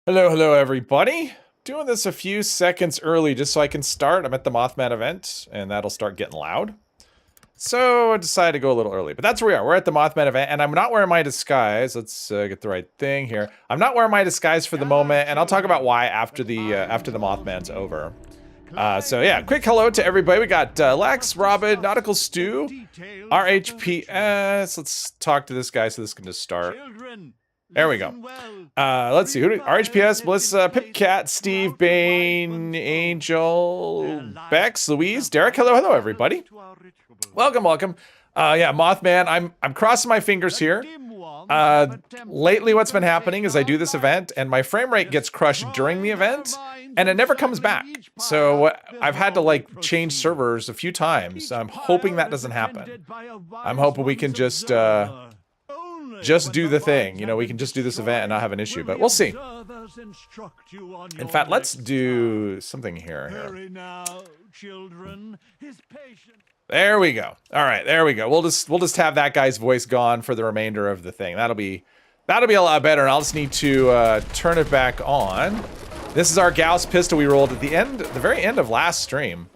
Hello, hello, everybody. Doing this a few seconds early just so I can start. I'm at the Mothman event, and that'll start getting loud. So I decided to go a little early, but that's where we are. We're at the Mothman event, and I'm not wearing my disguise. Let's get the right thing here. I'm not wearing my disguise for the moment, and I'll talk about why after the Mothman's over. So yeah, quick hello to everybody. We got Lex, Robin, Nautical Stew, RHPS. Let's talk to this guy so this can just start. There we go. Let's see. RHPS, Melissa, Pipcat, Steve, Bane, Angel, Bex, Louise, Derek. Hello, hello, everybody. Welcome, welcome. Yeah, Mothman. I'm crossing my fingers here. Lately, what's been happening is I do this event, and my frame rate gets crushed during the event, and it never comes back. So I've had to like change servers a few times. I'm hoping that doesn't happen. I'm hoping we can just do the thing. You know, we can just do this event and not have an issue, but we'll see. In fact, let's do something here. There we go. All right, there we go. We'll just have that guy's voice gone for the remainder of the thing. That'll be a lot better, and I'll just need to turn it back on. This is our Gauss pistol we rolled at the very end of last stream.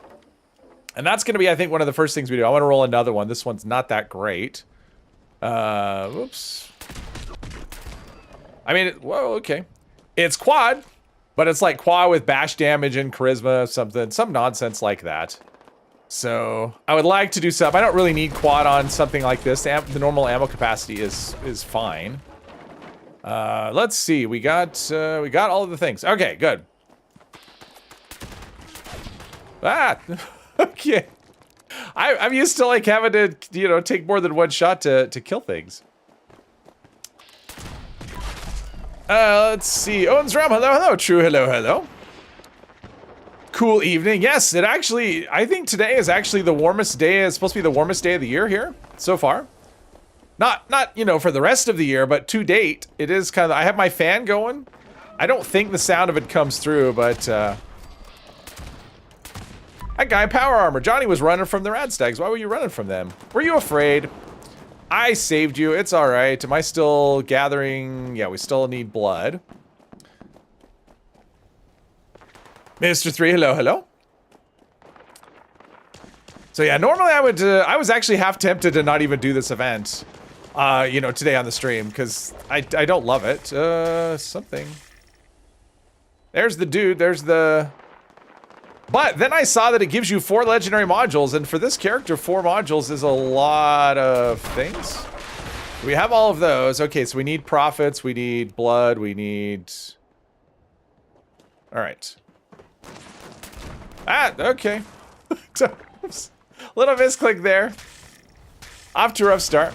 And that's going to be, I think, one of the first things we do. I want to roll another one. This one's not that great. Whoops. I mean, whoa, okay. It's quad, but it's like quad with bash damage and charisma, some nonsense like that. So I would like to do something. I don't really need quad on something like this. The normal ammo capacity is fine. Let's see. We got all of the things. Okay, good. Ah, okay. I'm used to like having to, you know, take more than one shot to kill things. Let's see. Owens Ram, hello, hello. True, hello, hello. Cool evening. Yes, it actually, I think today is actually the warmest day. It's supposed to be the warmest day of the year here so far. Not, you know, for the rest of the year, but to date, it is kind of, I have my fan going. I don't think the sound of it comes through, but, that guy, power armor. Johnny was running from the Radstags. Why were you running from them? Were you afraid? I saved you. It's all right. Am I still gathering? Yeah, we still need blood. Mr. 3, hello, hello. So yeah, normally I would, I was actually half tempted to not even do this event, you know, today on the stream, because I don't love it. Something. There's the dude. There's the... But then I saw that it gives you 4 legendary modules, and for this character, 4 modules is a lot of things. We have all of those. Okay, so we need profits, we need blood, we need... All right. Ah, okay. Little misclick there. Off to a rough start.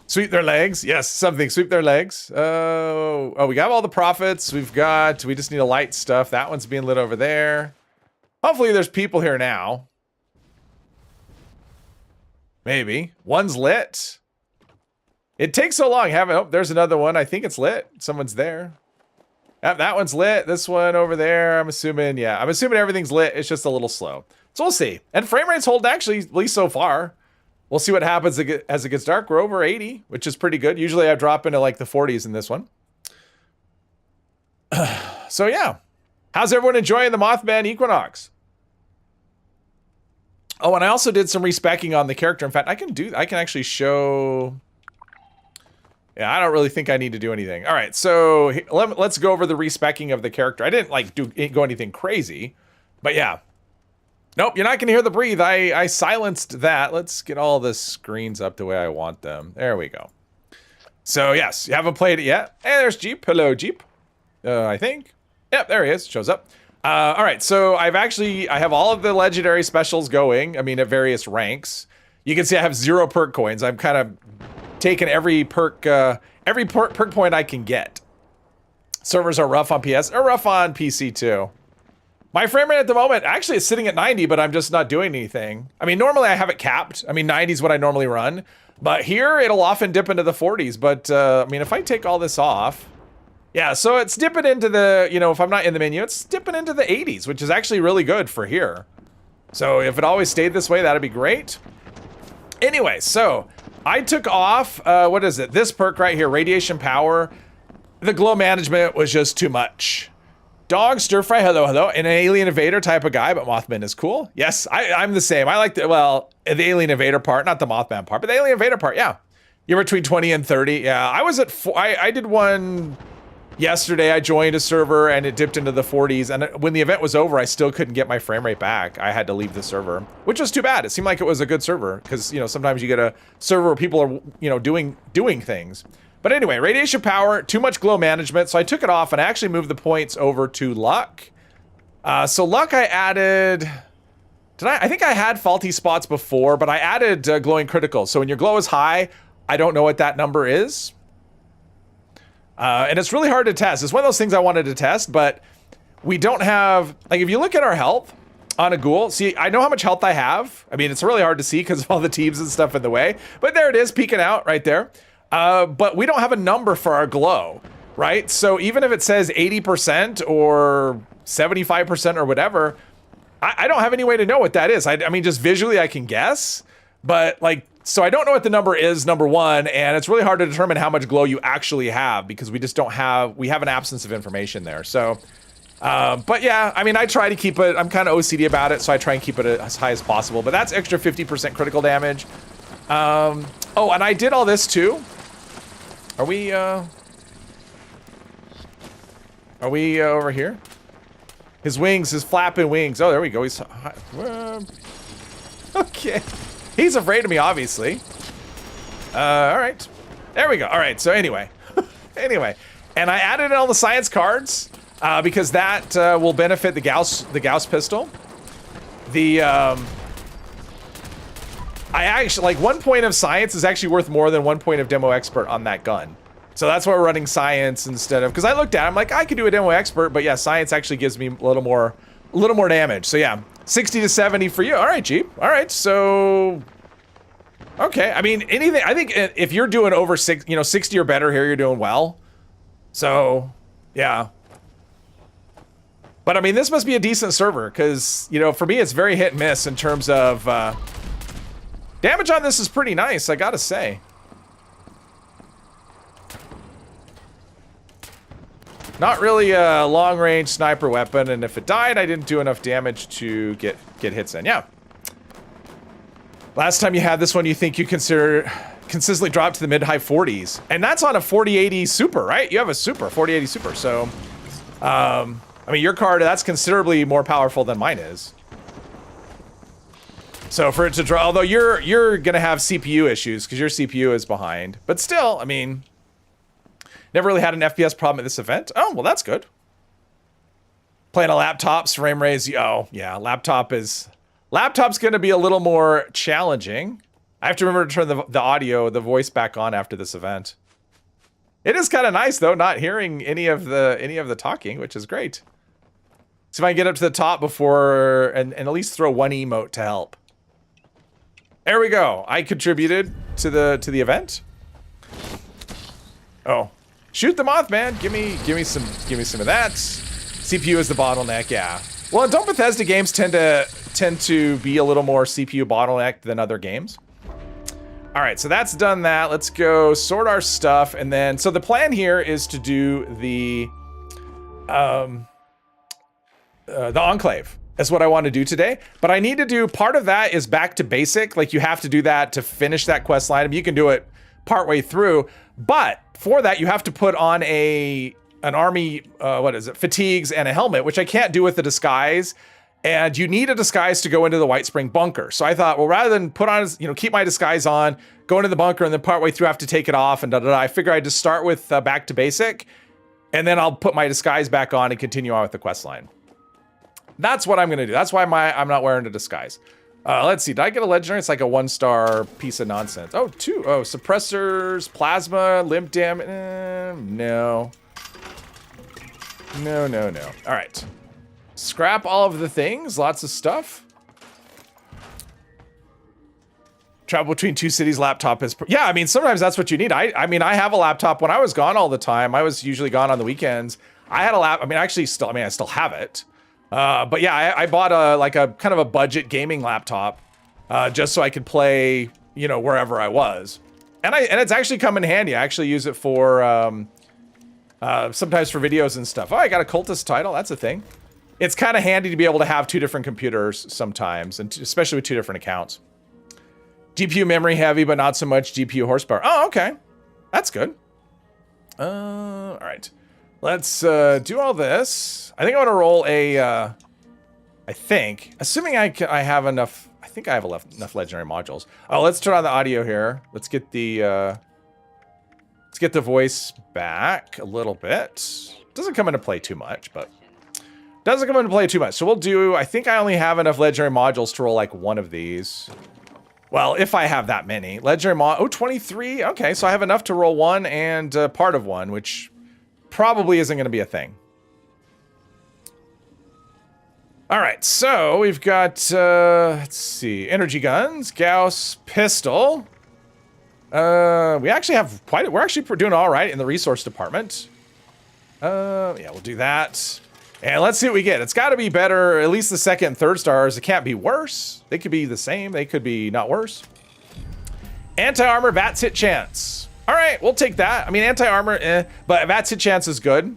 Sweep their legs. Yes, something. Sweep their legs. Oh, we got all the profits. We just need a light stuff. That one's being lit over there. Hopefully there's people here now. Maybe. One's lit. It takes so long. Oh, there's another one. I think it's lit. Someone's there. Yep, that one's lit. This one over there, I'm assuming, yeah. I'm assuming everything's lit. It's just a little slow. So we'll see. And frame rate's holding actually, at least so far. We'll see what happens as it gets dark. We're over 80, which is pretty good. Usually I drop into like the 40s in this one. So yeah. How's everyone enjoying the Mothman Equinox? Oh, and I also did some respecking on the character. In fact, I can actually show... Yeah, I don't really think I need to do anything. All right, so let's go over the respecking of the character. I didn't like go anything crazy, but yeah. Nope, you're not gonna hear the breathe. I silenced that. Let's get all the screens up the way I want them. There we go. So yes, you haven't played it yet. Hey, there's Jeep. Hello, Jeep. I think. Yep, there he is. Shows up. All right, so I have all of the legendary specials going. I mean, at various ranks. You can see I have 0 perk coins. I'm kind of taking every perk point I can get. Servers are rough on PS. Or rough on PC too. My frame rate at the moment, actually it's sitting at 90, but I'm just not doing anything. I mean, normally I have it capped. I mean, 90 is what I normally run. But here, it'll often dip into the 40s. But, I mean, if I take all this off... Yeah, so it's dipping into the, you know, if I'm not in the menu, it's dipping into the 80s, which is actually really good for here. So if it always stayed this way, that'd be great. Anyway, so I took off, what is it? This perk right here, Radiation Power. The glow management was just too much. Dog stir fry, hello, hello. An alien invader type of guy, but Mothman is cool. Yes, I'm the same. I like the, well, the alien invader part, not the Mothman part, but the alien invader part, yeah. You're between 20 and 30. Yeah, I was at, I did one yesterday. I joined a server and it dipped into the 40s. And when the event was over, I still couldn't get my frame rate back. I had to leave the server, which was too bad. It seemed like it was a good server because, you know, sometimes you get a server where people are, you know, doing things. But anyway, radiation power, too much glow management. So I took it off and I actually moved the points over to luck. So luck I added, I think I had faulty spots before, but I added glowing critical. So when your glow is high, I don't know what that number is. And it's really hard to test. It's one of those things I wanted to test, but we don't have, like if you look at our health on a ghoul, see, I know how much health I have. I mean, it's really hard to see because of all the teams and stuff in the way, but there it is peeking out right there. But we don't have a number for our glow, right? So even if it says 80% or 75% or whatever, I don't have any way to know what that is. I mean, just visually I can guess, but like, so I don't know what the number is, number one, and it's really hard to determine how much glow you actually have because we just don't have, we have an absence of information there. So, but yeah, I mean, I try to keep it, I'm kind of OCD about it, so I try and keep it as high as possible, but that's extra 50% critical damage. Oh, and I did all this too. Are we over here? His wings, his flapping wings. Oh, there we go. He's okay. He's afraid of me, obviously. All right. There we go. All right. So anyway, and I added in all the science cards because that will benefit the Gauss pistol. I actually, like 1 point of science is actually worth more than 1 point of demo expert on that gun. So that's why we're running science instead of, because I looked at it, I'm like, I could do a demo expert, but yeah, science actually gives me a little more damage. So yeah, 60 to 70 for you. All right, Jeep. All right, so, okay. I mean, anything, I think if you're doing over 60 or better here, you're doing well. So, yeah. But I mean, this must be a decent server because, you know, for me, it's very hit and miss in terms of, damage on this is pretty nice, I gotta say. Not really a long-range sniper weapon, and if it died, I didn't do enough damage to get hits in. Yeah. Last time you had this one, you think you consistently drop to the mid-high 40s, and that's on a 4080 Super, right? You have a Super, 4080 Super, so I mean, your card, that's considerably more powerful than mine is. So for it to draw, although you're gonna have CPU issues because your CPU is behind, but still, I mean, never really had an FPS problem at this event. Oh, well, that's good. Playing a laptop's frame raise. Oh, yeah, laptop's gonna be a little more challenging. I have to remember to turn the audio, the voice back on after this event. It is kind of nice though, not hearing any of the talking, which is great. See if I can get up to the top before and at least throw one emote to help. There we go. I contributed to the event. Oh, shoot the Mothman. Give me some of that. CPU is the bottleneck. Yeah. Well, don't Bethesda games tend to be a little more CPU bottlenecked than other games? All right, so that's done that. Let's go sort our stuff, and then so the plan here is to do the Enclave. That's what I want to do today, but I need to do part of that is back to basic. Like you have to do that to finish that quest line. I mean, you can do it partway through, but for that you have to put on an army, what is it, fatigues and a helmet, which I can't do with the disguise. And you need a disguise to go into the White Spring bunker. So I thought, well, rather than put on, keep my disguise on, go into the bunker, and then partway through have to take it off and I figure I'd just start with back to basic, and then I'll put my disguise back on and continue on with the quest line. That's what I'm gonna do. That's why I'm not wearing a disguise. Let's see, did I get a legendary? It's like a 1-star piece of nonsense. Oh, 2. Oh, suppressors, plasma, limp damage. No. No. All right. Scrap all of the things, lots of stuff. Travel between 2 cities, laptop is, yeah, I mean, sometimes that's what you need. I mean, I have a laptop when I was gone all the time. I was usually gone on the weekends. I had a I mean, actually I still have it. But yeah, I bought a kind of a budget gaming laptop, just so I could play, wherever I was. And it's actually come in handy. I actually use it for, Sometimes for videos and stuff. Oh, I got a cultist title. That's a thing. It's kind of handy to be able to have 2 different computers sometimes, and especially with 2 different accounts. GPU memory heavy, but not so much GPU horsepower. Oh, okay. That's good. All right. Let's do all this. I think I want to roll a... I think, assuming I have enough... I think I have enough legendary modules. Oh, let's turn on the audio here. Let's get the voice back a little bit. Doesn't come into play too much, but doesn't come into play too much. So we'll do, I think I only have enough legendary modules to roll like one of these. Well, if I have that many. Legendary oh, 23. Okay, so I have enough to roll one and part of one, which probably isn't going to be a thing. All right, so we've got, let's see, energy guns, Gauss pistol. We actually have we're actually doing all right in the resource department. Yeah, we'll do that. And let's see what we get. It's got to be better, at least the 2nd and 3rd stars. It can't be worse. They could be the same. They could be not worse. Anti-armor, VATS hit chance. All right, we'll take that. I mean, anti-armor, but VATS hit chance is good.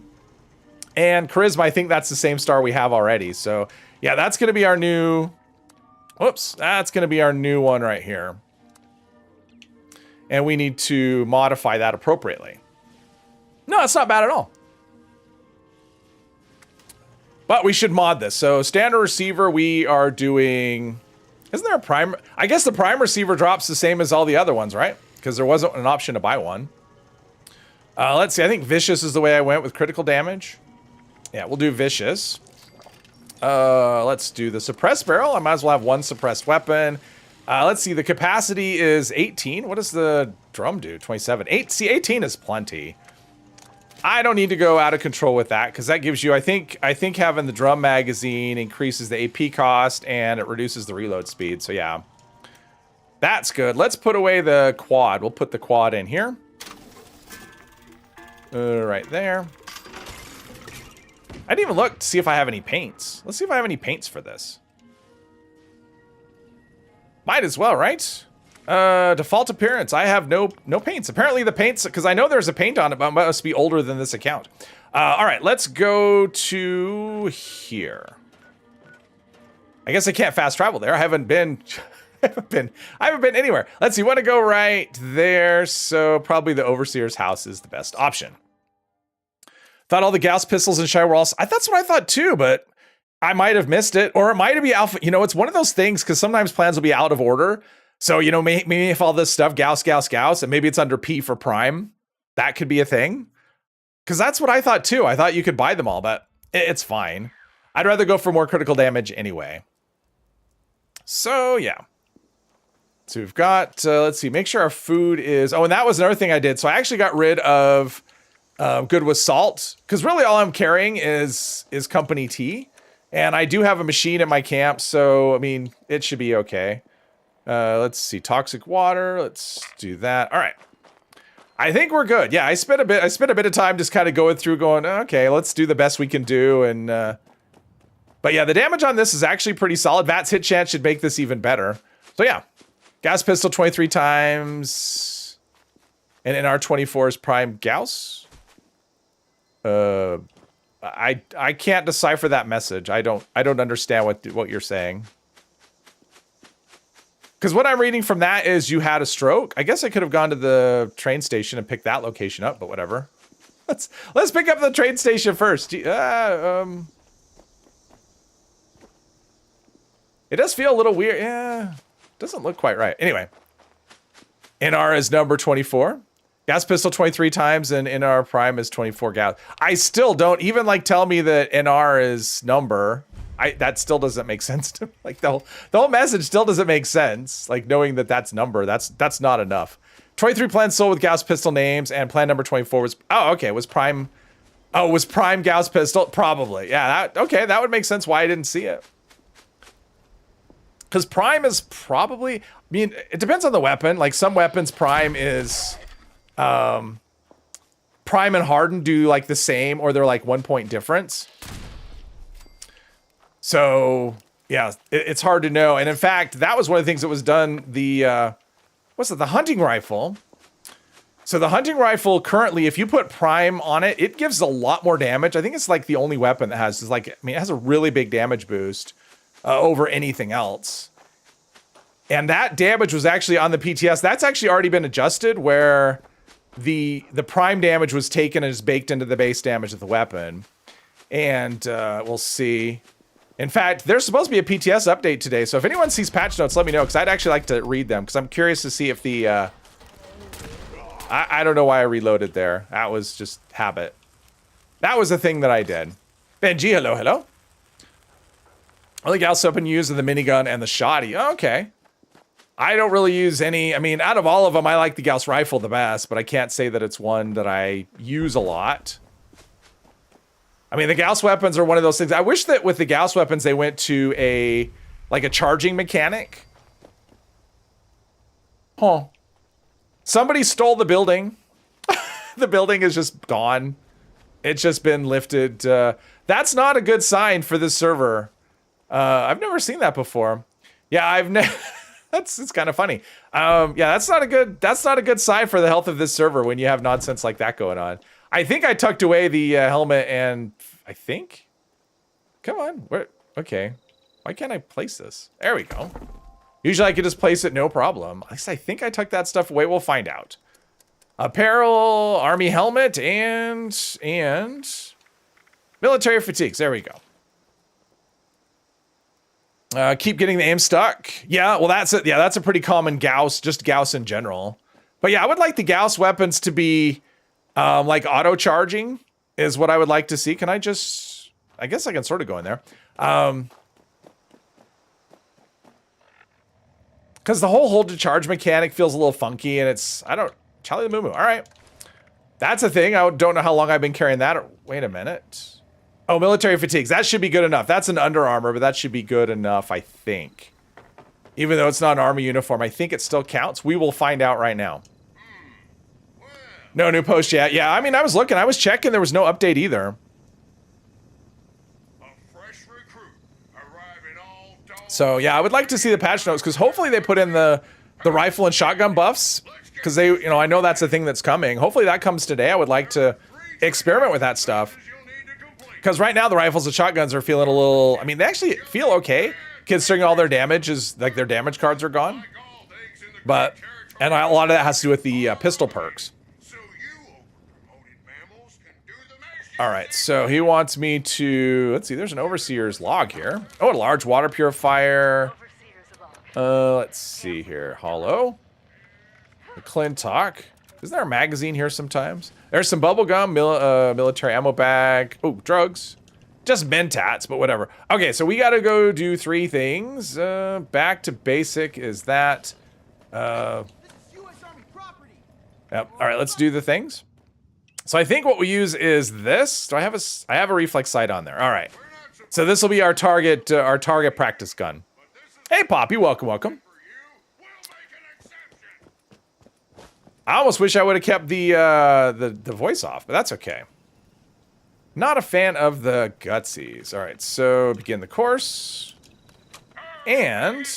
And charisma, I think that's the same star we have already. So, yeah, that's going to be our new... Whoops, that's going to be our new one right here. And we need to modify that appropriately. No, it's not bad at all. But we should mod this. So, standard receiver, we are doing... Isn't there a prime... I guess the prime receiver drops the same as all the other ones, right? Because there wasn't an option to buy one. Let's see, I think vicious is the way I went with critical damage. Yeah, we'll do vicious. Let's do the suppressed barrel. I might as well have one suppressed weapon. Let's see, the capacity is 18. What does the drum do? 27. 18 is plenty. I don't need to go out of control with that because that gives you, I think having the drum magazine increases the AP cost and it reduces the reload speed. So yeah, that's good. Let's put away the quad. We'll put the quad in here. Right there. I didn't even look to see if I have any paints. Let's see if I have any paints for this. Might as well, right? Default appearance. I have no paints. Apparently the paints, because I know there's a paint on it, but it must be older than this account. All right, let's go to here. I guess I can't fast travel there. I haven't been, I haven't been anywhere. Let's see, want to go right there. So probably the Overseer's house is the best option. Thought all the Gauss pistols and Shire were all... That's what I thought too, but I might have missed it. Or it might be alpha... You know, it's one of those things, because sometimes plans will be out of order. So, you know, maybe if all this stuff, Gauss, and maybe it's under P for Prime, that could be a thing. Because that's what I thought too. I thought you could buy them all, but it's fine. I'd rather go for more critical damage anyway. So, yeah. So we've got... let's see, make sure our food is... Oh, and that was another thing I did. So I actually got rid of... good with salt, because really all I'm carrying is company tea, and I do have a machine at my camp, so I mean it should be okay. Let's see, toxic water. Let's do that. All right, I think we're good. Yeah, I spent a bit of time just kind of going through, going okay, let's do the best we can do, and but yeah, the damage on this is actually pretty solid. VATS hit chance should make this even better. So yeah, gas pistol 23 times, and in our 24 is prime Gauss. I can't decipher that message. I don't understand what you're saying. Because what I'm reading from that is you had a stroke. I guess I could have gone to the train station and picked that location up, but whatever. Let's pick up the train station first. It does feel a little weird. Yeah, doesn't look quite right. Anyway, NR is number 24. Gas pistol 23 times, and NR prime is 24 Gauss. I still don't even like tell me that NR is number. That still doesn't make sense to me. Like the whole message still doesn't make sense. Like knowing that that's number, that's not enough. 23 plans sold with Gauss pistol names, and plan number 24 was was prime. Oh, was prime Gauss pistol? Probably. Yeah, that would make sense why I didn't see it. Because prime is probably, I mean, it depends on the weapon. Like some weapons prime is prime and hardened do like the same, or they're like 1 point difference. So yeah, it's hard to know. And in fact, that was one of the things that was done. The the hunting rifle. So the hunting rifle currently, if you put prime on it, it gives a lot more damage. I think it's like the only weapon that has, is like, I mean, it has a really big damage boost over anything else. And that damage was actually on the PTS. That's actually already been adjusted where the prime damage was taken and is baked into the base damage of the weapon. And we'll see. In fact, there's supposed to be a PTS update today. So if anyone sees patch notes, let me know, because I'd actually like to read them, because I'm curious to see if the... I don't know why I reloaded there. That was just habit. That was the thing that I did. Benji, hello, hello. Only Gauss weapon used in the minigun and the shoddy. Oh, okay. I don't really use any. I mean, out of all of them, I like the Gauss rifle the best, but I can't say that it's one that I use a lot. I mean, the Gauss weapons are one of those things. I wish that with the Gauss weapons, they went to a charging mechanic. Huh. Somebody stole the building. The building is just gone. It's just been lifted. That's not a good sign for this server. I've never seen that before. Yeah, I've never. It's kind of funny. Yeah, that's not a good sign for the health of this server when you have nonsense like that going on. I think I tucked away the helmet, and I think. Come on, where? Okay, why can't I place this? There we go. Usually I could just place it no problem. At least I think I tucked that stuff away. We'll find out. Apparel, army helmet, and military fatigues. There we go. Keep getting the aim stuck. Yeah, well that's it. Yeah, that's a pretty common Gauss, just Gauss in general. But yeah, I would like the Gauss weapons to be like auto charging is what I would like to see. Can I just? I guess I can sort of go in there. Because the whole hold to charge mechanic feels a little funky, and it's, I don't, Charlie the Moo Moo. All right. That's a thing. I don't know how long I've been carrying that. Wait a minute. Oh, military fatigues. That should be good enough. That's an Under Armour, but that should be good enough, I think. Even though it's not an army uniform, I think it still counts. We will find out right now. No new post yet. Yeah, I mean, I was looking. I was checking. There was no update either. So yeah, I would like to see the patch notes, because hopefully they put in the rifle and shotgun buffs, because they, you know, I know that's the thing that's coming. Hopefully that comes today. I would like to experiment with that stuff, because right now the rifles and shotguns are feeling a little, I mean, they actually feel okay considering all their damage is, like, their damage cards are gone. But, and a lot of that has to do with the pistol perks. All right, so he wants me to, let's see, there's an overseer's log here. Oh, a large water purifier. Let's see here. Hollow. McClintock. Isn't there a magazine here sometimes? There's some bubble gum, military ammo bag. Oh, drugs. Just mentats, but whatever. Okay, so we gotta go do 3 things. Back to basic is that. Yep. All right, let's do the things. So I think what we use is this. Do I have I have a reflex sight on there. All right. So this will be our target practice gun. Hey, Poppy, welcome, welcome. I almost wish I would have kept the voice off, but that's okay. Not a fan of the gutsies. All right, so begin the course. And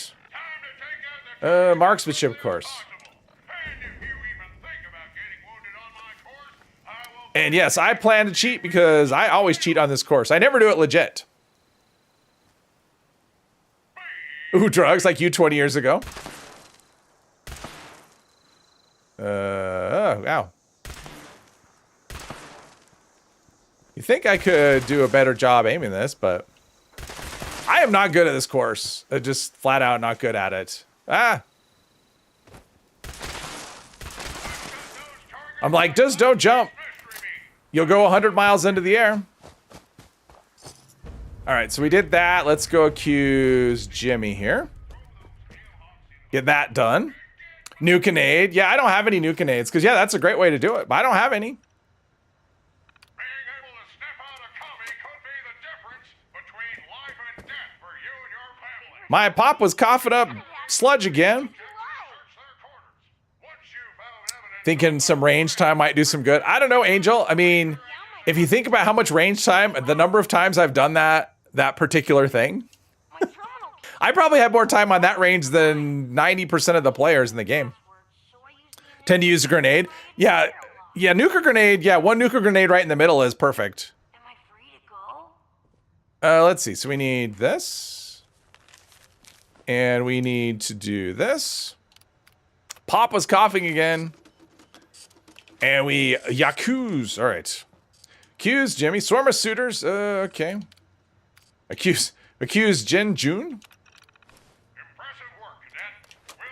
marksmanship course. And yes, I plan to cheat because I always cheat on this course. I never do it legit. Ooh, drugs like you 20 years ago. Oh, wow. You think I could do a better job aiming this, but I am not good at this course. Just flat out not good at it. Ah. I'm like, just don't jump. You'll go 100 miles into the air. All right, so we did that. Let's go accuse Jimmy here. Get that done. Nuke-a-nade. Yeah, I don't have any nuke-a-nades, because, yeah, that's a great way to do it, but I don't have any. My pop was coughing up sludge again. Thinking some range time might do some good. I don't know, Angel. I mean, if you think about how much range time, the number of times I've done that particular thing, I probably have more time on that range than 90% of the players in the game. Tend to use a grenade. Yeah, yeah, nuker grenade. Yeah, one nuker grenade right in the middle is perfect. Am I free to go? Let's see. So we need this. And we need to do this. Pop was coughing again. And we Yakuza. All right. Accuse Jimmy. Swarm of suitors. Okay. Accuse Jin June.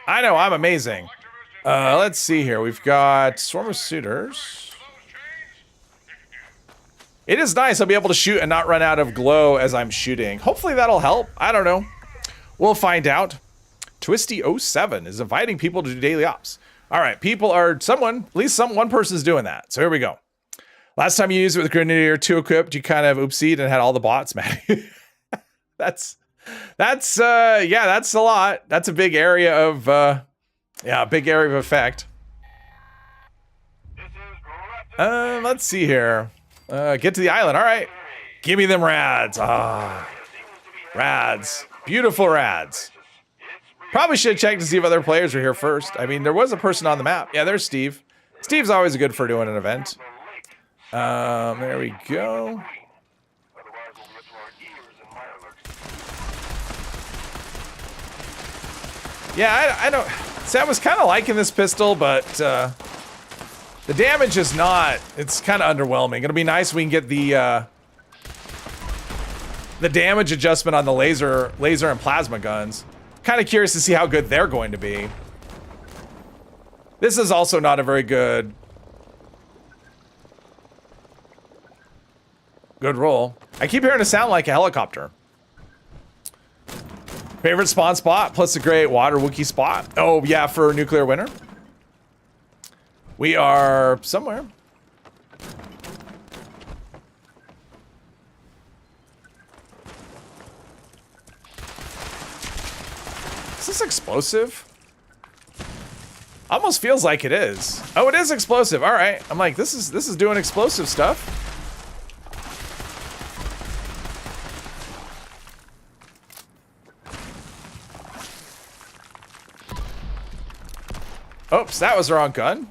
I know, I'm amazing. Let's see here. We've got Swarm of Suitors. It is nice. I'll be able to shoot and not run out of glow as I'm shooting. Hopefully that'll help. I don't know. We'll find out. Twisty07 is inviting people to do daily ops. All right, people are at least one person's doing that. So here we go. Last time you used it with Grenadier 2 equipped, you kind of oopsied and had all the bots, man. That's a lot. That's a big area of big area of effect. Let's see here. Get to the island. All right. Give me them rads. Rads. Beautiful rads. Probably should have checked to see if other players were here first. I mean, there was a person on the map. Yeah, there's Steve. Steve's always good for doing an event. There we go. Yeah, I don't... See, I was kind of liking this pistol, but the damage is not... It's kind of underwhelming. It'll be nice if we can get the damage adjustment on the laser and plasma guns. Kind of curious to see how good they're going to be. This is also not a very good roll. I keep hearing it sound like a helicopter. Favorite spawn spot plus a great water Wookiee spot. Oh yeah, for nuclear winter. We are somewhere. Is this explosive? Almost feels like it is. Oh, it is explosive. All right. I'm like, this is doing explosive stuff. Oops, that was the wrong gun.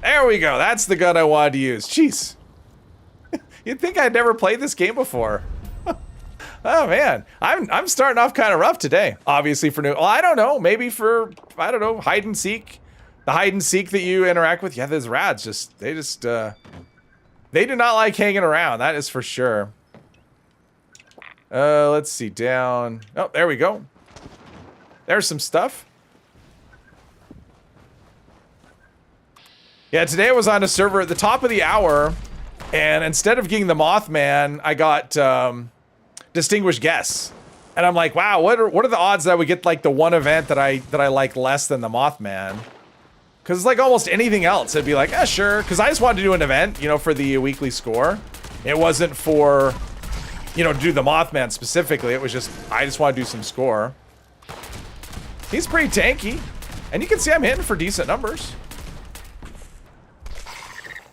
There we go. That's the gun I wanted to use. Jeez. You'd think I'd never played this game before. Oh man, I'm starting off kind of rough today. Obviously for new. Well, I don't know. Maybe for hide and seek. The hide and seek that you interact with. Yeah, those rads they do not like hanging around. That is for sure. Let's see down. Oh, there we go. There's some stuff. Yeah, today I was on a server at the top of the hour, and instead of getting the Mothman, I got distinguished guess. And I'm like, wow, what are the odds that I would get like the one event that I like less than the Mothman? Because it's like almost anything else. It'd be like, yeah, sure. Because I just wanted to do an event, for the weekly score. It wasn't for, to do the Mothman specifically. It was just, I just want to do some score. He's pretty tanky. And you can see I'm hitting for decent numbers.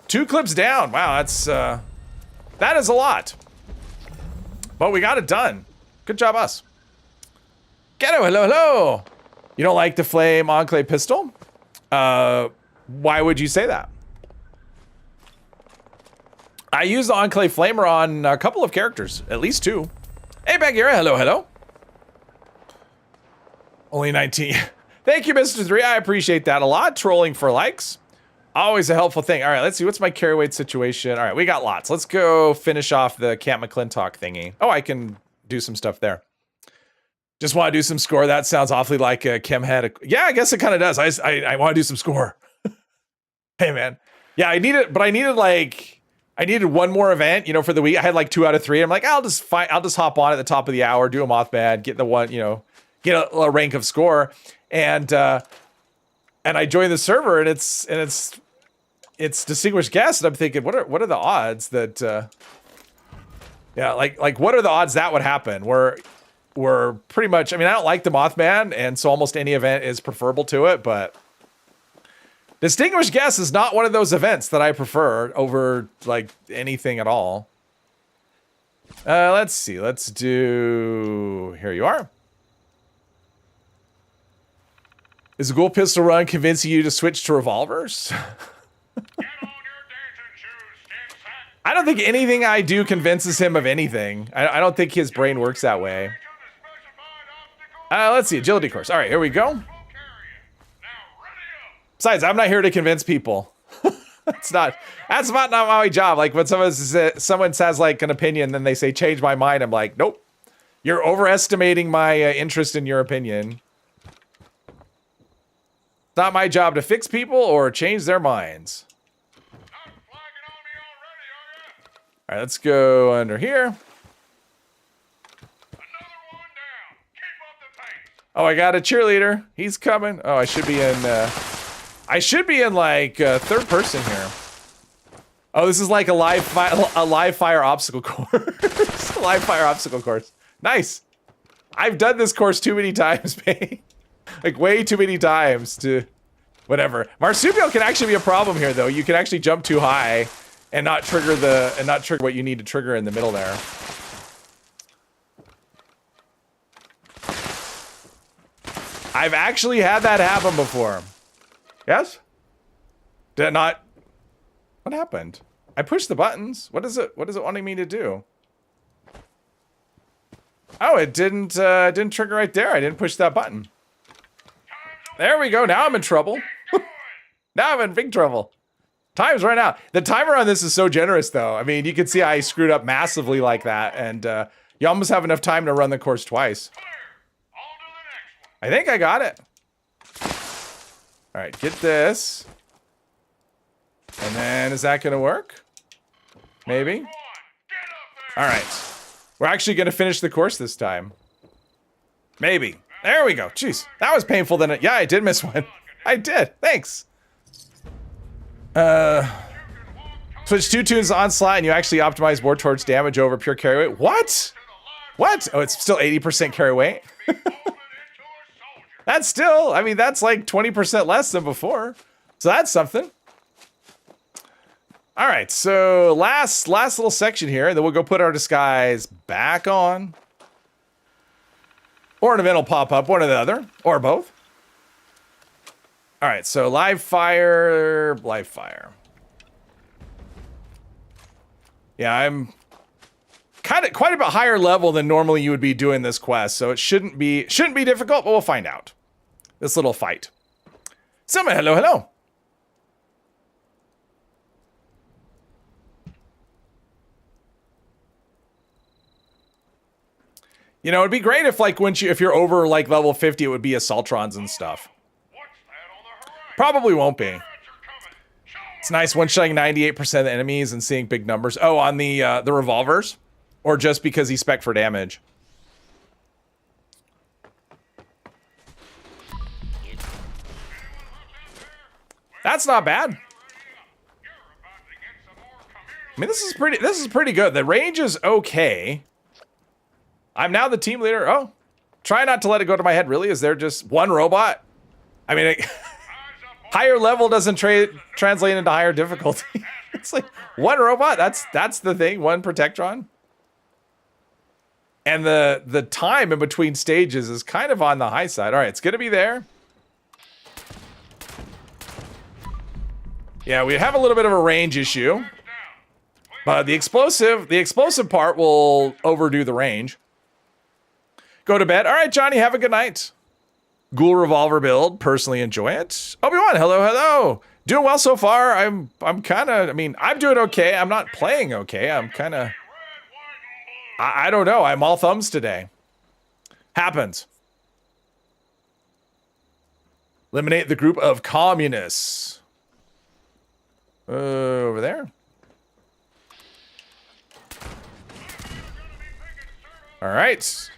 2 clips down. Wow, that is a lot. But we got it done. Good job, us. Ghetto, hello, hello. You don't like the Flame Enclave pistol? Why would you say that? I use the Enclave Flamer on a couple of characters, at least 2. Hey, Bagheera, hello, hello. Only 19. Thank you, Mr. 3. I appreciate that a lot. Trolling for likes. Always a helpful thing. All right, let's see. What's my carry weight situation? All right, we got lots. Let's go finish off the Camp McClintock thingy. Oh, I can do some stuff there. Just want to do some score. That sounds awfully like a Kim had. Yeah, I guess it kind of does. I want to do some score. Hey, man. Yeah, I needed one more event, for the week. I had like 2 out of 3. I'm like, I'll just hop on at the top of the hour, do a Mothman, get the one, get a rank of score. And I joined the server, and it's distinguished guest. And I'm thinking, what are the odds that, what are the odds that would happen? We're pretty much, I don't like the Mothman, and so almost any event is preferable to it, but distinguished guest is not one of those events that I prefer over like anything at all. Let's see. Let's do, here you are. Is the Ghoul pistol run convincing you to switch to revolvers? I don't think anything I do convinces him of anything. I don't think his brain works that way. Let's see, agility course. All right, here we go. Besides, I'm not here to convince people. That's not my job. Like when someone says like an opinion, then they say change my mind. I'm like, nope, you're overestimating my interest in your opinion. It's not my job to fix people or change their minds. All right, let's go under here. Oh, I got a cheerleader. He's coming. Oh, I should be in like third person here. Oh, this is like a live fire obstacle course. A live fire obstacle course. Nice. I've done this course too many times, man. Like way too many times to whatever. Marsupial can actually be a problem here though. You can actually jump too high and not trigger what you need to trigger in the middle there. I've actually had that happen before. Yes? Did it not? What happened? I pushed the buttons. What is it wanting me to do? Oh, it didn't trigger right there. I didn't push that button. There we go. Now I'm in trouble. Now I'm in big trouble. Time's right out. The timer on this is so generous, though. I mean, you can see I screwed up massively like that, and you almost have enough time to run the course twice. I think I got it. All right, get this. And then, is that gonna work? Maybe. All right. We're actually gonna finish the course this time. Maybe. There we go. Jeez, that was painful. Yeah, I did miss one. I did. Thanks. Switch 2 tunes on slot and you actually optimize more towards damage over pure carry weight. What? What? Oh, it's still 80% carry weight? That's still, I mean, that's like 20% less than before. So that's something. All right, so last little section here, and then we'll go put our disguise back on. Or an event will pop up, one or the other, or both. All right, so live fire. Yeah, I'm quite a bit higher level than normally you would be doing this quest, so it shouldn't be difficult, but we'll find out. This little fight. Selma, hello, hello. You know, it'd be great if, like, if you're over like level 50, it would be assaultrons and stuff. Probably won't be. It's nice one-shotting 98% of the enemies and seeing big numbers. Oh, on the revolvers, or just because he spec for damage. That's not bad. I mean, this is pretty good. The range is okay. I'm now the team leader. Oh, try not to let it go to my head. Really? Is there just one robot? I mean, higher level doesn't translate into higher difficulty. It's like one robot. That's the thing. One Protectron. And the time in between stages is kind of on the high side. All right, it's gonna be there. Yeah, we have a little bit of a range issue, but the explosive part will overdo the range. Go to bed. All right, Johnny, have a good night. Ghoul revolver build. Personally enjoy it. Obi-Wan, hello, hello. Doing well so far. I'm kind of, I mean, I'm doing okay. I'm not playing okay. I'm kind of, I don't know. I'm all thumbs today. Happens. Eliminate the group of communists. Over there. All right.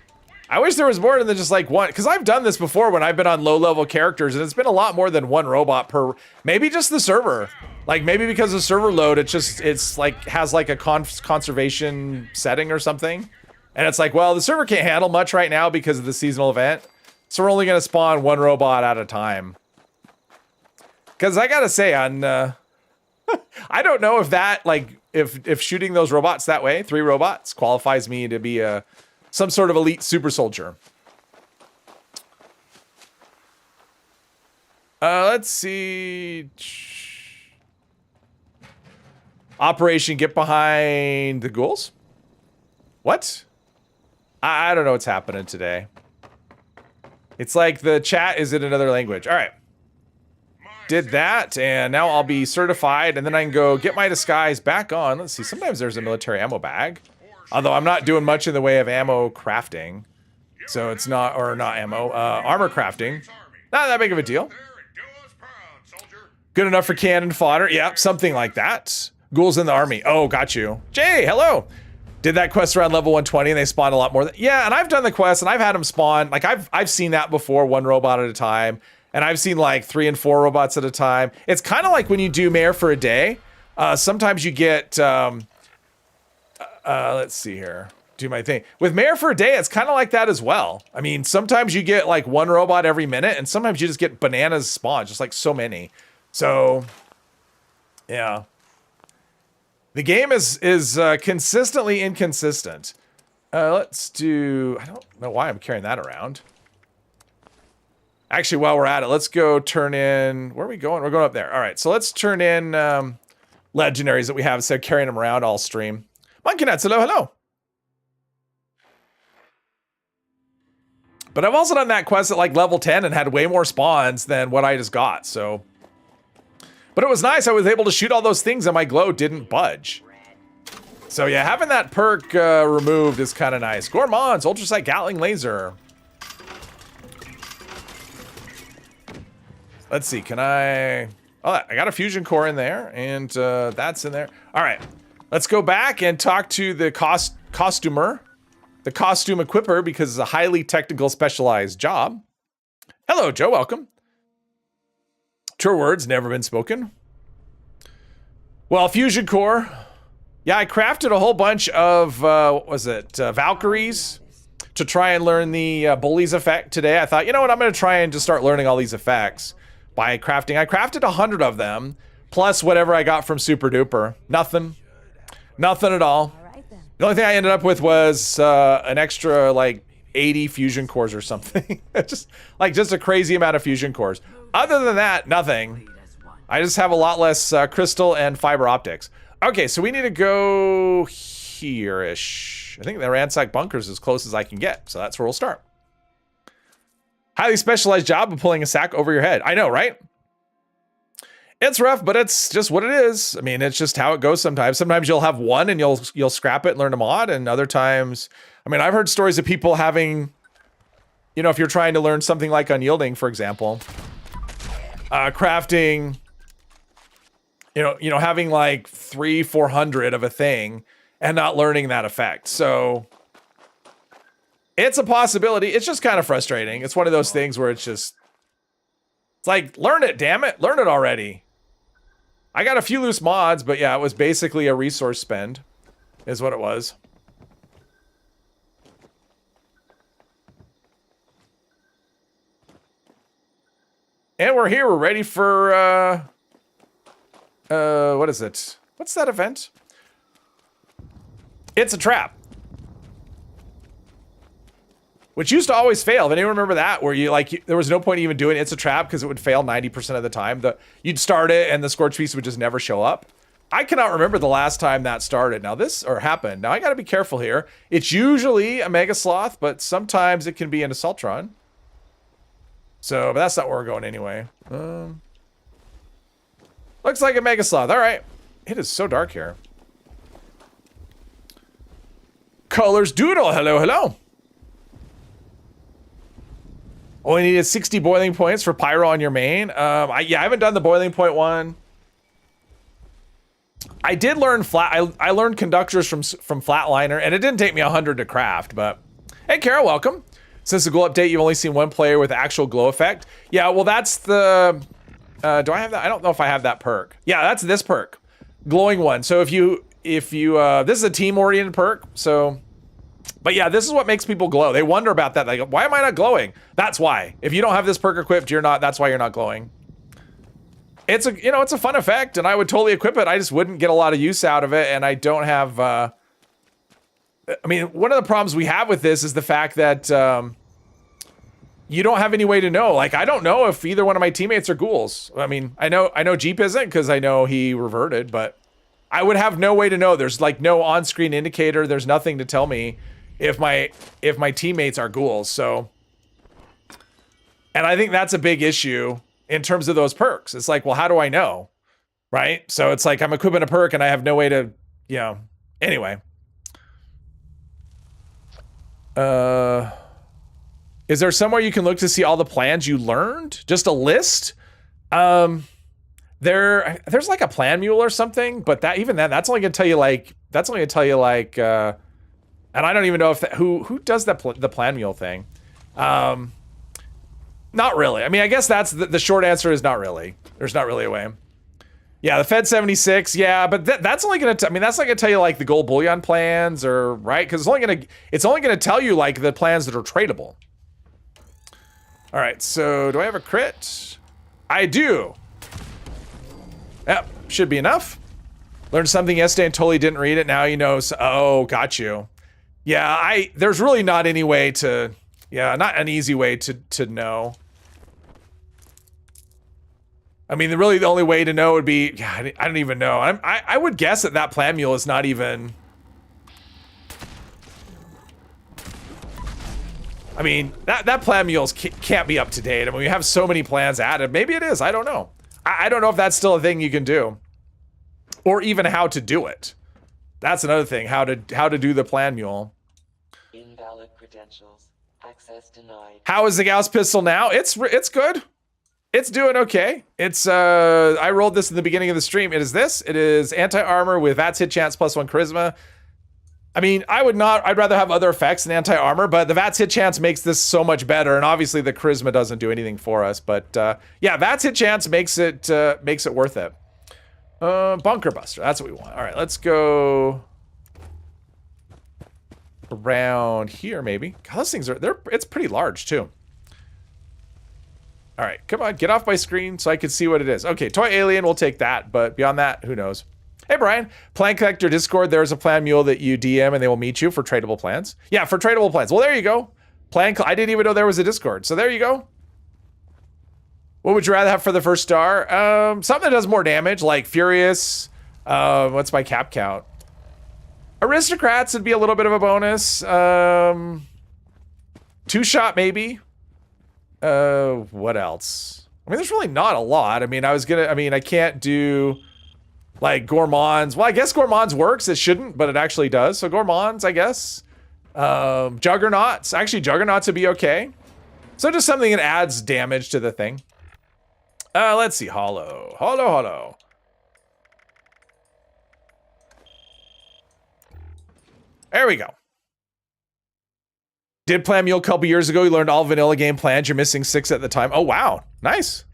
I wish there was more than just like one, because I've done this before when I've been on low-level characters, and it's been a lot more than one robot per, maybe just the server. Like maybe because of server load, it's like has like a conservation setting or something. And it's like, well, the server can't handle much right now because of the seasonal event. So we're only going to spawn one robot at a time. Because I got to say, on, I don't know if that, like, if shooting those robots that way, 3 robots, qualifies me to be some sort of elite super soldier. Let's see. Operation Get Behind the Ghouls? What? I don't know what's happening today. It's like the chat is in another language. All right. Did that, and now I'll be certified, and then I can go get my disguise back on. Let's see, sometimes there's a military ammo bag. Although I'm not doing much in the way of ammo crafting. So it's not, or not ammo, armor crafting. Not that big of a deal. Good enough for cannon fodder. Yeah, something like that. Ghouls in the army. Oh, got you. Jay, hello. Did that quest around level 120 and they spawned a lot more. Yeah, and I've done the quest and I've had them spawn. Like I've seen that before, one robot at a time. And I've seen like 3 and 4 robots at a time. It's kind of like when you do Mayor for a day. Sometimes you get, let's see here. Do my thing. With Mayor for a day, it's kind of like that as well. I mean, sometimes you get like 1 robot every minute and sometimes you just get bananas spawn, just like so many. So, yeah. The game is consistently inconsistent. Let's do, I don't know why I'm carrying that around. Actually, while we're at it, let's go turn in, where are we going? We're going up there. All right, so let's turn in legendaries that we have instead of carrying them around all stream. Monkey Nuts, hello, hello. But I've also done that quest at like level 10 and had way more spawns than what I just got, so. But it was nice, I was able to shoot all those things and my glow didn't budge. So yeah, having that perk removed is kind of nice. Gourmands, Ultrasight Gatling Laser. Let's see, can I... Oh, I got a fusion core in there, and that's in there. All right, let's go back and talk to the costumer, the costume equipper, because it's a highly technical, specialized job. Hello, Joe, welcome. True words, never been spoken. Well, fusion core. Yeah, I crafted a whole bunch of, what was it, Valkyries to try and learn the bullies effect today. I thought, you know what, I'm going to try and just start learning all these effects by crafting. I crafted 100 of them, plus whatever I got from Super Duper. Nothing. Nothing at all. The only thing I ended up with was an extra, like, 80 fusion cores or something. just a crazy amount of fusion cores. Other than that, nothing. I just have a lot less crystal and fiber optics. Okay, so we need to go here-ish. I think the ransack bunkers is as close as I can get, so that's where we'll start. Highly specialized job of pulling a sack over your head. I know, right? It's rough, but it's just what it is. I mean, it's just how it goes sometimes. Sometimes you'll have one and you'll scrap it and learn a mod, and other times, I mean, I've heard stories of people having, you know, if you're trying to learn something like unyielding, for example, crafting, you know, having like 300-400 of a thing and not learning that effect. So it's a possibility. It's just kind of frustrating. It's one of those things where it's like, learn it, damn it. Learn it already. I got a few loose mods, but yeah, it was basically a resource spend is what it was. And we're here. We're ready for, what is it? What's that event? It's a trap. Which used to always fail. If anyone remember that, where there was no point even doing It's a Trap because it would fail 90% of the time. You'd start it and the scorch piece would just never show up. I cannot remember the last time that started. Happened. Now I gotta be careful here. It's usually a Mega Sloth, but sometimes it can be an Assaultron. So, but that's not where we're going anyway. Looks like a Mega Sloth. All right. It is so dark here. Colors Doodle. Hello, hello. Only needed 60 boiling points for Pyro on your main. I haven't done the boiling point one. I did learn I learned conductors from Flatliner, and it didn't take me 100 to craft, but hey, Carol, welcome. Since the Ghoul update, you've only seen one player with actual glow effect. Yeah, well, that's the, do I have that? I don't know if I have that perk. Yeah, that's this perk, glowing one. So if you, this is a team-oriented perk, so, but yeah, this is what makes people glow. They wonder about that. They go, why am I not glowing? That's why. If you don't have this perk equipped, that's why you're not glowing. It's a fun effect, and I would totally equip it. I just wouldn't get a lot of use out of it, and I don't have, I mean, one of the problems we have with this is the fact that, you don't have any way to know. Like, I don't know if either one of my teammates are ghouls. I mean, I know Jeep isn't because I know he reverted, but I would have no way to know. There's like no on-screen indicator. There's nothing to tell me if my teammates are ghouls. So, and I think that's a big issue in terms of those perks. It's like, well, how do I know? Right? So it's like I'm equipping a perk and I have no way to, you know, anyway. Is there somewhere you can look to see all the plans you learned? Just a list? There's like a plan mule or something, but that's only gonna tell you like, and I don't even know if who does that the plan mule thing. Not really. I mean, I guess that's the short answer is not really. There's not really a way. Yeah, the Fed 76. Yeah, but that's only gonna. I mean, that's not gonna tell you like the gold bullion plans or right because it's only gonna tell you like the plans that are tradable. All right. So do I have a crit? I do. Yep, should be enough. Learned something yesterday and totally didn't read it. Now you know. So, oh, got you. Yeah, there's really not any way to. Yeah, not an easy way to know. I mean, really the only way to know would be, yeah, I don't even know. I would guess that plan mule is not even. I mean, that plan mules can't be up to date. I mean, we have so many plans added. Maybe it is. I don't know. I don't know if that's still a thing you can do, or even how to do it. That's another thing. How to do the plan mule. Invalid credentials. Access denied. How is the Gauss pistol now? It's good. It's doing okay. It's I rolled this in the beginning of the stream. It is anti-armor with VATS hit chance +1 charisma. I mean, I'd rather have other effects than anti-armor, but the VATS hit chance makes this so much better, and obviously the charisma doesn't do anything for us, but yeah, VATS hit chance makes it worth it. Bunker buster, that's what we want. All right, let's go around here maybe. God, those things it's pretty large too. All right, come on, get off my screen so I can see what it is. Okay, toy alien, we'll take that, but beyond that, who knows? Hey, Brian, Plan Collector Discord, there's a plan mule that you DM and they will meet you for tradable plans. Yeah, for tradable plans. Well, there you go. I didn't even know there was a Discord, so there you go. What would you rather have for the first star? Something that does more damage, like Furious. What's my cap count? Aristocrats would be a little bit of a bonus. Two-shot, maybe. What else? I mean, there's really not a lot. I mean, I can't do like gourmands. Well, I guess gourmands works. It shouldn't, but it actually does. So gourmands, I guess. Juggernauts. Actually, juggernauts would be okay. So just something that adds damage to the thing. Let's see. Hollow. There we go. Did plan mule a couple years ago. You learned all vanilla game plans. You're missing 6 at the time. Oh, wow. Nice.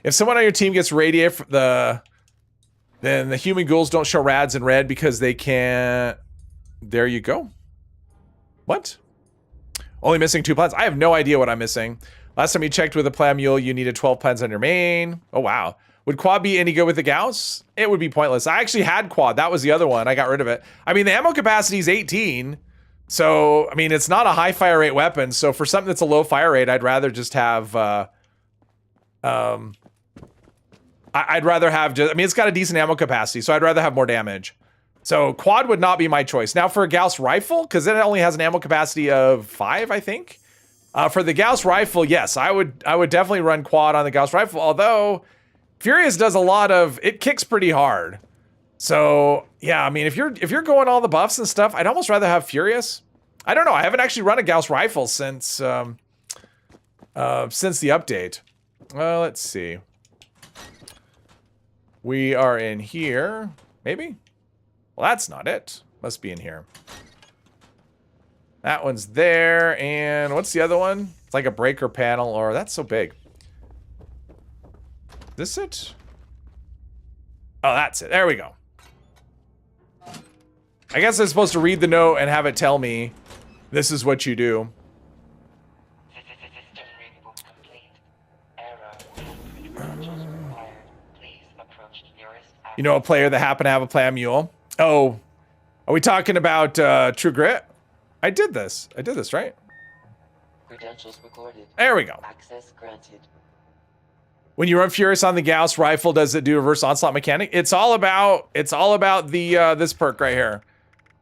If someone on your team gets radiated, then the human ghouls don't show rads in red because they can't. There you go. What? Only missing 2 plans. I have no idea what I'm missing. Last time you checked with a plan mule, you needed 12 plans on your main. Oh, wow. Would quad be any good with the Gauss? It would be pointless. I actually had quad. That was the other one. I got rid of it. I mean, the ammo capacity is 18. So, I mean, it's not a high fire rate weapon. So for something that's a low fire rate, I'd rather just have, I'd rather have just, I mean, it's got a decent ammo capacity, so I'd rather have more damage. So quad would not be my choice. Now for a Gauss rifle, because it only has an ammo capacity of 5, I think. For the Gauss rifle, yes, I would definitely run quad on the Gauss rifle, although Furious does a lot of, it kicks pretty hard. So yeah, I mean, if you're going all the buffs and stuff, I'd almost rather have Furious. I don't know. I haven't actually run a Gauss rifle since the update. Let's see. We are in here, maybe? Well, that's not it. Must be in here. That one's there, and what's the other one? It's like a breaker panel, or that's so big. This it? Oh, that's it. There we go. I guess I'm supposed to read the note and have it tell me this is what you do. You know a player that happened to have a plan mule? Oh, Are we talking about True Grit? I did this, right? Credentials recorded. There we go. Access granted. When you run Furious on the Gauss rifle, does it do reverse onslaught mechanic? It's all about the this perk right here.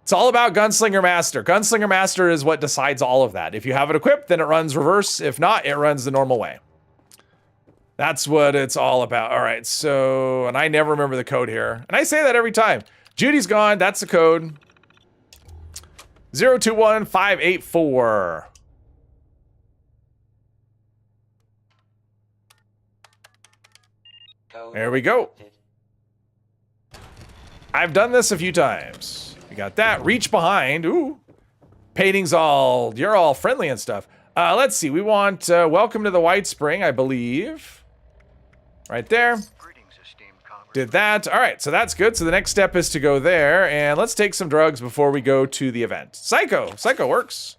It's all about Gunslinger Master. Gunslinger Master is what decides all of that. If you have it equipped, then it runs reverse. If not, it runs the normal way. That's what it's all about. All right, so, and I never remember the code here. And I say that every time. Judy's gone, that's the code. 021584. There we go. I've done this a few times. We got that. Reach behind. Ooh. Painting's all, you're all friendly and stuff. Let's see. We want welcome to the White Spring, I believe. Right there. Did that. All right, so that's good. So the next step is to go there, and let's take some drugs before we go to the event. Psycho. Psycho works.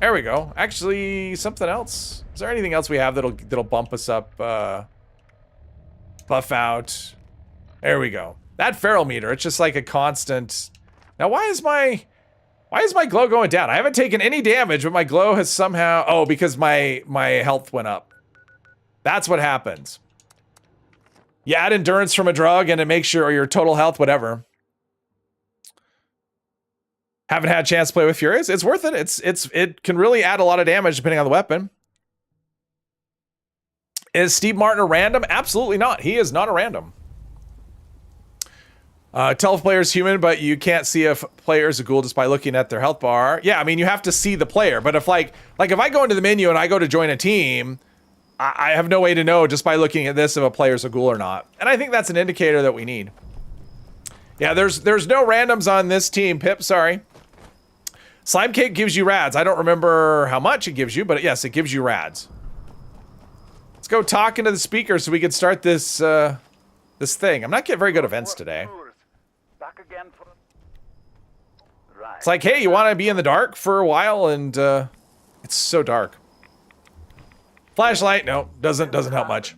There we go. Actually, something else. Is there anything else we have that'll bump us up? Buff out. There we go. That feral meter, it's just like a constant. Now, why is my glow going down? I haven't taken any damage, but my glow has somehow, oh, because my health went up. That's what happens. You add endurance from a drug and it makes your total health, whatever. Haven't had a chance to play with Furious. It's worth it. It can really add a lot of damage depending on the weapon. Is Steve Martin a random? Absolutely not. He is not a random. Tell if player's human, but you can't see if player's a ghoul just by looking at their health bar. Yeah, I mean, you have to see the player. But if like if I go into the menu and I go to join a team, I have no way to know just by looking at this if a player's a ghoul or not. And I think that's an indicator that we need. Yeah, there's no randoms on this team, Pip, sorry. Slime Cake gives you rads. I don't remember how much it gives you, but yes, it gives you rads. Let's go talk into the speaker so we can start this this thing. I'm not getting very good events today. It's like, hey, you want to be in the dark for a while? And it's so dark. Flashlight, no, doesn't help much.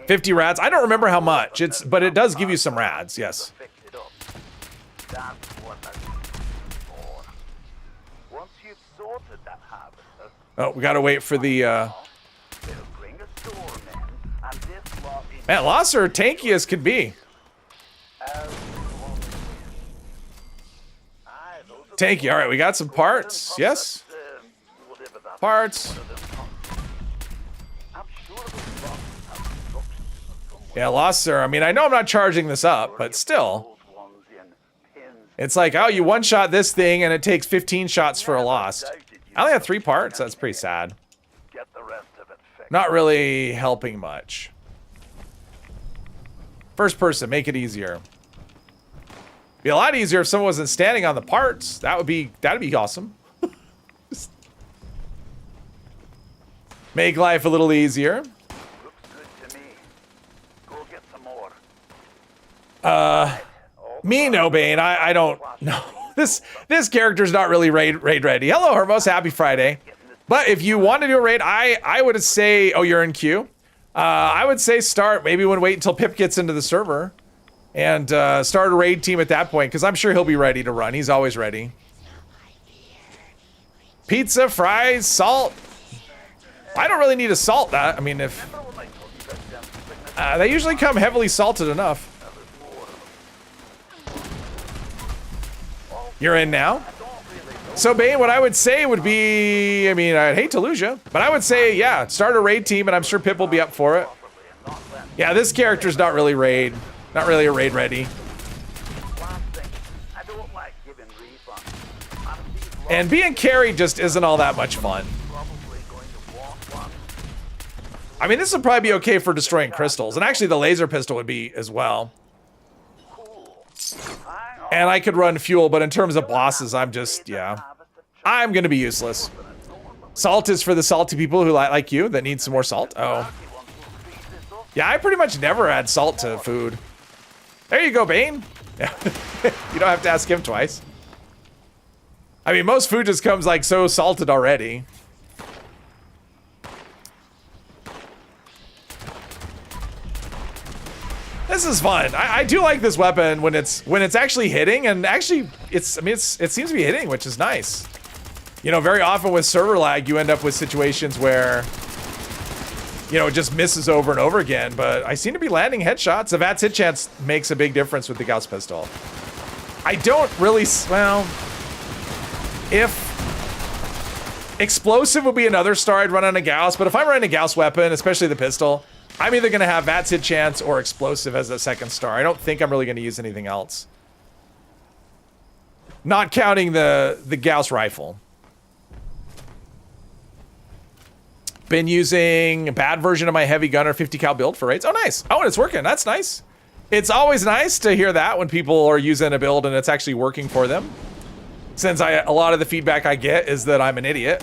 50 rads. I don't remember how much. But it does give you some rads, yes. Oh, we gotta wait for the man, loss are tanky as could be. Tanky, alright, we got some parts, yes. Parts. Yeah, loss are, I mean, I know I'm not charging this up, but still. It's like, oh, you one-shot this thing and it takes 15 shots for a lost. I only have 3 parts, that's pretty sad. Not really helping much. First person, make it easier. Be a lot easier if someone wasn't standing on the parts. That'd be awesome. Make life a little easier. Me, no, Bane. I don't know. This character's not really raid ready. Hello, Hermos. Happy Friday. But if you want to do a raid, I would say, oh, you're in queue. I would say start, maybe wait until Pip gets into the server and start a raid team at that point, because I'm sure he'll be ready to run. He's always ready. Pizza, fries, salt. I don't really need to salt that. I mean, if they usually come heavily salted enough. You're in now? So, Bane, what I would say would be, I mean, I'd hate to lose you, but I would say, yeah, start a raid team, and I'm sure Pip will be up for it. Yeah, this character's not really a raid ready. And being carried just isn't all that much fun. I mean, this would probably be okay for destroying crystals, and actually the laser pistol would be as well. And I could run fuel, but in terms of bosses, I'm just, yeah. I'm gonna be useless. Salt is for the salty people who like you that need some more salt. Oh. Yeah, I pretty much never add salt to food. There you go, Bane. You don't have to ask him twice. I mean, most food just comes like so salted already. This This is fun. I do like this weapon when it's actually hitting, and actually it seems to be hitting, which is nice. You know, very often with server lag, you end up with situations where, you know, it just misses over and over again, but I seem to be landing headshots. The VATS hit chance makes a big difference with the Gauss pistol. I don't really, well, if explosive would be another star I'd run on a Gauss, but if I'm running a Gauss weapon, especially the pistol, I'm either gonna have VATS hit chance or explosive as a second star. I don't think I'm really gonna use anything else. Not counting the Gauss rifle. Been using a bad version of my heavy gunner 50 cal build for raids. Oh, nice. Oh, and it's working. That's nice. It's always nice to hear that when people are using a build and it's actually working for them. Since a lot of the feedback I get is that I'm an idiot.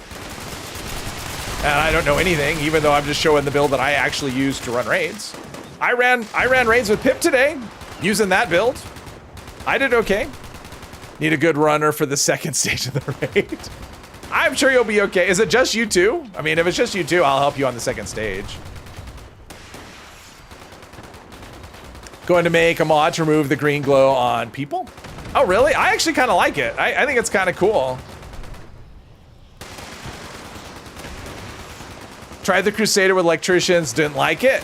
And I don't know anything, even though I'm just showing the build that I actually use to run raids. I ran raids with Pip today, using that build. I did okay. Need a good runner for the second stage of the raid. I'm sure you'll be okay. Is it just you two? I mean, if it's just you two, I'll help you on the second stage. Going to make a mod to remove the green glow on people. Oh, really? I actually kind of like it. I think it's kind of cool. Tried the Crusader with electricians, didn't like it.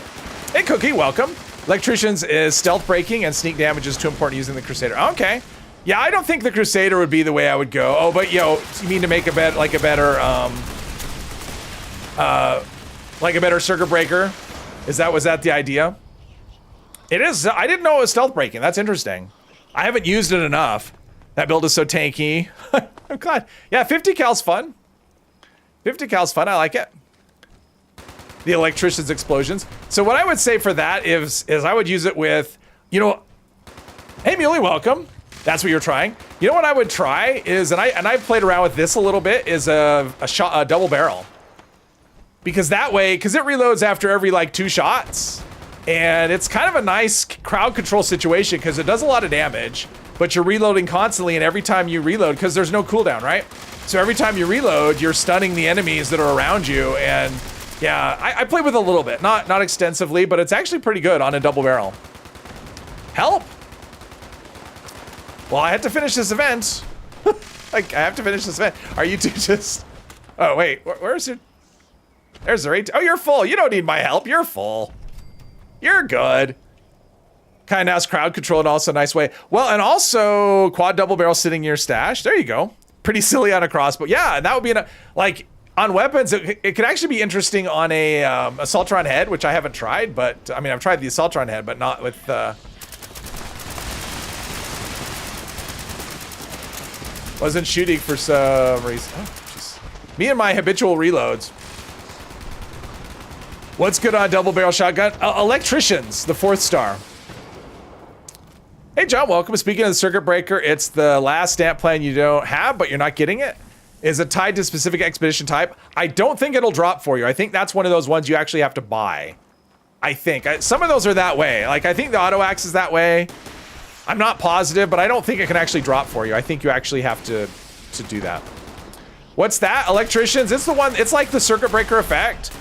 Hey, Cookie, welcome. Electricians is stealth breaking and sneak damage is too important using the Crusader. Okay. Yeah, I don't think the Crusader would be the way I would go. Oh, but yo, you mean to make a better circuit breaker? Was that the idea? It is. I didn't know it was stealth breaking. That's interesting. I haven't used it enough. That build is so tanky. I'm glad. Yeah, 50 cal's fun. 50 cal's fun. I like it. The electrician's explosions. So what I would say for that is I would use it with, you know, hey Muley, welcome. That's what you're trying. You know what I would try is, and I've played around with this a little bit, is a double barrel. Because that way, because it reloads after every like 2 shots. And it's kind of a nice crowd control situation because it does a lot of damage, but you're reloading constantly, and every time you reload, because there's no cooldown, right? So every time you reload, you're stunning the enemies that are around you, and yeah, I play with a little bit, not extensively, but it's actually pretty good on a double barrel. Help! Well, I have to finish this event. Like, I have to finish this event. Are you two just... Oh, wait, where's your... There's the rate. Oh, you're full. You don't need my help. You're full. You're good. Kind of has crowd control in also a nice way. Well, and also quad double barrel sitting in your stash. There you go. Pretty silly on a crossbow. Yeah, and that would be like on weapons. It could actually be interesting on a Assaultron head, which I haven't tried. But I mean, I've tried the Assaultron head, but not with. Wasn't shooting for some reason. Oh, just me and my habitual reloads. What's good on double barrel shotgun? Electricians, the 4th star. Hey John, welcome. Speaking of the circuit breaker, it's the last stamp plan you don't have, but you're not getting it. Is it tied to specific expedition type? I don't think it'll drop for you. I think that's one of those ones you actually have to buy. I think. Some of those are that way. Like, I think the auto axe is that way. I'm not positive, but I don't think it can actually drop for you. I think you actually have to do that. What's that? Electricians? It's the one, it's like the circuit breaker effect.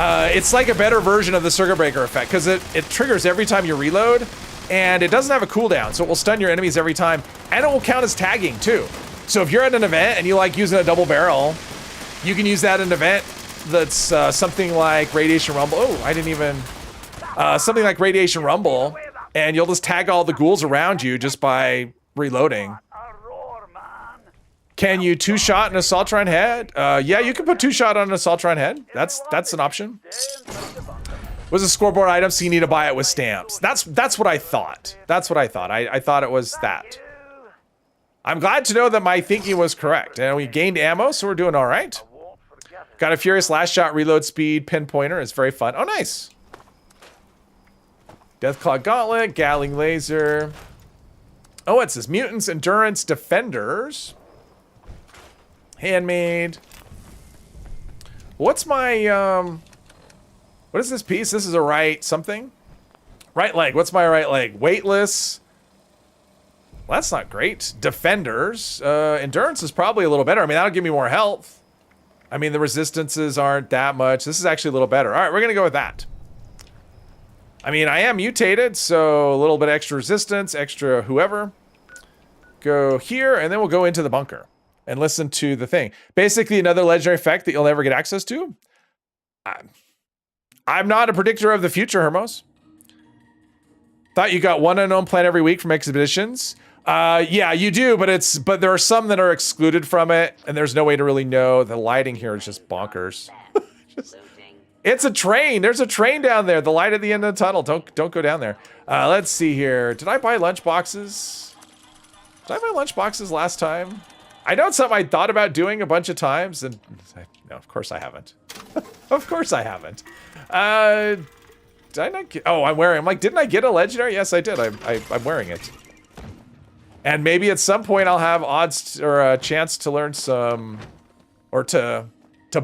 It's like a better version of the circuit breaker effect because it triggers every time you reload, and it doesn't have a cooldown, so it will stun your enemies every time, and it will count as tagging too. So if you're at an event and you like using a double barrel, you can use that in an event that's something like Radiation Rumble. Oh, I didn't even... something like Radiation Rumble, and you'll just tag all the ghouls around you just by reloading. Can you 2-shot an Assaultron head? Yeah, you can put 2-shot on an Assaultron head. That's an option. Was a scoreboard item, so you need to buy it with stamps. That's what I thought. That's what I thought. I thought it was that. I'm glad to know that my thinking was correct. And we gained ammo, so we're doing all right. Got a Furious Last Shot reload speed pinpointer. It's very fun. Oh, nice. Deathclaw Gauntlet, Gatling Laser. Oh, what's this? Mutants, Endurance, Defenders. Handmade. What's my, what is this piece? This is a right something? Right leg. What's my right leg? Weightless. Well, that's not great. Defenders. Endurance is probably a little better. I mean, that'll give me more health. I mean, the resistances aren't that much. This is actually a little better. All right, we're going to go with that. I mean, I am mutated, so a little bit extra resistance, extra whoever. Go here, and then we'll go into the bunker and listen to the thing. Basically, another legendary effect that you'll never get access to. I'm not a predictor of the future, Hermos. Thought you got one unknown planet every week from expeditions. Yeah, you do, but there are some that are excluded from it, and there's no way to really know. The lighting here is just bonkers. It's a train. There's a train down there. The light at the end of the tunnel. Don't go down there. Let's see here. Did I buy lunch boxes? Did I buy lunch boxes last time? I know it's something I thought about doing a bunch of times, and no, of course I haven't. Of course I haven't. Did I not get? Oh, I'm wearing. I'm like, didn't I get a legendary? Yes, I did. I'm wearing it. And maybe at some point I'll have odds or a chance to learn some, or to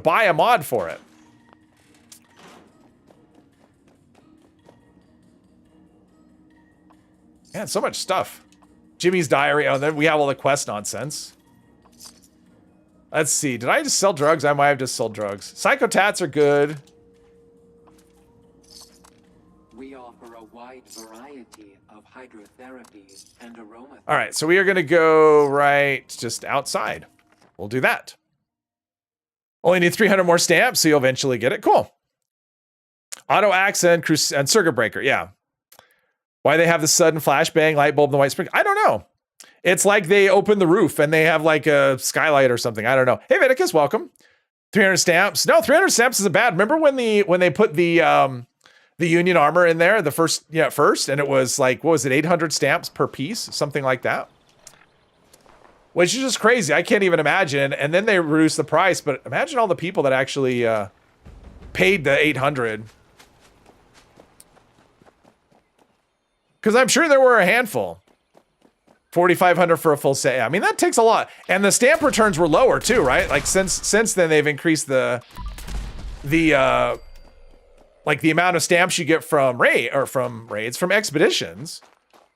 buy a mod for it. Man, so much stuff. Jimmy's diary. Oh, then we have all the quest nonsense. Let's see. Did I just sell drugs? I might have just sold drugs. Psychotats are good. We offer a wide variety of hydrotherapies and aroma. All right, so we are going to go right just outside. We'll do that. Only need 300 more stamps, so you'll eventually get it. Cool. Auto axe and circuit breaker. Yeah. Why they have the sudden flashbang, light bulb, and the white sprinkler? I don't know. It's like they open the roof and they have like a skylight or something. I don't know. Hey, Viticus, welcome. 300 stamps. No, 300 stamps isn't bad. Remember when they put the Union armor in there, first, and it was like, what was it, 800 stamps per piece? Something like that. Which is just crazy. I can't even imagine. And then they reduced the price, but imagine all the people that actually paid the 800. Because I'm sure there were a handful. 4,500 for a full set. I mean, that takes a lot. And the stamp returns were lower too, right? Like since then they've increased the amount of stamps you get from raids, from expeditions.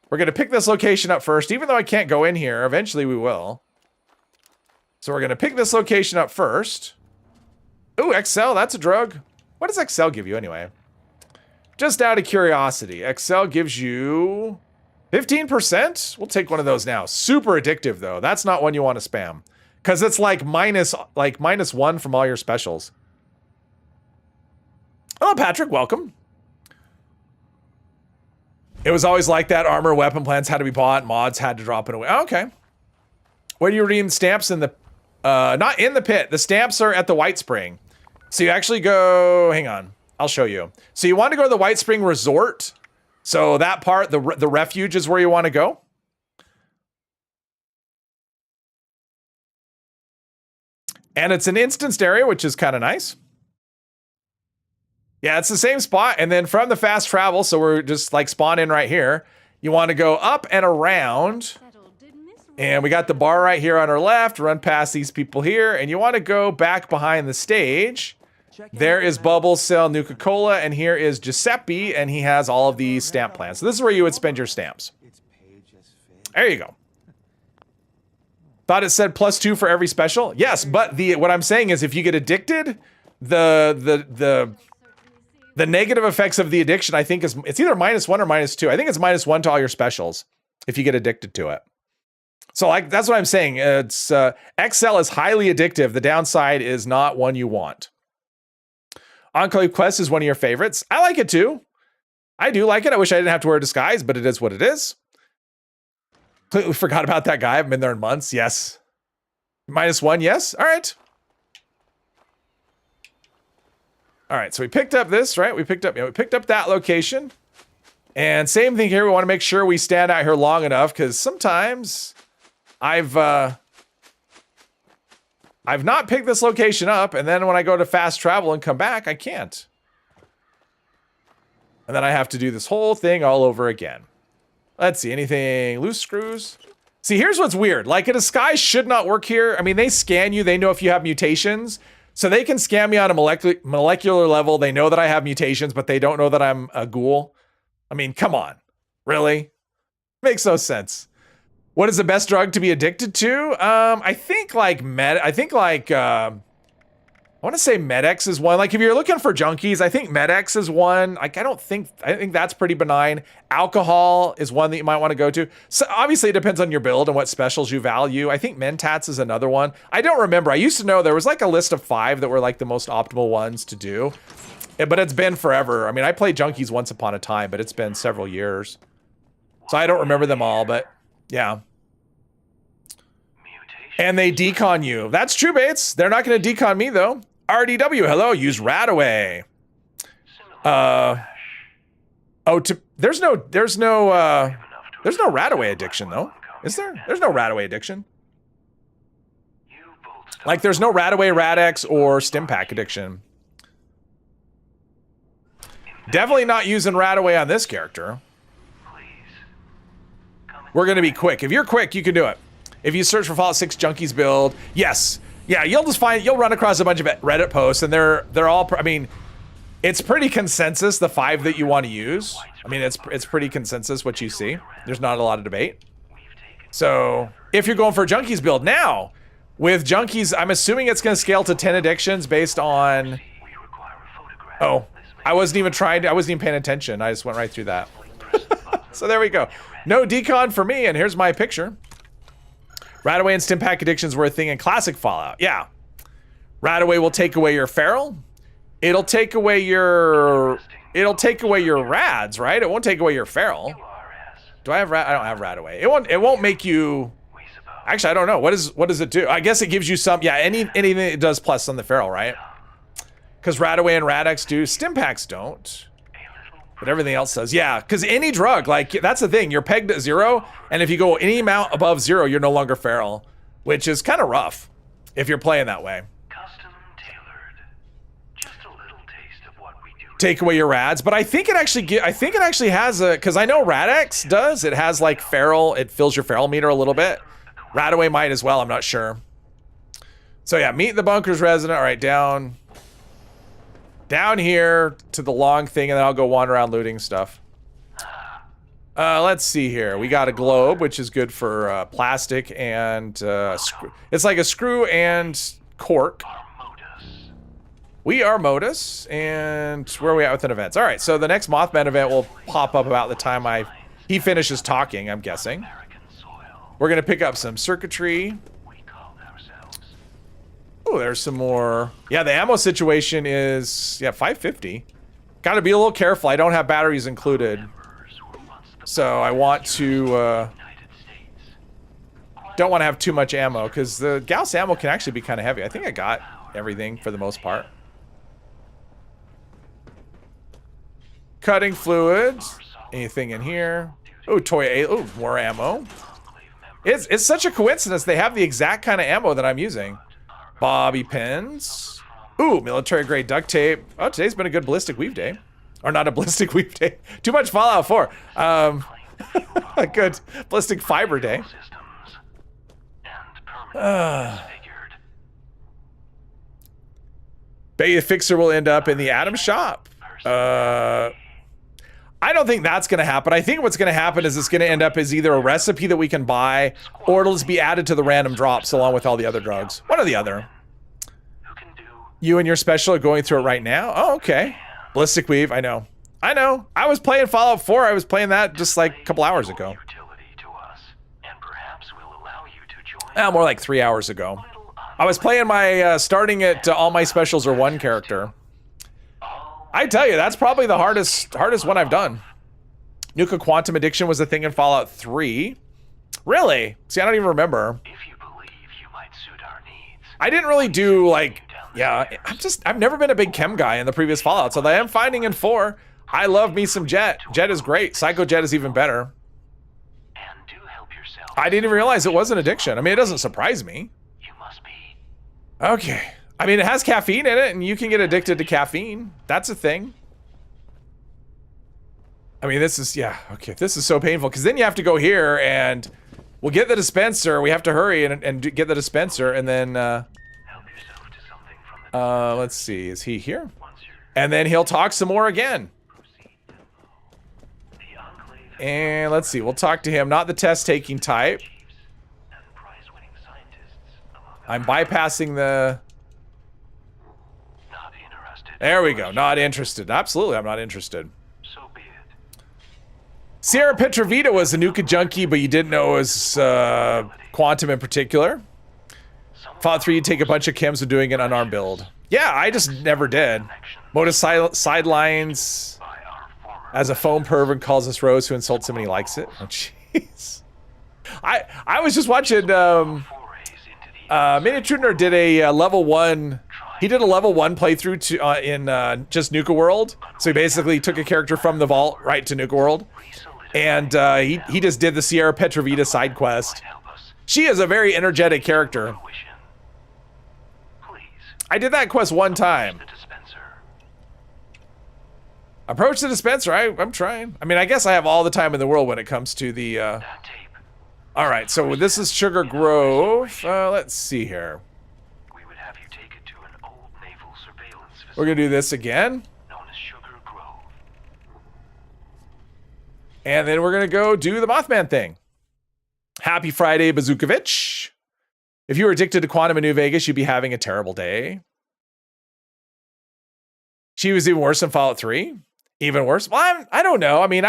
We're gonna pick this location up first, even though I can't go in here. Eventually we will. So we're gonna pick this location up first. Ooh, XL, that's a drug. What does XL give you anyway? Just out of curiosity, XL gives you 15%. We'll take one of those now. Super addictive though. That's not one you want to spam, because it's like minus one from all your specials. Hello, Patrick. Welcome. It was always like that. Armor, weapon plans had to be bought. Mods had to drop it away. Oh, okay. Where do you redeem stamps in the? Not in the pit. The stamps are at the White Spring. So you actually go. Hang on. I'll show you. So you want to go to the White Spring Resort. So that part, the refuge, is where you want to go. And it's an instanced area, which is kind of nice. Yeah, it's the same spot. And then from the fast travel, so we're just like spawn in right here. You want to go up and around. And we got the bar right here on our left. Run past these people here. And you want to go back behind the stage. There is Bubbles, Cell, Nuka-Cola, and here is Giuseppe, and he has all of these stamp plans. So this is where you would spend your stamps. There you go. Thought it said +2 for every special? Yes, but what I'm saying is if you get addicted, the negative effects of the addiction, I think, it's either -1 or -2. I think it's -1 to all your specials if you get addicted to it. So like that's what I'm saying. It's XL is highly addictive. The downside is not one you want. Enclave Quest is one of your favorites. I like it too. I do like it. I wish I didn't have to wear a disguise, but it is what it is. Completely forgot about that guy. I haven't been there in months. Yes. -1, yes. All right. All right, so we picked up this, right? We picked up that location. And same thing here. We want to make sure we stand out here long enough, because sometimes I've not picked this location up, and then when I go to fast travel and come back, I can't. And then I have to do this whole thing all over again. Let's see, anything loose screws? See, here's what's weird. Like, a disguise should not work here. I mean, they scan you. They know if you have mutations. So they can scan me on a molecular level. They know that I have mutations, but they don't know that I'm a ghoul. I mean, come on. Really? Makes no sense. What is the best drug to be addicted to? I think like I want to say Med-X is one. Like if you're looking for junkies, I think Med-X is one. Like I think that's pretty benign. Alcohol is one that you might want to go to. So obviously it depends on your build and what specials you value. I think Mentats is another one. I don't remember. I used to know there was like a list of 5 that were like the most optimal ones to do. But it's been forever. I mean, I played junkies once upon a time, but it's been several years. So I don't remember them all, but yeah. And they decon you. That's true, Bates. They're not going to decon me though. RDW, hello, use Radaway. There's no Radaway addiction though. Is there? There's no Radaway addiction. Like there's no Radaway, Radex, or Stimpack addiction. Definitely not using Radaway on this character. We're gonna be quick. If you're quick, you can do it. If you search for Fallout 6 Junkies build, yes. Yeah, you'll run across a bunch of Reddit posts and they're all, I mean, it's pretty consensus, the 5 that you want to use. I mean, it's pretty consensus what you see. There's not a lot of debate. So if you're going for a Junkies build now, with Junkies, I'm assuming it's going to scale to 10 addictions based on, oh, I wasn't even paying attention. I just went right through that. So there we go. No decon for me, and here's my picture. Radaway and Stimpack addictions were a thing in classic Fallout. Yeah. Radaway will take away your feral. It'll take away your rads, right? It won't take away your feral. Do I have I don't have Radaway. It won't make you. Actually, I don't know. What does it do? I guess it gives you some, yeah, anything it does plus on the feral, right? Because Radaway and Radex do, Stimpaks don't. But everything else does. Yeah, because any drug, like, that's the thing. You're pegged at 0, and if you go any amount above 0, you're no longer feral, which is kind of rough if you're playing that way. Custom tailored. Just a little taste of what we do. Take away your rads, but I think it actually has a, because I know Radex does. It has like feral. It fills your feral meter a little bit. Radaway might as well. I'm not sure. So yeah, meet the bunkers resident. All right, down here to the long thing, and then I'll go wander around looting stuff. Let's see here. We got a globe, which is good for plastic and screw. It's like a screw and cork. We are Modus, and where are we at with an events? All right, so the next Mothman event will pop up about the time he finishes talking, I'm guessing. We're gonna pick up some circuitry. Oh, there's some more. Yeah, the ammo situation is, yeah, 550. Gotta be a little careful. I don't have batteries included. So I want to, don't want to have too much ammo, because the Gauss ammo can actually be kind of heavy. I think I got everything for the most part. Cutting fluids. Anything in here? Oh, oh, more ammo. It's such a coincidence. They have the exact kind of ammo that I'm using. Bobby pins. Ooh, military grade duct tape. Oh, today's been a good ballistic weave day. Or not a ballistic weave day. Too much Fallout 4. A good ballistic fiber day. Beta Fixer will end up in the Atom shop. I don't think that's going to happen. I think what's going to happen is it's going to end up as either a recipe that we can buy, or it'll just be added to the random drops along with all the other drugs. One or the other. You and your special are going through it right now? Oh, okay. Ballistic Weave, I know. I was playing Fallout 4. I was playing that just like a couple hours ago. More like 3 hours ago. I was playing my, starting at all my specials are 1 character. I tell you, that's probably the hardest one I've done. Nuka Quantum Addiction was a thing in Fallout 3. Really? See, I don't even remember. If you believe you might suit our needs. I didn't really do, like, yeah, I've never been a big chem guy in the previous Fallout, so I am finding in 4. I love me some Jet. Jet is great. Psycho Jet is even better. And do help yourself. I didn't even realize it was an addiction. I mean, it doesn't surprise me. You must be. Okay. I mean, it has caffeine in it, and you can get addicted to caffeine. That's a thing. I mean, this is, yeah, okay. This is so painful, because then you have to go here, and we'll get the dispenser. We have to hurry and get the dispenser, and then, Help yourself to something from the let's see. Is he here? And then he'll talk some more again. And let's see. We'll talk to him. Not the test-taking type. I'm bypassing the... There we go. Not interested. Absolutely, I'm not interested. So be it. Sierra Petrovita was a Nuka junkie, but you didn't know it was Quantum in particular. Fallout 3, you take a bunch of chems and doing an unarmed build. Yeah, I just never did. Modus sidelines By our former as a foam perv and calls us Rose who insults him and he likes it. Oh, jeez. I was just watching, forays into the Minitruner did a level 1, he did a level 1 playthrough to, in just Nuka World. So he basically took a character from the vault right to Nuka World. And he just did the Sierra Petrovita side quest. help us. She is a very energetic character. Fruition. Please, I did that quest one time. the dispenser. Approach the dispenser. I'm trying. I mean, I guess I have all the time in the world when it comes to the. That tape. All right, so this is Sugar Grove. Let's see here. We would have you take it to an old naval surveillance We're facility gonna do this again, known as Sugar Grove. and then we're gonna go do the Mothman thing. Happy Friday, Bazookovich. If you were addicted to Quantum in New Vegas, you'd be having a terrible day. She was even worse than Fallout 3. Even worse. Well, I don't know. I mean,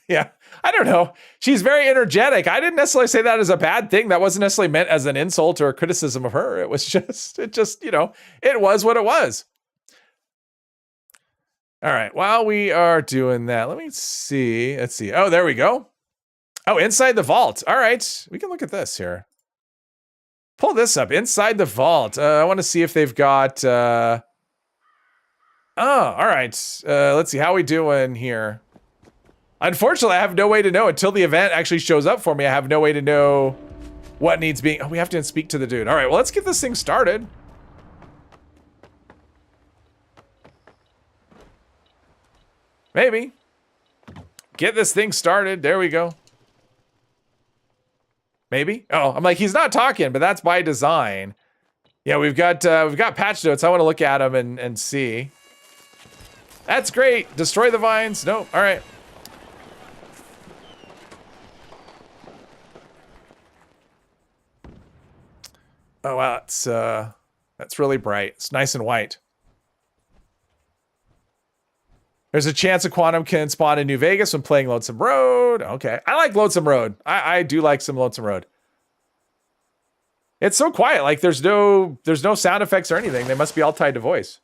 yeah, I don't know. She's very energetic. I didn't necessarily say that as a bad thing. That wasn't necessarily meant as an insult or a criticism of her. It just, you know, it was what it was. All right, while we are doing that, let me see. Let's see. Oh, there we go. Oh, inside the vault. All right, we can look at this here. Pull this up. Inside the vault. I want to see if they've got... Oh, all right. Let's see. How are we doing here? Unfortunately, I have no way to know until the event actually shows up for me. I have no way to know what needs being... Oh, we have to speak to the dude. All right, well, let's get this thing started. Maybe. Get this thing started. There we go. Maybe. Oh, I'm like, he's not talking, but that's by design. Yeah, we've got patch notes. I want to look at them and see. That's great. Destroy the vines. Nope. All right. Oh wow, that's really bright. It's nice and white. There's a chance a Quantum can spawn in New Vegas when playing Lonesome Road. Okay, I like Lonesome Road. I do like some Lonesome Road. It's so quiet. Like there's no sound effects or anything. They must be all tied to voice.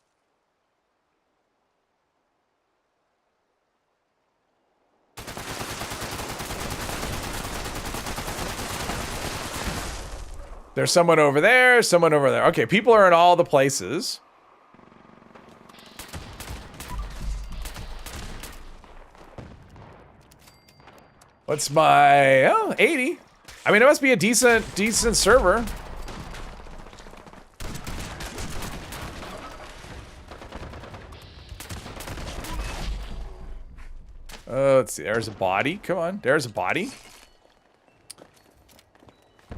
There's someone over there, someone over there. Okay, people are in all the places. What's my... Oh, 80. I mean, it must be a decent server. Let's see. There's a body. Come on. There's a body.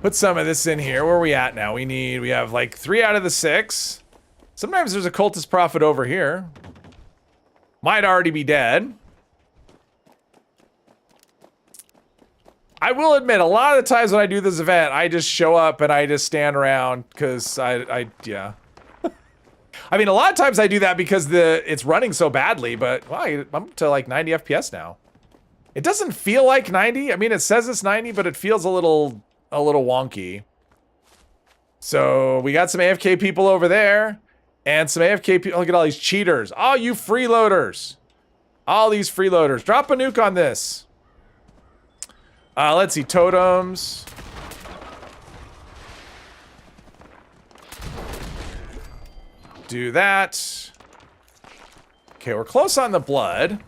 Put some of this in here. Where are we at now? We have like 3 out of the 6. Sometimes there's a cultist prophet over here. Might already be dead. I will admit, a lot of the times when I do this event, I just show up and I just stand around because yeah. I mean, a lot of times I do that because it's running so badly, but wow, I'm up to like 90 FPS now. It doesn't feel like 90. I mean, it says it's 90, but it feels a little wonky. So we got some AFK people over there and some AFK people. Look at all these cheaters. All you freeloaders. All these freeloaders. Drop a nuke on this. Let's see, totems. Do that. Okay, we're close on the blood.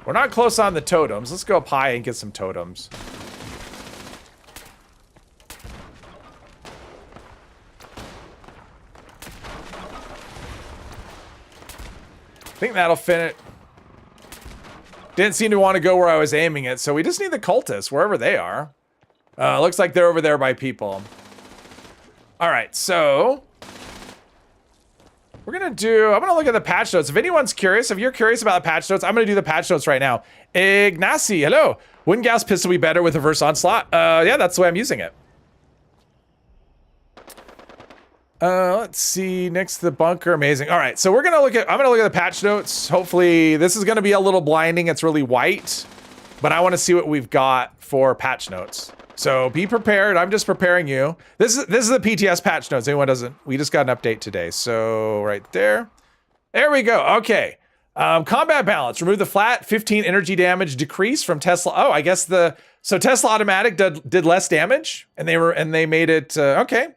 We're not close on the totems. Let's go up high and get some totems. I think that'll fit it. Didn't seem to want to go where I was aiming it, so we just need the cultists, wherever they are. Looks like they're over there by people. All right, so... I'm gonna look at the patch notes. If anyone's curious, if you're curious about the patch notes, I'm gonna do the patch notes right now. Ignacy, hello. Wouldn't gas pistol be better with reverse onslaught? Yeah, that's the way I'm using it. Let's see. Next to the bunker. Amazing. All right. So I'm gonna look at the patch notes. Hopefully this is gonna be a little blinding. It's really white, but I want to see what we've got for patch notes. So be prepared. I'm just preparing you. This is the PTS patch notes. Anyone doesn't? We just got an update today. So right there. There we go. Okay. Combat balance. Remove the flat 15 energy damage decrease from Tesla. Oh, I guess Tesla automatic did less damage, and they made it okay.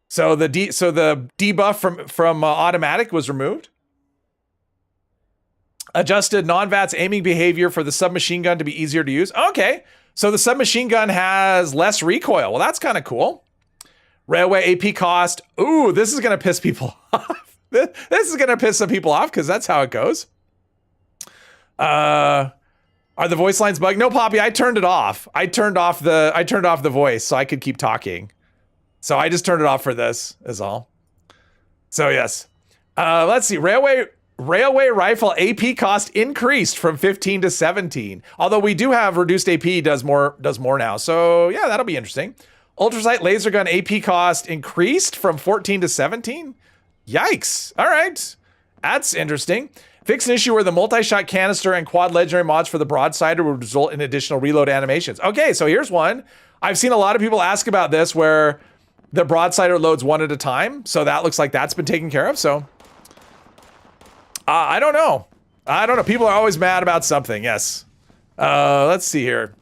So the debuff from automatic was removed. Adjusted non-VATS aiming behavior for the submachine gun to be easier to use. Okay, so the submachine gun has less recoil. Well, that's kind of cool. Railway AP cost. Ooh, this is gonna piss people off. This is gonna piss some people off because that's how it goes. Are the voice lines bugged? No, Poppy, I turned it off. I turned off the voice so I could keep talking. So I just turned it off for this, is all. So yes. Let's see. Railway rifle AP cost increased from 15 to 17. Although we do have reduced AP does more now. So yeah, that'll be interesting. Ultrasight laser gun AP cost increased from 14 to 17. Yikes. All right. That's interesting. Fix an issue where the multi-shot canister and quad legendary mods for the broadsider would result in additional reload animations. Okay, so here's one. I've seen a lot of people ask about this where the broadsider loads one at a time. So that looks like that's been taken care of. So I don't know. People are always mad about something. Yes. Let's see here.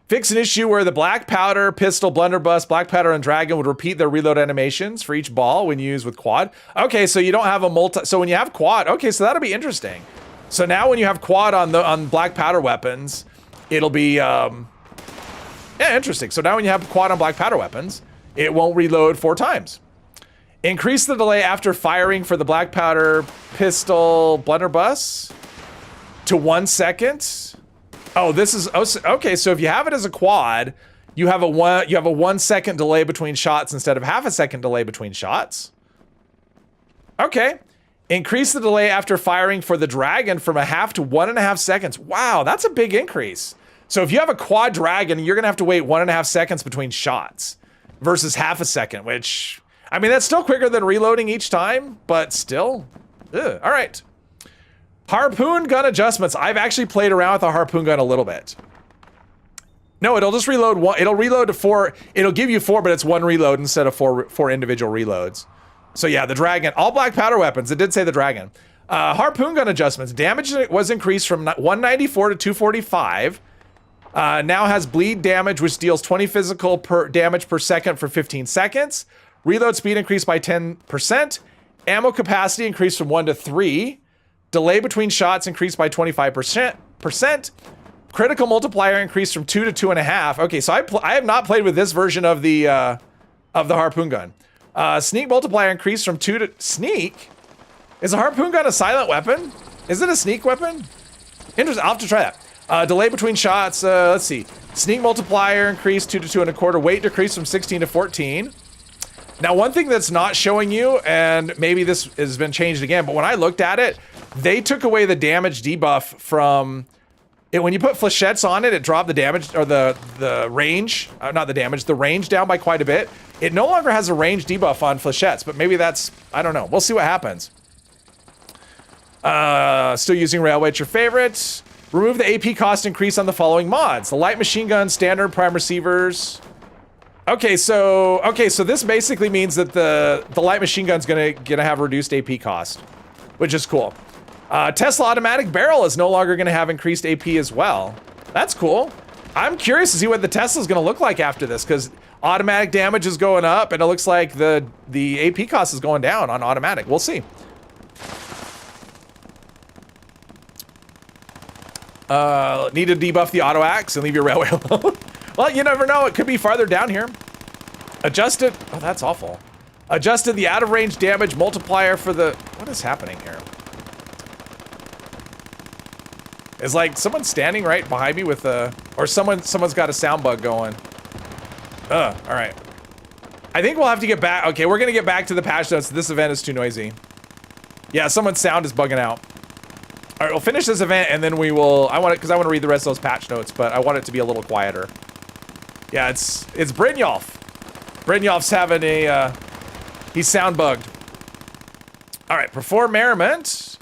Fix an issue where the black powder, pistol, blunderbuss, black powder, and dragon would repeat their reload animations for each ball when used with quad. Okay, so you don't have a so when you have quad, okay, so that'll be interesting. So now when you have quad on black powder weapons, it'll be yeah, interesting. So now when you have quad on black powder weapons, it won't reload 4 times. Increase the delay after firing for the black powder, pistol, blunderbuss to 1 second. Oh, this is okay. So if you have it as a quad, you have a 1 second delay between shots instead of half a second delay between shots. Okay. Increase the delay after firing for the dragon from 1/2 to 1.5 seconds. Wow, that's a big increase. So if you have a quad dragon, you're gonna have to wait 1.5 seconds between shots versus half a second, which, I mean, that's still quicker than reloading each time, but still. Ugh. All right. Harpoon gun adjustments. I've actually played around with a harpoon gun a little bit. No, it'll just reload one. It'll reload to 4. It'll give you 4, but it's 1 reload instead of 4 individual reloads. So yeah, the dragon, all black powder weapons. It did say the dragon. Harpoon gun adjustments. Damage was increased from 194 to 245. Now has bleed damage, which deals 20 physical damage per second for 15 seconds. Reload speed increased by 10%. Ammo capacity increased from 1 to 3. Delay between shots increased by 25%. Critical multiplier increased from 2 to 2.5. Okay, so I have not played with this version of the harpoon gun. Sneak multiplier increased from 2 to sneak. Is a harpoon gun a silent weapon? Is it a sneak weapon? Interesting. I'll have to try that. Delay between shots. Let's see. Sneak multiplier increased 2 to 2.25. Weight decreased from 16 to 14. Now, one thing that's not showing you, and maybe this has been changed again, but when I looked at it, they took away the damage debuff from it. When you put flechettes on it, it dropped the damage or the range, not the damage, the range down by quite a bit. It no longer has a range debuff on flechettes, but maybe that's, I don't know. We'll see what happens. Still using railway, it's your favorite. Remove the AP cost increase on the following mods: the light machine gun, standard, prime receivers. Okay, so this basically means that the light machine gun's gonna have reduced AP cost, which is cool. Tesla automatic barrel is no longer gonna have increased AP as well. That's cool. I'm curious to see what the Tesla's gonna look like after this, because automatic damage is going up, and it looks like the AP cost is going down on automatic. We'll see. Need to debuff the auto axe and leave your railway alone. Well, you never know. It could be farther down here. Adjusted. Oh, that's awful. Adjusted the out of range damage multiplier for the. What is happening here? Is like someone standing right behind me with a, or someone's got a sound bug going. All right. I think we'll have to get back. Okay, we're gonna get back to the patch notes. This event is too noisy. Yeah, someone's sound is bugging out. All right, we'll finish this event and then we will. I want it because I want to read the rest of those patch notes, but I want it to be a little quieter. Yeah, it's Brynjolf. Brynjolf's having a. He's sound bugged. All right, perform merriment.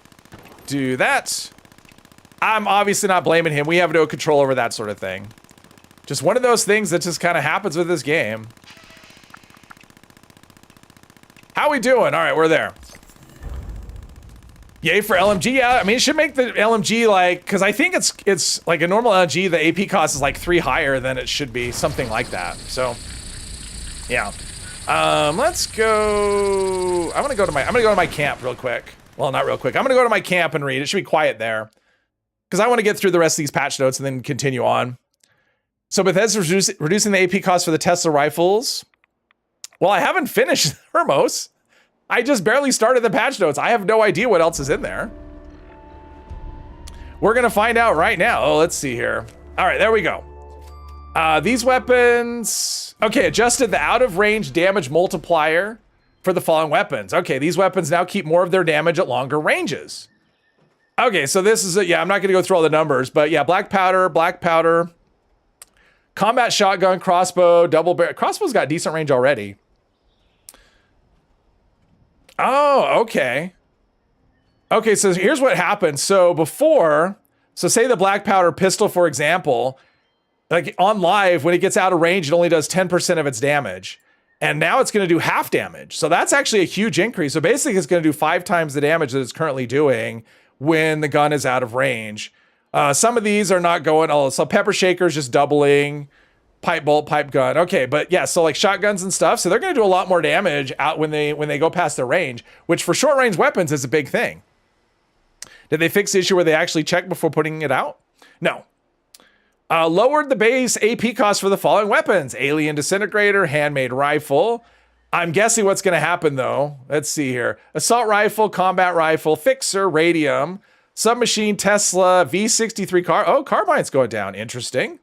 Do that. I'm obviously not blaming him. We have no control over that sort of thing. Just one of those things that just kind of happens with this game. How we doing? All right, we're there. Yay for LMG. Yeah, I mean, it should make the LMG like, because I think it's like a normal LMG, the AP cost is like 3 higher than it should be, something like that. So, yeah. Let's go. I'm gonna go to my camp real quick. Well, not real quick. I'm gonna go to my camp and read. It should be quiet there, because I want to get through the rest of these patch notes and then continue on. So Bethesda's reducing the AP cost for the Tesla rifles. Well, I haven't finished Hermos. I just barely started the patch notes. I have no idea what else is in there. We're gonna find out right now. Oh, let's see here. All right, there we go. These weapons, okay, adjusted the out of range damage multiplier for the following weapons. Okay, these weapons now keep more of their damage at longer ranges. Okay, so this is, yeah, I'm not gonna go through all the numbers, but yeah, black powder, combat shotgun, crossbow, double barrel. Crossbow's got decent range already. Oh, okay. Okay, so here's what happened. So before, so say the black powder pistol, for example, like on live, when it gets out of range, it only does 10% of its damage. And now it's gonna do half damage. So that's actually a huge increase. So basically it's gonna do 5 times the damage that it's currently doing when the gun is out of range. Some of these are not going, oh, so pepper shaker's just doubling, pipe bolt, pipe gun. Okay, but yeah, so like shotguns and stuff, so they're gonna do a lot more damage out when they go past their range, which for short range weapons is a big thing. Did they fix the issue where they actually check before putting it out? No. Lowered the base AP cost for the following weapons: alien disintegrator, handmade rifle. I'm guessing what's gonna happen though. Let's see here. Assault rifle, combat rifle, fixer, radium, submachine, Tesla, V63 carbine's going down. Interesting.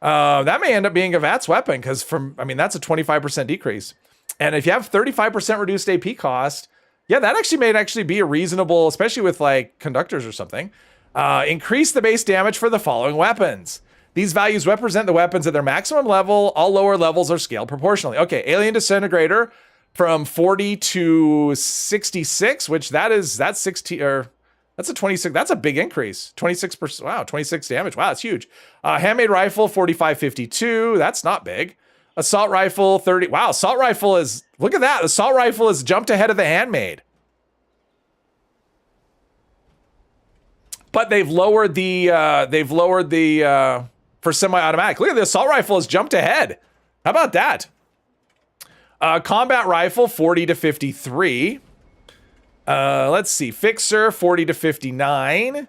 That may end up being a VATS weapon, because that's a 25% decrease. And if you have 35% reduced AP cost, yeah, that actually may be a reasonable, especially with like conductors or something. Increase the base damage for the following weapons. These values represent the weapons at their maximum level. All lower levels are scaled proportionally. Okay, alien disintegrator from 40 to 66, which that's 16, or that's a 26. That's a big increase. 26%. Wow, 26 damage. Wow, that's huge. Handmade rifle 4552. That's not big. Assault rifle 30. Wow, assault rifle is, look at that. Assault rifle has jumped ahead of the handmade. But they've lowered the for semi-automatic. Look at the assault rifle has jumped ahead. How about that? Combat rifle 40 to 53. Let's see, fixer 40 to 59.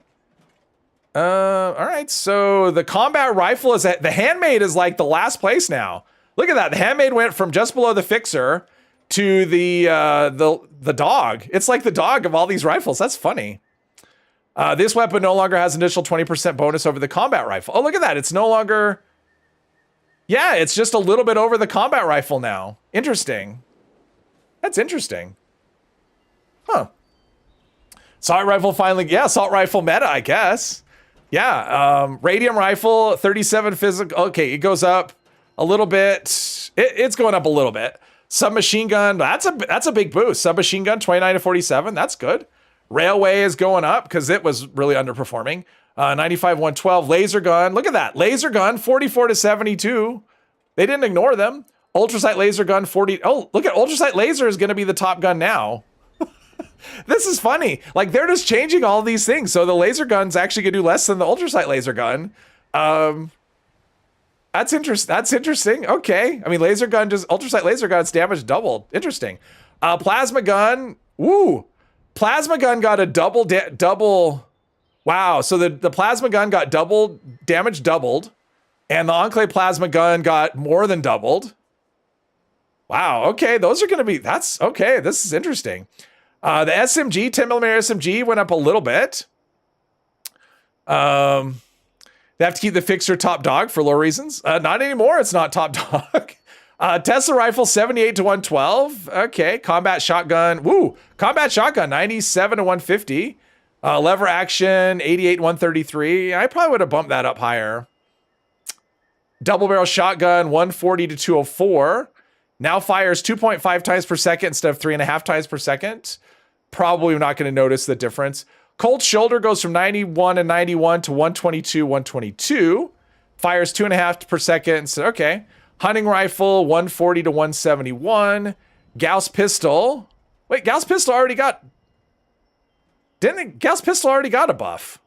All right, so the combat rifle is the handmade is like the last place now. Look at that. The handmade went from just below the fixer to the dog. It's like the dog of all these rifles. That's funny. This weapon no longer has an additional 20% bonus over the combat rifle. Oh, look at that. It's no longer, yeah, it's just a little bit over the combat rifle now. Interesting. That's interesting. Huh. Assault rifle finally, yeah, assault rifle meta, I guess. Yeah, radium rifle, 37 physical. Okay, it goes up a little bit. It's going up a little bit. Submachine gun, that's a big boost. Submachine gun, 29 to 47, that's good. Railway is going up because it was really underperforming. 95, 112. Laser gun, look at that. Laser gun, 44 to 72. They didn't ignore them. Ultrasight laser gun, 40. Oh, look at ultrasight laser is going to be the top gun now. This is funny. Like, they're just changing all these things. So the laser gun's actually gonna do less than the ultrasight laser gun. That's interesting. Okay. I mean, laser gun, just ultrasight laser gun's damage doubled. Interesting. Plasma gun. Woo. Plasma gun got a double. Wow. So the plasma gun got damage doubled, and the Enclave plasma gun got more than doubled. Wow. Okay. Those are gonna be, that's okay. This is interesting. The SMG, 10mm SMG went up a little bit. They have to keep the fixer top dog for low reasons. Not anymore, it's not top dog. Tesla rifle, 78 to 112. Okay, combat shotgun. Woo, combat shotgun, 97 to 150. Lever action, 88 to 133. I probably would have bumped that up higher. Double barrel shotgun, 140 to 204. Now fires 2.5 times per second instead of 3.5 times per second. Probably not going to notice the difference. Cold shoulder goes from 91 and 91 to 122, 122. Fires 2.5 per second. So, okay. Hunting rifle, 140 to 171. Gauss pistol. Wait, Gauss pistol already got... Gauss pistol already got a buff?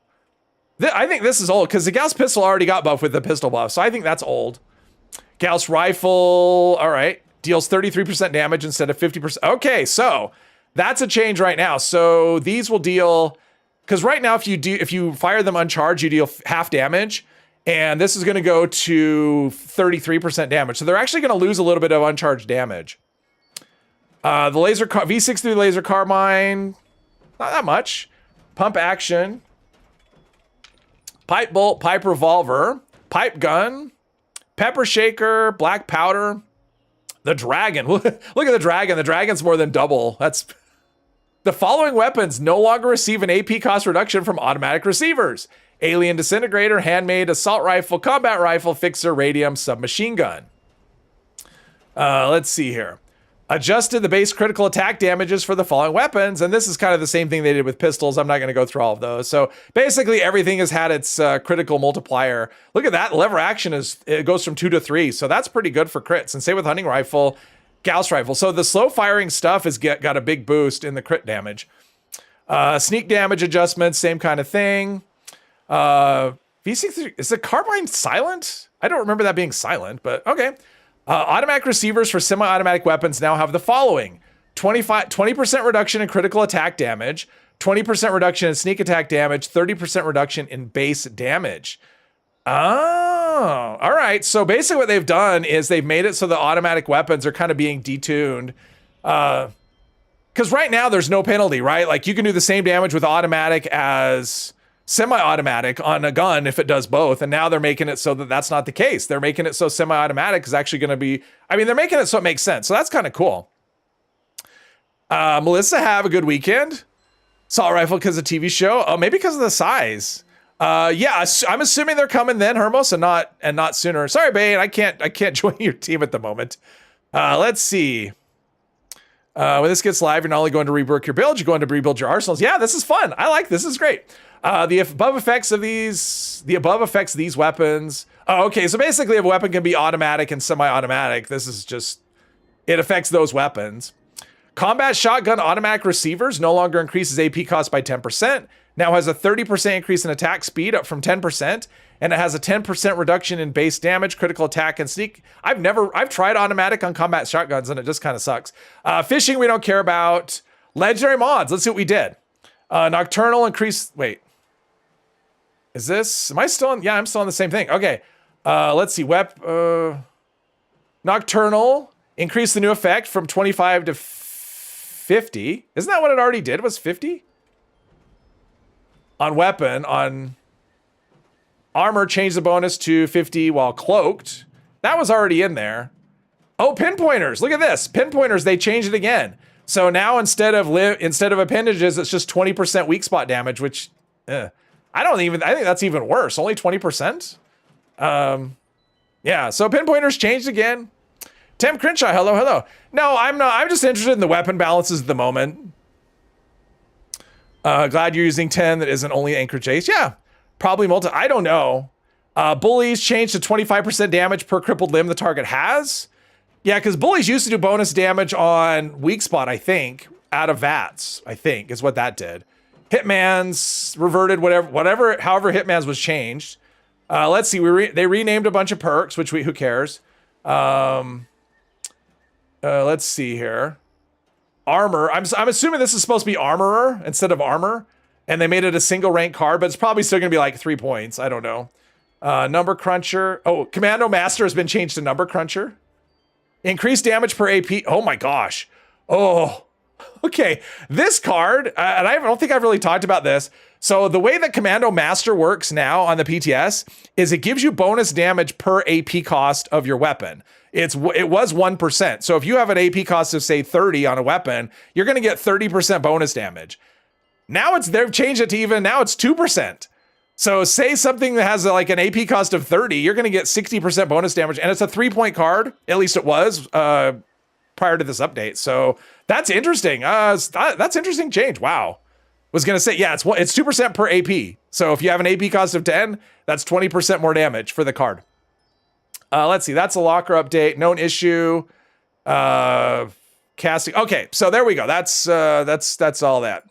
I think this is old, because the Gauss pistol already got buff with the pistol buff, so I think that's old. Gauss rifle, all right. Deals 33% damage instead of 50%. Okay, so that's a change right now. So these will deal... Because right now, if you fire them uncharged, you deal half damage. And this is going to go to 33% damage. So they're actually going to lose a little bit of uncharged damage. The laser V63 laser carbine, not that much. Pump action. Pipe bolt, pipe revolver, pipe gun, pepper shaker, black powder. The dragon. Look at the dragon. The dragon's more than double. That's... The following weapons no longer receive an AP cost reduction from automatic receivers. Alien disintegrator, handmade assault rifle, combat rifle, fixer, radium, submachine gun. Let's see here. Adjusted the base critical attack damages for the following weapons. And this is kind of the same thing they did with pistols. I'm not going to go through all of those. So basically everything has had its critical multiplier. Look at that. Lever action it goes from 2 to 3. So that's pretty good for crits. And same with hunting rifle. Gauss rifle. So the slow firing stuff has got a big boost in the crit damage. Sneak damage adjustments, same kind of thing. V63, is the carbine silent? I don't remember that being silent, but okay. Automatic receivers for semi-automatic weapons now have the following. 20% reduction in critical attack damage, 20% reduction in sneak attack damage, 30% reduction in base damage. Oh, all right. So basically what they've done is they've made it so the automatic weapons are kind of being detuned. Because right now there's no penalty, right? Like you can do the same damage with automatic as semi-automatic on a gun if it does both. And now they're making it so that that's not the case. They're making it so semi-automatic is actually going to be, I mean, they're making it so it makes sense. So that's kind of cool. Melissa, have a good weekend. Assault rifle because of TV show. Oh, maybe because of the size. Yeah, I'm assuming they're coming then, Hermos, and not sooner. Sorry, Bane, I can't join your team at the moment. Let's see. When this gets live, you're not only going to rework your build, you're going to rebuild your arsenals. Yeah, this is fun. I like this. This is great. The above effects of these weapons. Oh, okay. So basically, if a weapon can be automatic and semi-automatic, this is just it affects those weapons. Combat shotgun automatic receivers no longer increases AP cost by 10%. Now has a 30% increase in attack speed up from 10%, and it has a 10% reduction in base damage, critical attack, and sneak. I've tried automatic on combat shotguns, and it just kind of sucks. Fishing we don't care about. Legendary mods. Let's see what we did. Nocturnal increase. Wait. Is this? Am I still on? Yeah, I'm still on the same thing. Okay. Let's see. Nocturnal. Increase the new effect from 25 to 50. Isn't that what it already did? Was 50? On weapon. On armor, change the bonus to 50 while cloaked. That was already in there. Oh, pinpointers. Look at this. Pinpointers, they changed it again. So now instead of appendages, it's just 20% weak spot damage, which I think that's even worse. Only 20%. Yeah, so pinpointers changed again. Tim Crenshaw, hello. No, I'm not. I'm just interested in the weapon balances at the moment. Glad you're using 10 that isn't only anchor chase. Yeah, probably multi. I don't know. Bullies changed to 25% damage per crippled limb the target has. Yeah, because bullies used to do bonus damage on weak spot, I think, out of VATS, I think, is what that did. Hitman's reverted, however Hitman's was changed. Let's see, they renamed a bunch of perks, which who cares? Let's see here. Armor, I'm assuming this is supposed to be armorer instead of armor, and they made it a single rank card, but it's probably still gonna be like 3 points, I don't know. Number cruncher, oh, Commando Master has been changed to number cruncher. Increased damage per AP. Oh my gosh. Oh, okay. This card, and I don't think I've really talked about this. So the way that Commando Master works now on the PTS is it gives you bonus damage per AP cost of your weapon. It was 1%. So if you have an AP cost of say 30 on a weapon, you're going to get 30% bonus damage. Now they've changed it to even, now it's 2%. So say something that has like an AP cost of 30, you're going to get 60% bonus damage, and it's a 3-point card. At least it was prior to this update. So that's interesting. That's interesting change. Wow. Was gonna say, yeah, it's 2% per AP. So if you have an AP cost of 10, that's 20% more damage for the card. Let's see, that's a locker update. Known issue. Casting. Okay, so there we go. That's all that.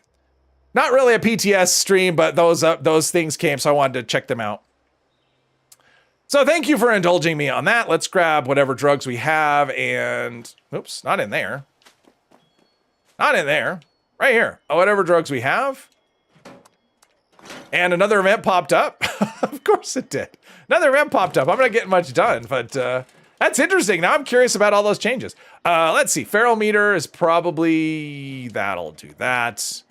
Not really a PTS stream, but those things came, so I wanted to check them out. So thank you for indulging me on that. Let's grab whatever drugs we have and oops, not in there. Not in there. Right here. Oh, whatever drugs we have. And another event popped up. Of course it did. Another event popped up. I'm not getting much done, but that's interesting. Now I'm curious about all those changes. Let's see. Feral meter is probably... That'll do that.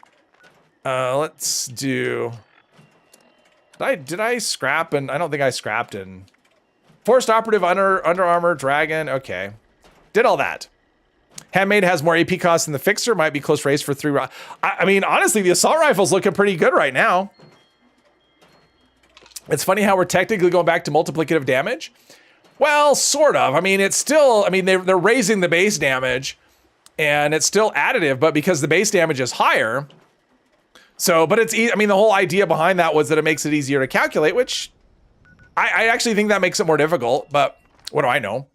Let's do... Did I scrap? And I don't think I scrapped in. Forced operative, under armor, dragon. Okay. Did all that. Handmade has more AP costs than the fixer. Might be close race for 3 rounds. I mean, honestly, the assault rifle's looking pretty good right now. It's funny how we're technically going back to multiplicative damage. Well, sort of. I mean, it's still, I mean, they're raising the base damage and it's still additive, but because the base damage is higher. So, but it's, I mean, the whole idea behind that was that it makes it easier to calculate, which I actually think that makes it more difficult, but what do I know?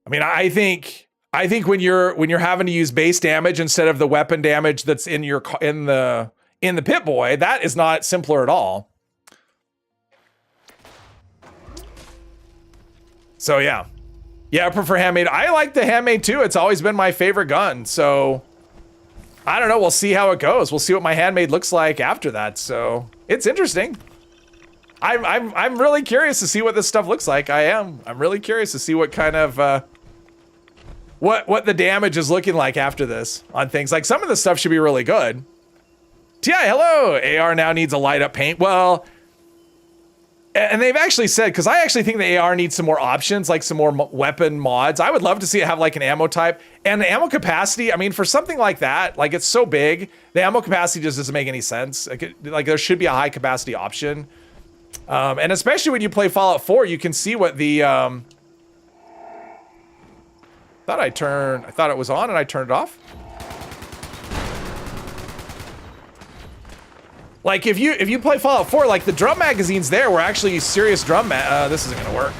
I mean, I think when you're having to use base damage instead of the weapon damage that's in the Pip-Boy, that is not simpler at all. So yeah. Yeah, I prefer handmade. I like the handmade too. It's always been my favorite gun. So I don't know. We'll see how it goes. We'll see what my handmade looks like after that. So it's interesting. I'm really curious to see what this stuff looks like. I'm really curious to see what kind of what the damage is looking like after this on things. Like some of this stuff should be really good. TI, hello. AR now needs a light up paint. Well, and they've actually said, because I actually think the AR needs some more options, like some more weapon mods. I would love to see it have like an ammo type and the ammo capacity. I mean, for something like that, like it's so big, the ammo capacity just doesn't make any sense. Like there should be a high capacity option. And especially when you play Fallout 4, you can see what the, I thought it was on and I turned it off. Like if you play Fallout 4, like the drum magazines there were actually serious drum this isn't gonna work.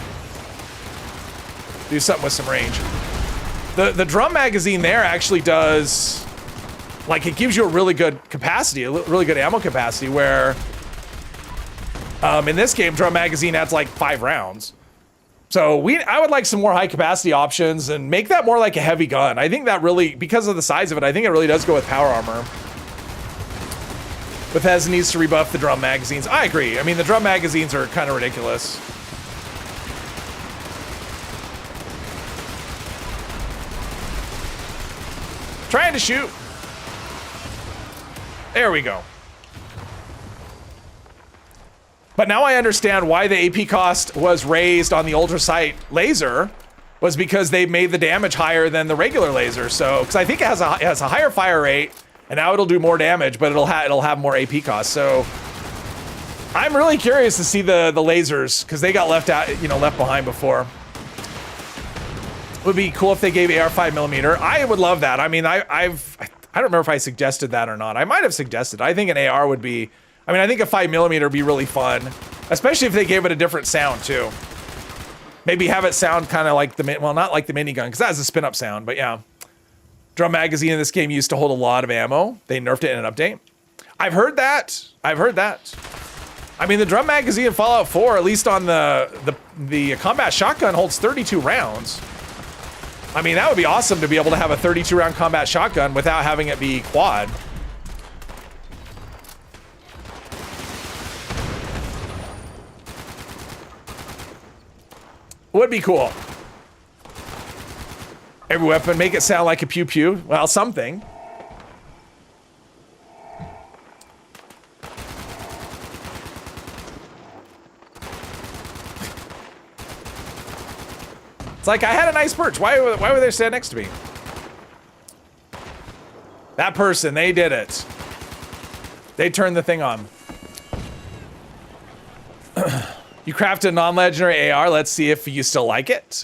Do something with some range. The drum magazine there actually does, like it gives you a really good capacity, a really good ammo capacity where in this game, drum magazine adds like 5 rounds. So I would like some more high capacity options and make that more like a heavy gun. I think that really, because of the size of it, I think it really does go with power armor. Bethesda needs to rebuff the drum magazines. I agree. I mean, the drum magazines are kind of ridiculous. Trying to shoot. There we go. But now I understand why the AP cost was raised on the Ultra Sight laser was because they made the damage higher than the regular laser. So, because I think it has a higher fire rate, and now it'll do more damage, but it'll have more AP cost. So, I'm really curious to see the lasers because they got left behind before. It would be cool if they gave AR 5mm. I would love that. I mean, I don't remember if I suggested that or not. I might have suggested. I think an AR would be. I mean, I think a 5mm would be really fun, especially if they gave it a different sound too. Maybe have it sound kind of like well, not like the minigun, because that has a spin-up sound, but yeah. Drum magazine in this game used to hold a lot of ammo. They nerfed it in an update. I've heard that. I mean, the drum magazine in Fallout 4, at least on the combat shotgun, holds 32 rounds. I mean, that would be awesome to be able to have a 32-round combat shotgun without having it be quad. Would be cool. Every weapon, make it sound like a pew pew. Well, something. It's like I had a nice perch. Why would they stand next to me? That person, they did it. They turned the thing on. You crafted a non-legendary AR. Let's see if you still like it.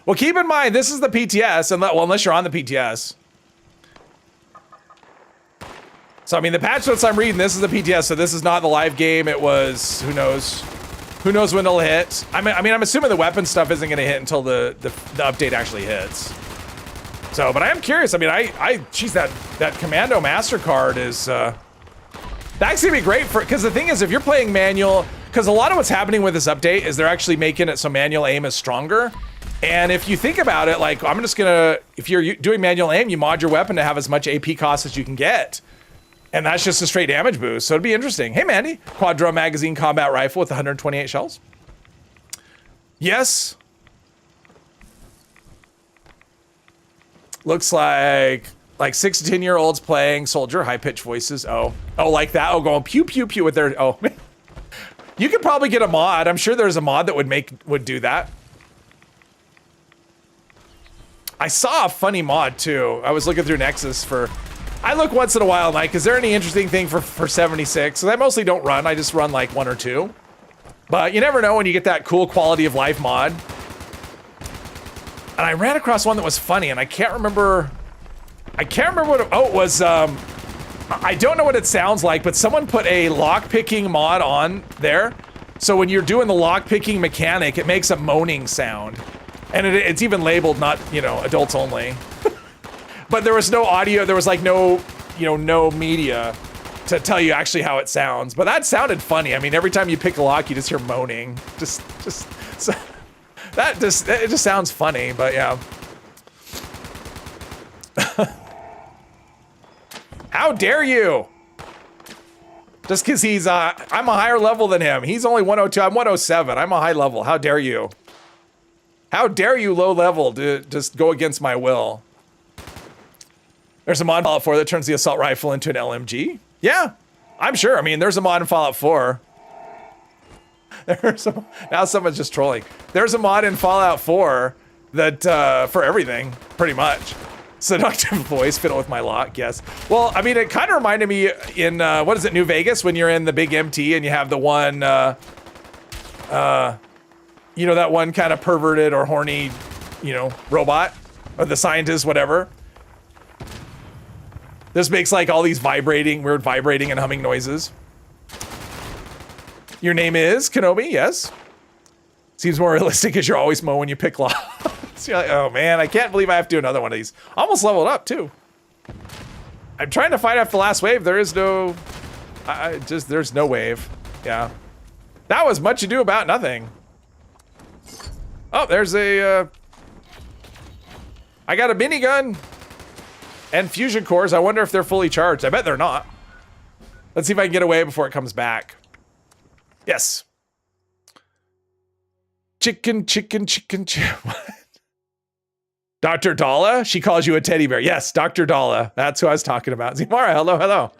Well, keep in mind, this is the PTS, unless you're on the PTS. So, I mean, the patch notes I'm reading, this is the PTS, so this is not the live game. It was, who knows? Who knows when it'll hit? I mean, I'm assuming the weapon stuff isn't going to hit until the update actually hits. So, but I am curious. I mean, geez, that Commando MasterCard is, that's going to be great for, because the thing is, if you're playing manual, because a lot of what's happening with this update is they're actually making it so manual aim is stronger. And if you think about it, like, I'm just gonna, if you're doing manual aim, you mod your weapon to have as much AP cost as you can get. And that's just a straight damage boost, so it'd be interesting. Hey, Mandy, quad drum magazine combat rifle with 128 shells. Yes. Looks like 6 to 10 year olds playing soldier, high pitched voices. Oh, like that. Oh, going pew pew pew with their, oh. You could probably get a mod. I'm sure there's a mod that would do that. I saw a funny mod too. I was looking through Nexus for, I look once in a while, like, is there any interesting thing for 76? So I mostly don't run. I just run like 1 or 2. But you never know when you get that cool quality of life mod. And I ran across one that was funny, and I can't remember what it was. I don't know what it sounds like, but someone put a lock-picking mod on there. So when you're doing the lock-picking mechanic, it makes a moaning sound. And it's even labeled not, adults only. But there was no audio, there was like no media to tell you actually how it sounds. But that sounded funny. I mean, every time you pick a lock, you just hear moaning. So it just sounds funny, but yeah. How dare you? Just because he's, I'm a higher level than him. He's only 102, I'm 107. I'm a high level. How dare you? How dare you, low level, to just go against my will? There's a mod in Fallout 4 that turns the assault rifle into an LMG. Yeah, I'm sure. I mean, there's a mod in Fallout 4. Now someone's just trolling. There's a mod in Fallout 4 that, for everything, pretty much. Seductive voice, fiddle with my lock, yes. Well, I mean, it kind of reminded me in, what is it, New Vegas, when you're in the big MT and you have the one, that one kind of perverted or horny, robot, or the scientist, whatever. This makes like all these weird vibrating and humming noises. Your name is Kenobi, yes. Seems more realistic as you're always mow when you pick locks. You're like, oh man, I can't believe I have to do another one of these. Almost leveled up too. I'm trying to fight after the last wave. There is no, there's no wave. Yeah. That was much ado about nothing. Oh, there's I got a minigun and fusion cores. I wonder if they're fully charged. I bet they're not. Let's see if I can get away before it comes back. Yes. Chicken. What? Dr. Dalla? She calls you a teddy bear. Yes, Dr. Dalla. That's who I was talking about. Zimara, hello.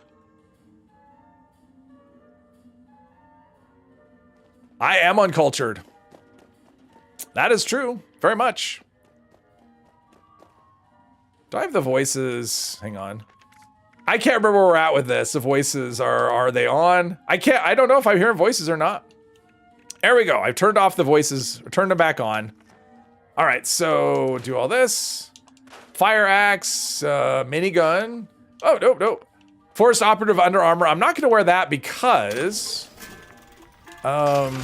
I am uncultured. That is true. Very much. Do I have the voices? Hang on. I can't remember where we're at with this. The voices are they on? I don't know if I'm hearing voices or not. There we go. I've turned off the voices, turned them back on. All right, so do all this. Fire axe, minigun. Oh, nope. Forced operative Under Armour. I'm not gonna wear that because, I'm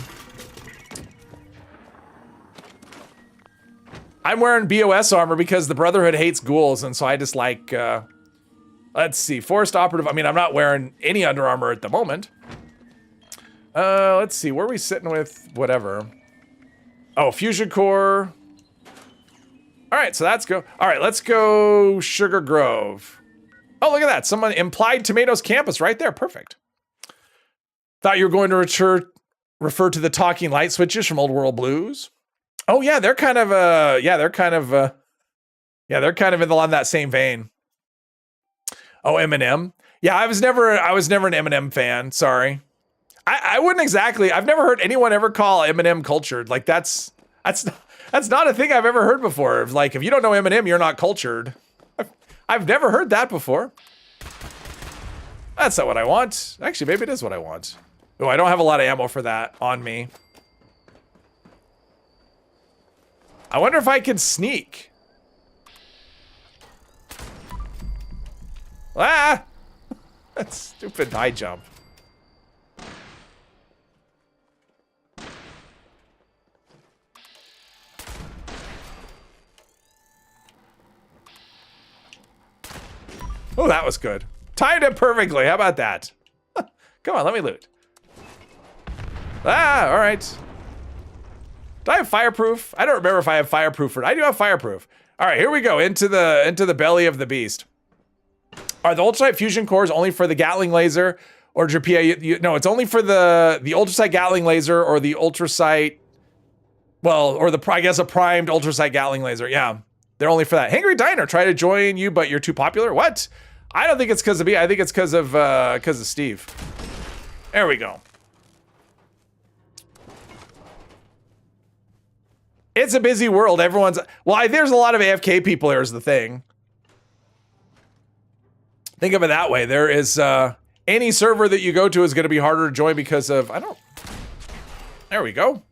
wearing BOS armor because the Brotherhood hates ghouls, and so I just like, let's see, forced operative. I mean, I'm not wearing any Under Armour at the moment. Let's see, where are we sitting with whatever? Oh, fusion core. All right, so that's go. All right, let's go Sugar Grove. Oh, look at that. Someone implied Tomatoes Campus right there. Perfect. Thought you were going to refer to the talking light switches from Old World Blues. Oh yeah, they're kind of they're kind of in along that same vein. Oh, Eminem. Yeah, I was never an Eminem fan. Sorry. I wouldn't exactly. I've never heard anyone ever call Eminem cultured. Like that's not a thing I've ever heard before. Like if you don't know Eminem, you're not cultured. I've never heard that before. That's not what I want. Actually, maybe it is what I want. Oh, I don't have a lot of ammo for that on me. I wonder if I can sneak. Ah! That stupid high jump. Oh, that was good. Timed it perfectly. How about that? Come on, let me loot. Ah, all right. Do I have fireproof? I don't remember if I have fireproof or I do have fireproof. All right, here we go into the belly of the beast. Are the ultrasight fusion cores only for the Gatling laser or Drapia? No, it's only for the ultrasight Gatling laser or the ultrasight. Well, or I guess a primed ultrasight Gatling laser. Yeah, they're only for that. Hangry Diner, try to join you, but you're too popular. What? I don't think it's because of me. I think it's because of Steve. There we go. It's a busy world. Everyone's there's a lot of AFK people here is the thing. Think of it that way. There is any server that you go to is going to be harder to join because of there we go.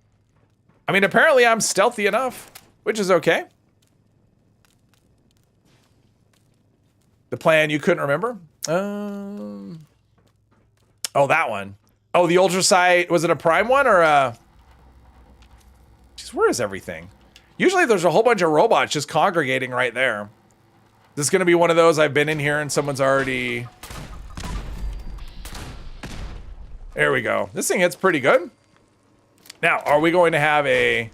I mean, apparently I'm stealthy enough, which is okay. The plan you couldn't remember? Oh, that one. Oh, the ultrasight. Was it a prime one or a? Jeez, where is everything? Usually there's a whole bunch of robots just congregating right there. This is going to be one of those I've been in here and someone's already... There we go. This thing hits pretty good. Now, are we going to have a...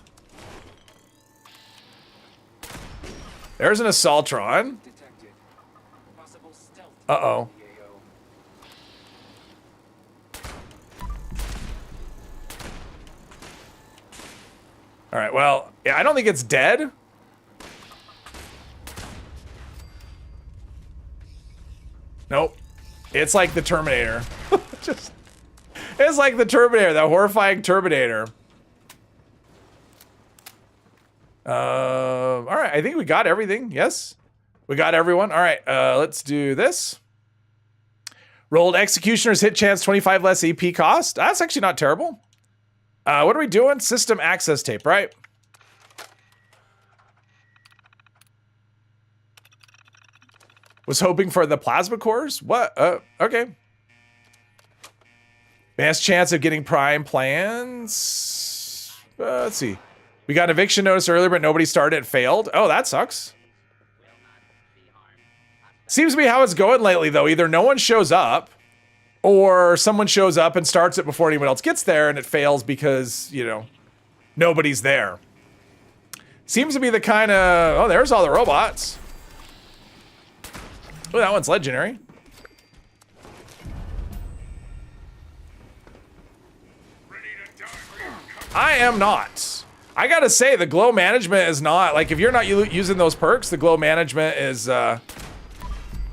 There's an Assaultron. Uh-oh. All right, well, yeah, I don't think it's dead. Nope. It's like the Terminator. It's like the Terminator, that horrifying Terminator. All right, I think we got everything. Yes, we got everyone. All right, let's do this. Rolled Executioner's hit chance, 25 less EP cost. That's actually not terrible. What are we doing? System access tape, right? Was hoping for the plasma cores? What? Okay. Best chance of getting prime plans? Let's see. We got an eviction notice earlier, but nobody started. It failed. Oh, that sucks. Seems to be how it's going lately, though. Either no one shows up, or someone shows up and starts it before anyone else gets there, and it fails because, you know, nobody's there. Seems to be the kind of... Oh, there's all the robots. Oh, that one's legendary. I am not. I gotta say, the glow management is not... Like, if you're not using those perks, the glow management is a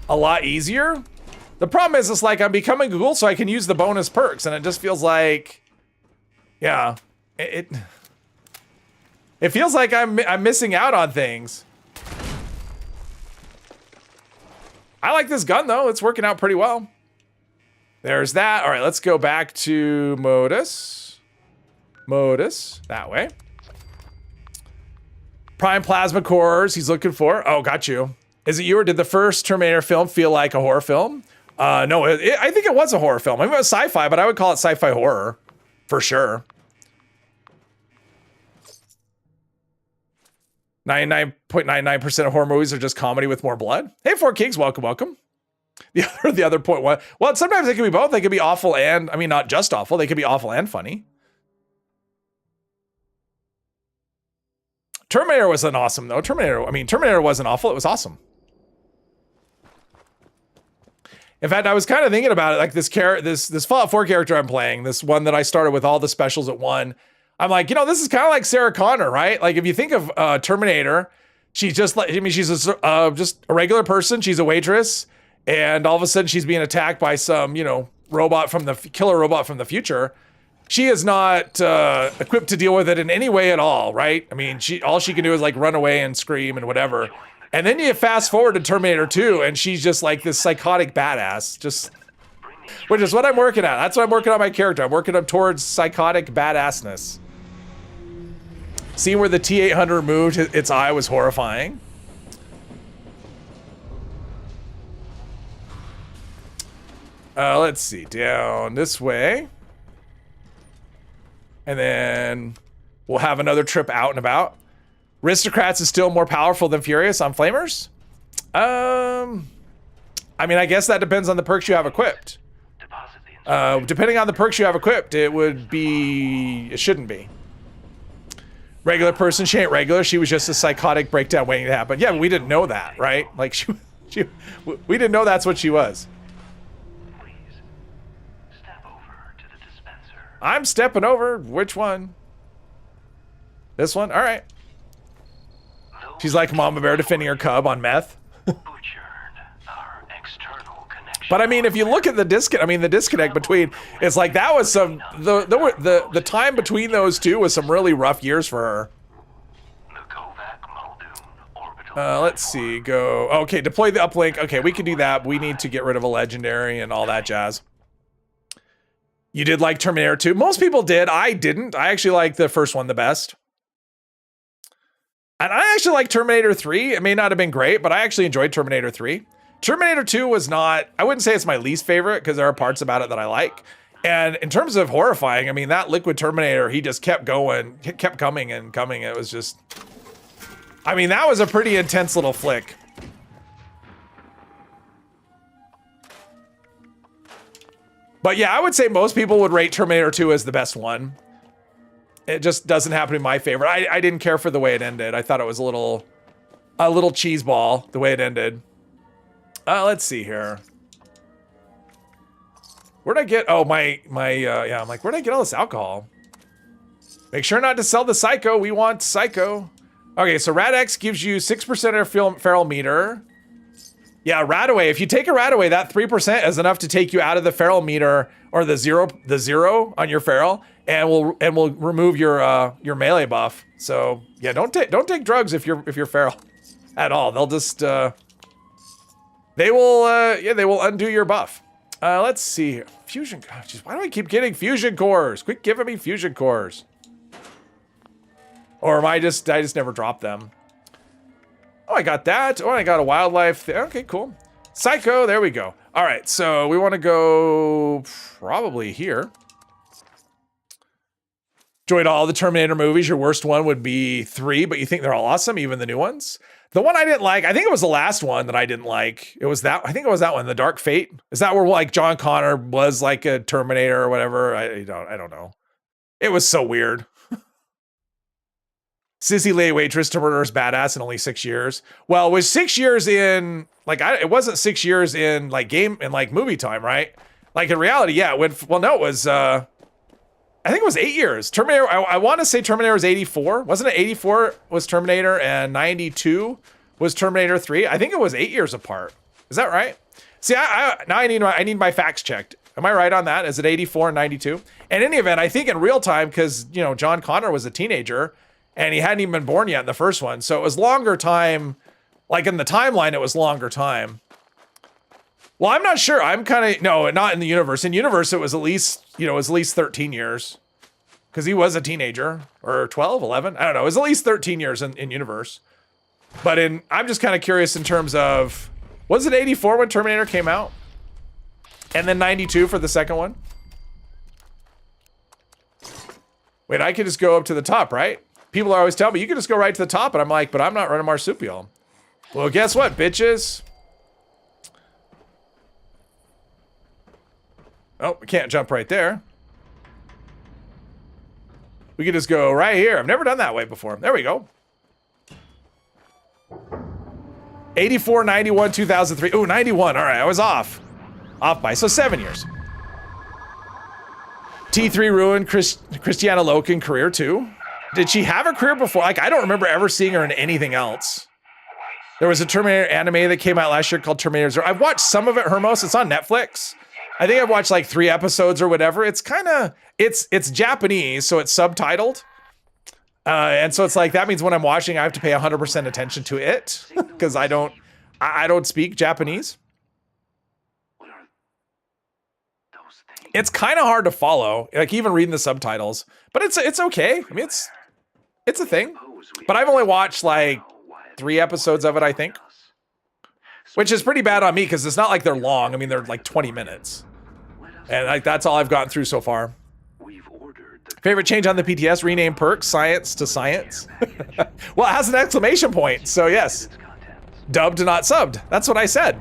lot easier. The problem is, it's like I'm becoming a ghoul so I can use the bonus perks, and it just feels like... Yeah. It feels like I'm missing out on things. I like this gun, though. It's working out pretty well. There's that. All right, let's go back to Modus. Modus. That way. Prime plasma cores he's looking for. Oh, got you. Is it you or did the first Terminator film feel like a horror film? No, I think it was a horror film. I mean, it was sci-fi, but I would call it sci-fi horror. For sure. 99.99% of horror movies are just comedy with more blood. Hey, Four Kings, welcome, welcome. The other point one. Well, sometimes they can be both. They can be awful and, I mean, not just awful. They can be awful and funny. Terminator wasn't awesome, though. Terminator wasn't awful. It was awesome. In fact, I was kind of thinking about it, like this Fallout 4 character I'm playing, this one that I started with all the specials at one. I'm like, you know, this is kind of like Sarah Connor, right? Like, if you think of Terminator, she's just like, I mean, she's just a regular person. She's a waitress, and all of a sudden she's being attacked by some, you know, killer robot from the future. She is not equipped to deal with it in any way at all, right? I mean, all she can do is like run away and scream and whatever. And then you fast forward to Terminator 2, and she's just like this psychotic badass, which is what I'm working at. That's what I'm working on my character. I'm working up towards psychotic badassness. Seeing where the T-800 moved, its eye was horrifying. Let's see, down this way. And then we'll have another trip out and about. Aristocrats is still more powerful than Furious on Flamers? I mean, I guess that depends on the perks you have equipped. Depending on the perks you have equipped, it shouldn't be. Regular person, she ain't regular. She was just a psychotic breakdown waiting to happen. Yeah, but we didn't know that, right? Like, we didn't know that's what she was. Please, step over to the dispenser. I'm stepping over. Which one? This one? All right. She's like Mama Bear defending her cub on meth. Butchered our external connection. But I mean, if you look at the disconnect between, it's like that was some the time between those two was some really rough years for her. Let's see. Go. Okay, deploy the uplink. Okay, we can do that. We need to get rid of a legendary and all that jazz. You did like Terminator 2. Most people did. I didn't. I actually like the first one the best. And I actually like Terminator 3. It may not have been great, but I actually enjoyed Terminator 3. Terminator 2 was not, I wouldn't say it's my least favorite because there are parts about it that I like. And in terms of horrifying, I mean, that Liquid Terminator, he just kept going, kept coming and coming. It was just, I mean, that was a pretty intense little flick. But yeah, I would say most people would rate Terminator 2 as the best one. It just doesn't happen to be my favorite. I didn't care for the way it ended. I thought it was a little cheese ball, the way it ended. Let's see here. Where'd I get, oh, yeah, I'm like, where'd I get all this alcohol? Make sure not to sell the Psycho. We want Psycho. Okay, so Rad-X gives you 6% of feral meter. Yeah, Radaway. If you take a Radaway, that 3% is enough to take you out of the feral meter or the zero on your feral, and we'll remove your melee buff. So yeah, don't take drugs if you're feral at all. They'll just they will undo your buff. Let's see here. Fusion. Geez, why do I keep getting fusion cores? Quit giving me fusion cores. Or am I just never dropped them? Oh, I got that. Oh, I got a wildlife. Okay, cool. Psycho, there we go. All right, so we want to go probably here. Enjoyed all the Terminator movies. Your worst one would be 3, but you think they're all awesome, even the new ones? The one I didn't like, I think it was the last one that I didn't like. It was that, I think it was that one, The Dark Fate. Is that where like John Connor was like a Terminator or whatever? I don't know. It was so weird. Sissy lay waitress to murderous badass in only 6 years. Well, it was 6 years in, like, it wasn't 6 years in, like, movie time, right? Like, in reality, yeah, it went, well, no, it was, I think it was 8 years. Terminator, I want to say Terminator was 84. Wasn't it 84 was Terminator and 92 was Terminator 3? I think it was 8 years apart. Is that right? See, now I need my facts checked. Am I right on that? Is it 84 and 92? In any event, I think in real time, because, you know, John Connor was a teenager, and he hadn't even been born yet in the first one. So it was longer time. Like in the timeline, it was longer time. Well, I'm not sure. I'm kind of, no, not in the universe. In universe, it was at least, you know, it was at least 13 years. Because he was a teenager. Or 12, 11? I don't know. It was at least 13 years in universe. But I'm just kind of curious in terms of, was it 84 when Terminator came out? And then 92 for the second one? Wait, I could just go up to the top, right? People are always telling me, you can just go right to the top. And I'm like, but I'm not running marsupial. Well, guess what, bitches? Oh, we can't jump right there. We can just go right here. I've never done that way before. There we go. 84, 91, 2003. Ooh, 91. All right, I was off. Off by, so 7 years. T3 ruined Christiana Loken career too. Did she have a career before? Like, I don't remember ever seeing her in anything else. There was a Terminator anime that came out last year called Terminator Zero. I've watched some of it, Hermos. It's on Netflix. I think I've watched like 3 episodes or whatever. It's kind of, it's Japanese, so it's subtitled. And so it's like, that means when I'm watching, I have to pay 100% attention to it because I don't speak Japanese. It's kind of hard to follow, like even reading the subtitles, but it's okay. I mean, It's a thing. But I've only watched like 3 episodes of it, I think. Which is pretty bad on me because it's not like they're long. I mean, they're like 20 minutes. And like that's all I've gotten through so far. Favorite change on the PTS, rename perks, science to science. Well, it has an exclamation point, so yes. Dubbed, not subbed. That's what I said.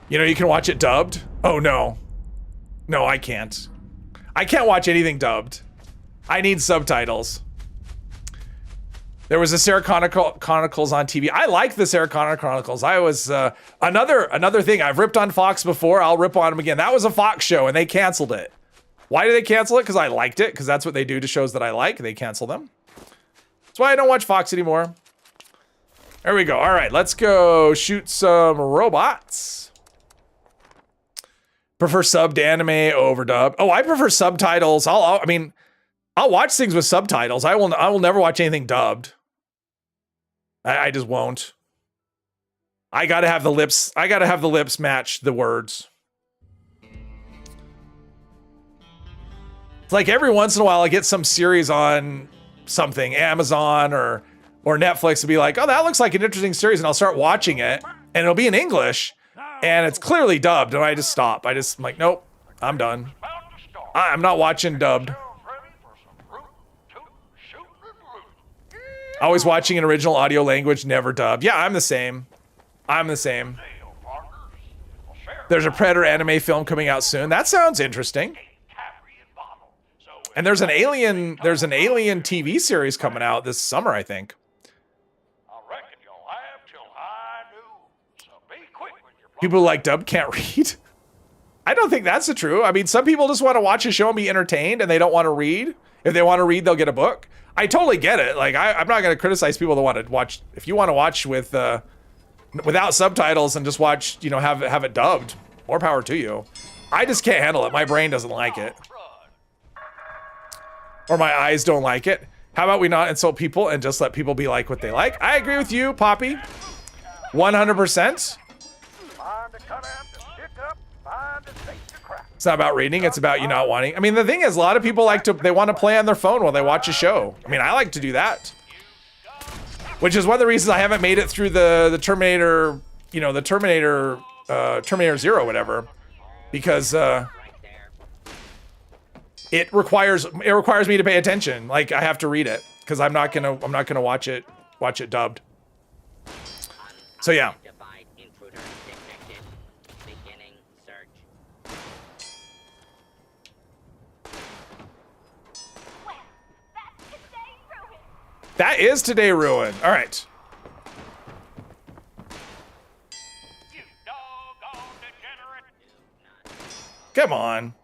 You know, you can watch it dubbed. Oh, no. No, I can't. I can't watch anything dubbed. I need subtitles. There was a Sarah Chronicles on TV. I like the Sarah Chronicles. I was another thing. I've ripped on Fox before. I'll rip on them again. That was a Fox show, and they canceled it. Why did they cancel it? Because I liked it. Because that's what they do to shows that I like. They cancel them. That's why I don't watch Fox anymore. There we go. All right, let's go shoot some robots. Prefer subbed anime over dub. Oh, I prefer subtitles. I mean, I'll watch things with subtitles. I will never watch anything dubbed. I just won't. I gotta have the lips. I gotta have the lips match the words. It's like every once in a while I get some series on something, Amazon or Netflix, to be like, oh, that looks like an interesting series, and I'll start watching it, and it'll be in English, and it's clearly dubbed, and I just stop. I'm like, nope, I'm done. I'm not watching dubbed. Always watching an original audio language, never dubbed. Yeah, I'm the same. I'm the same. There's a Predator anime film coming out soon. That sounds interesting. And there's an Alien TV series coming out this summer, I think. People who like dub can't read. I don't think that's the true. I mean, some people just want to watch a show and be entertained, and they don't want to read. If they want to read, they'll get a book. I totally get it. Like, I'm not going to criticize people that want to watch. If you want to watch with without subtitles and just watch, you know, have it dubbed, more power to you. I just can't handle it. My brain doesn't like it. Or my eyes don't like it. How about we not insult people and just let people be like what they like? I agree with you, Poppy. 100%. It's not about reading, it's about you not wanting. I mean, the thing is, a lot of people they want to play on their phone while they watch a show. I mean, I like to do that. Which is one of the reasons I haven't made it through the Terminator, you know, the Terminator 0, whatever. Because it requires me to pay attention. Like, I have to read it because I'm not gonna watch it dubbed. So yeah. That is today ruin. All right. Come on.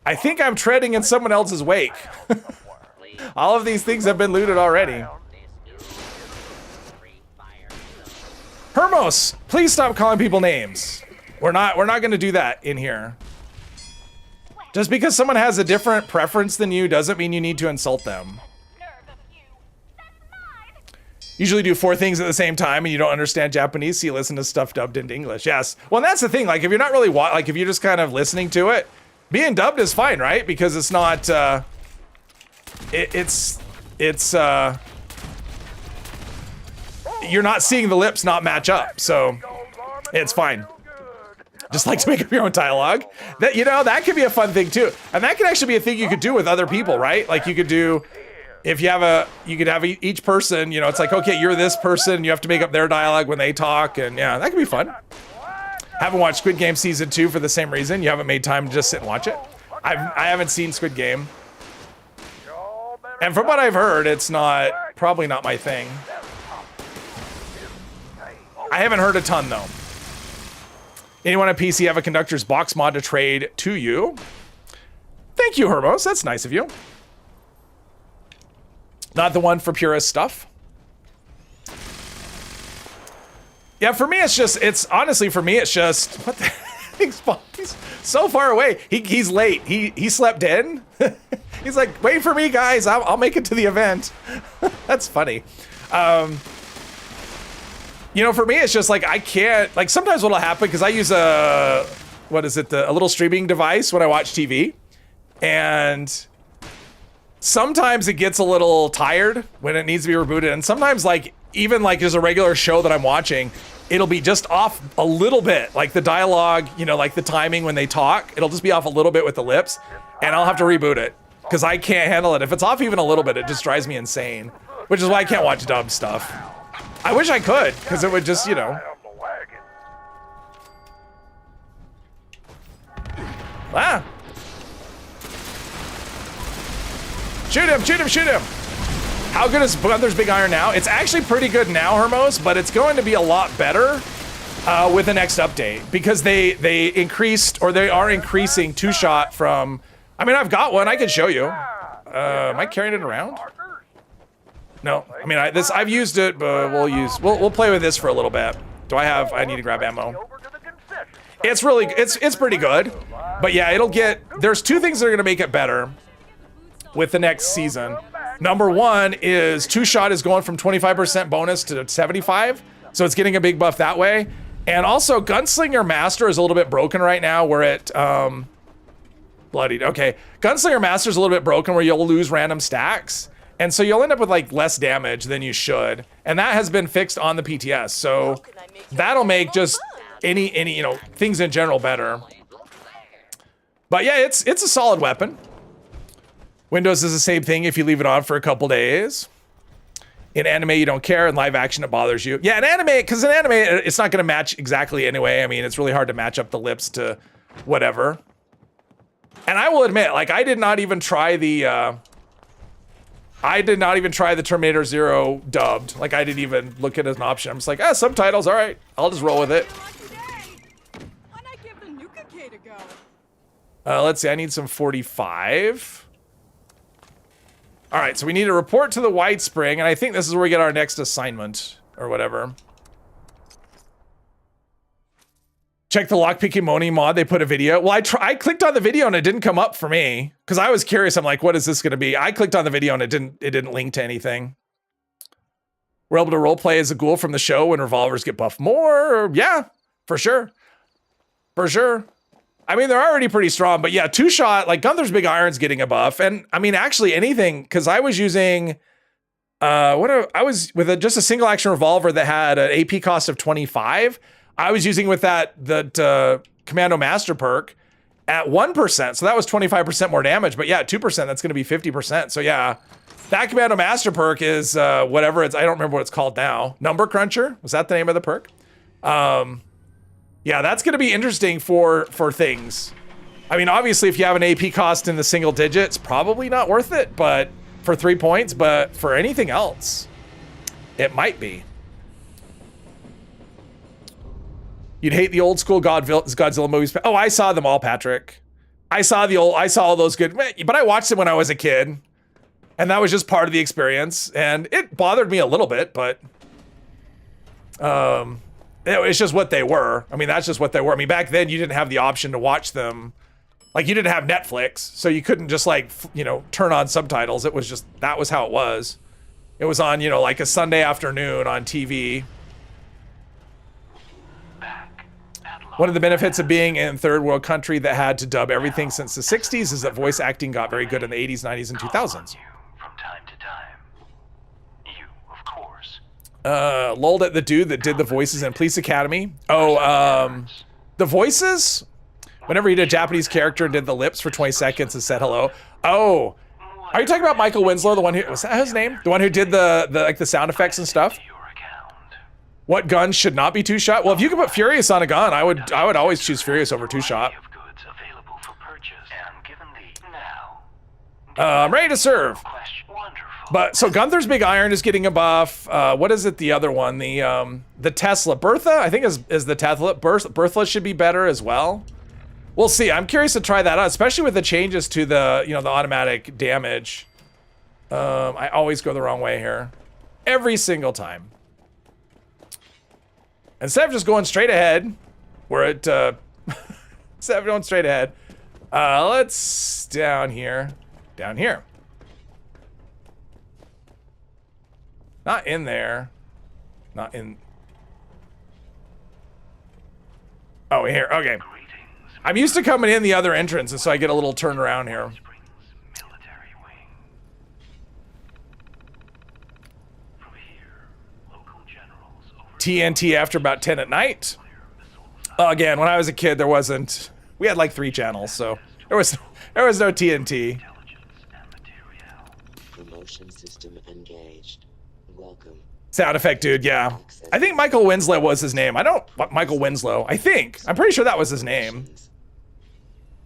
I think I'm treading in someone else's wake. All of these things have been looted already. Hermos, please stop calling people names. We're not going to do that in here. Just because someone has a different preference than you doesn't mean you need to insult them. Usually do 4 things at the same time and you don't understand Japanese, so you listen to stuff dubbed into English. Yes. Well, and that's the thing. Like, if you're not really if you're just kind of listening to it, being dubbed is fine, right? Because it's not you're not seeing the lips not match up, so it's fine. Just like to make up your own dialogue. That, you know, that could be a fun thing too. And that could actually be a thing you could do with other people, right? Like, you could do, if you have you could have each person, you know, it's like, okay, you're this person, you have to make up their dialogue when they talk, and yeah, that could be fun. Haven't watched Squid Game season 2 for the same reason. You haven't made time to just sit and watch it. I haven't seen Squid Game. And from what I've heard, it's probably not my thing. I haven't heard a ton though. Anyone on PC have a conductor's box mod to trade to you? Thank you, Hermos. That's nice of you. Not the one for purist stuff. Yeah, for me, honestly, for me, it's just, what the he's so far away. He's late. He slept in. He's like, wait for me, guys. I'll make it to the event. That's funny. You know, for me, it's just like I can't. Like sometimes what'll happen because I use a a little streaming device when I watch TV, and sometimes it gets a little tired when it needs to be rebooted, and sometimes like even like there's a regular show that I'm watching, it'll be just off a little bit, like the dialogue, you know, like the timing when they talk, it'll just be off a little bit with the lips, and I'll have to reboot it because I can't handle it. If it's off even a little bit, it just drives me insane, which is why I can't watch dub stuff. I wish I could, because it would just, you know. Ah! Shoot him, shoot him, shoot him! How good is Gunther's Big Iron now? It's actually pretty good now, Hermos, but it's going to be a lot better with the next update, because they increased, or they are increasing two-shot from, I mean, I've got one, I can show you. Am I carrying it around? No, I mean, I've used it, but we'll play with this for a little bit. I need to grab ammo. It's really, it's pretty good. But yeah, there's two things that are gonna make it better with the next season. Number one is two-shot is going from 25% bonus to 75, so it's getting a big buff that way. And also, Gunslinger Master is a little bit broken right now, where it, bloodied, okay. Gunslinger Master is a little bit broken where you'll lose random stacks. And so you'll end up with like less damage than you should. And that has been fixed on the PTS. So that'll make just any, you know, things in general better. But yeah, it's a solid weapon. Windows is the same thing if you leave it on for a couple days. In anime, you don't care. In live action, it bothers you. Yeah, in anime, because in anime, it's not going to match exactly anyway. I mean, it's really hard to match up the lips to whatever. And I will admit, like, I did not even try the Terminator Zero dubbed. Like, I didn't even look at it as an option. I'm just like, subtitles, all right. I'll just roll with it. Let's see, I need some 45. All right, so we need to report to the White Spring, and I think this is where we get our next assignment, or whatever. Check the lockpicking Moni mod, they put a video. Well, I clicked on the video and it didn't come up for me, because I was curious, I'm like, what is this gonna be? I clicked on the video and it didn't link to anything. We're able to roleplay as a ghoul from the show when revolvers get buffed more, yeah, for sure. For sure. I mean, they're already pretty strong, but yeah, two-shot, like Gunther's Big Iron's getting a buff. And I mean, actually anything, because I was using, I was with just a single action revolver that had an AP cost of 25. I was using with that Commando Master perk at 1%. So that was 25% more damage, but yeah, at 2%, that's gonna be 50%. So yeah, that Commando Master perk is whatever it's, I don't remember what it's called now. Number Cruncher, was that the name of the perk? Yeah, that's going to be interesting for things. I mean, obviously, if you have an AP cost in the single digits, probably not worth it, but for 3 points, but for anything else, it might be. You'd hate the old school Godzilla movies. Oh, I saw them all, Patrick. I saw all those good, but I watched them when I was a kid, and that was just part of the experience, and it bothered me a little bit, but it's just what they were. I mean, that's just what they were. I mean, back then you didn't have the option to watch them. Like, you didn't have Netflix, so you couldn't just like, you know, turn on subtitles. It was just, that was how it was. It was on, you know, like a Sunday afternoon on TV. One of the benefits of being in third world country that had to dub everything since the 60s is that voice acting got very good in the 80s, 90s, and 2000s. Lulled at the dude that did the voices in Police Academy. Oh, the voices? Whenever he did a Japanese character and did the lips for 20 seconds and said hello. Oh, are you talking about Michael Winslow, the one who, was that his name? The one who did the like the sound effects and stuff? What gun should not be two-shot? Well, if you could put Furious on a gun, I would always choose Furious over two-shot. I'm ready to serve. But so Gunther's Big Iron is getting a buff. What is it? The other one, the Tesla Bertha, I think is the Tesla. Bertha should be better as well. We'll see. I'm curious to try that out, especially with the changes to the the automatic damage. I always go the wrong way here, every single time. Instead of just going straight ahead, we're at instead of going straight ahead, let's down here. Not in there. Not in... Oh, here. Okay. I'm used to coming in the other entrance, and so I get a little turn around here. Military wing. From here, local generals over TNT after about 10 at night. Again, when I was a kid, there wasn't. We had like 3 channels, so there was no TNT. intelligence and materiel. Promotion system engaged. Welcome. Sound effect, dude. Yeah, I think Michael Winslow was his name. I don't. Michael Winslow. I think. I'm pretty sure that was his name.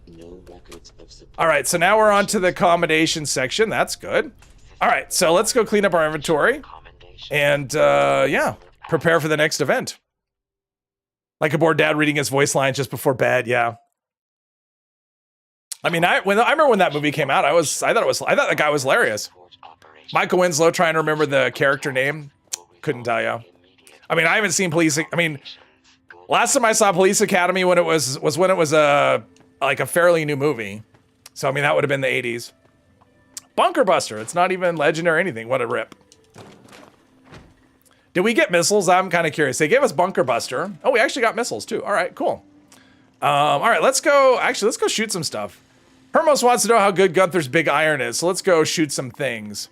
No records of support. All right, so now we're on to the accommodation section. That's good. All right, so let's go clean up our inventory Commendation. and yeah, prepare for the next event. Like a bored dad reading his voice lines just before bed. Yeah. I mean, I remember when that movie came out. I thought that guy was hilarious. Support operation. Michael Winslow. Trying to remember the character name. Couldn't tell you. I mean, I haven't seen Police. I mean, last time I saw Police Academy when it was when it was like a fairly new movie. So I mean, that would have been the 80s. Bunker Buster. It's not even legend or anything. What a rip. Did we get missiles? I'm kind of curious. They gave us Bunker Buster. Oh, we actually got missiles too. All right, cool. All right, let's go. Actually, let's go shoot some stuff. Hermos wants to know how good Gunther's big iron is, so let's go shoot some things.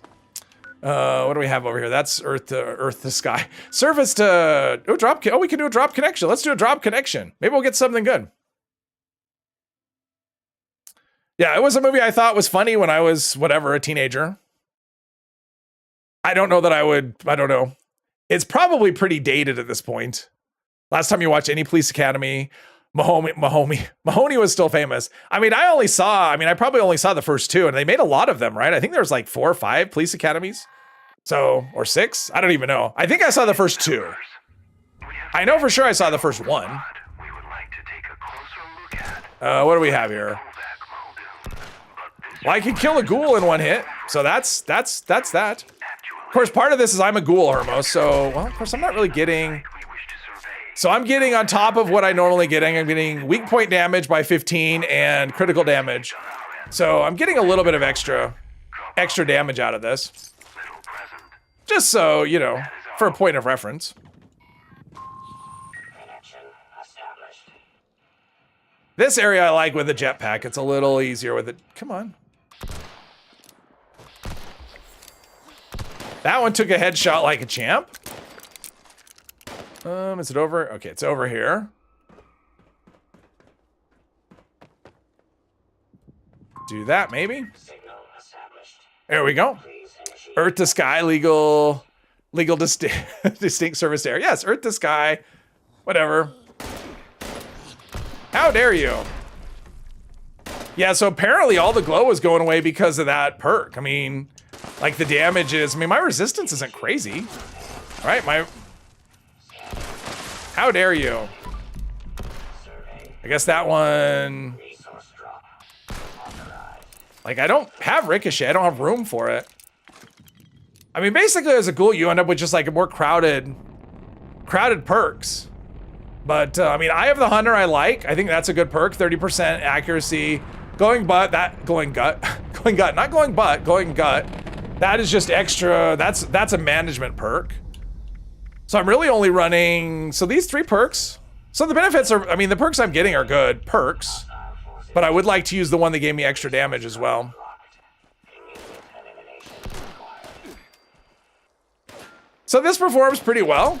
What do we have over here? That's Earth to sky. Surface to drop. Oh, we can do a drop connection. Let's do a drop connection. Maybe we'll get something good. Yeah, it was a movie I thought was funny when I was whatever a teenager. I don't know that I would. I don't know. It's probably pretty dated at this point. Last time you watched any Police Academy, Mahoney was still famous. I mean, I probably only saw the first 2, and they made a lot of them, right? I think there's like 4 or 5 Police Academies. So, or 6? I don't even know. I think I saw the first 2. I know for sure I saw the first 1. We would like to take a closer look at What do we have here? Kovac Muldoon. Well, I can kill a ghoul in 1 hit. So that's that. Of course, part of this is I'm a ghoul, Hermos. So, well, of course, I'm not really getting... We wish to survey. So I'm getting on top of what I normally get. I'm getting weak point damage by 15 and critical damage. So I'm getting a little bit of extra damage out of this. Little present. Just so, you know, for a point of reference. Connection established. This area I like with the jetpack. It's a little easier with it. Come on. That one took a headshot like a champ. Is it over? Okay, it's over here. Do that, maybe. Signal established. There we go. Please initiate. Earth to sky, legal distinct service area. Yes, Earth to sky, whatever. How dare you? Yeah, so apparently all the glow was going away because of that perk. I mean, like the damage is, I mean, my resistance isn't crazy. All right, how dare you? I guess that one, Resource drop. like I don't have ricochet. I don't have room for it. I mean, basically as a ghoul, you end up with just like a more crowded perks. But I mean, I have the hunter I like. I think that's a good perk, 30% accuracy. Going gut, not going gut. That is just extra, that's a management perk. So I'm really only running, so these 3 perks. So the benefits are, I mean, the perks I'm getting are good perks, but I would like to use the one that gave me extra damage as well. So this performs pretty well,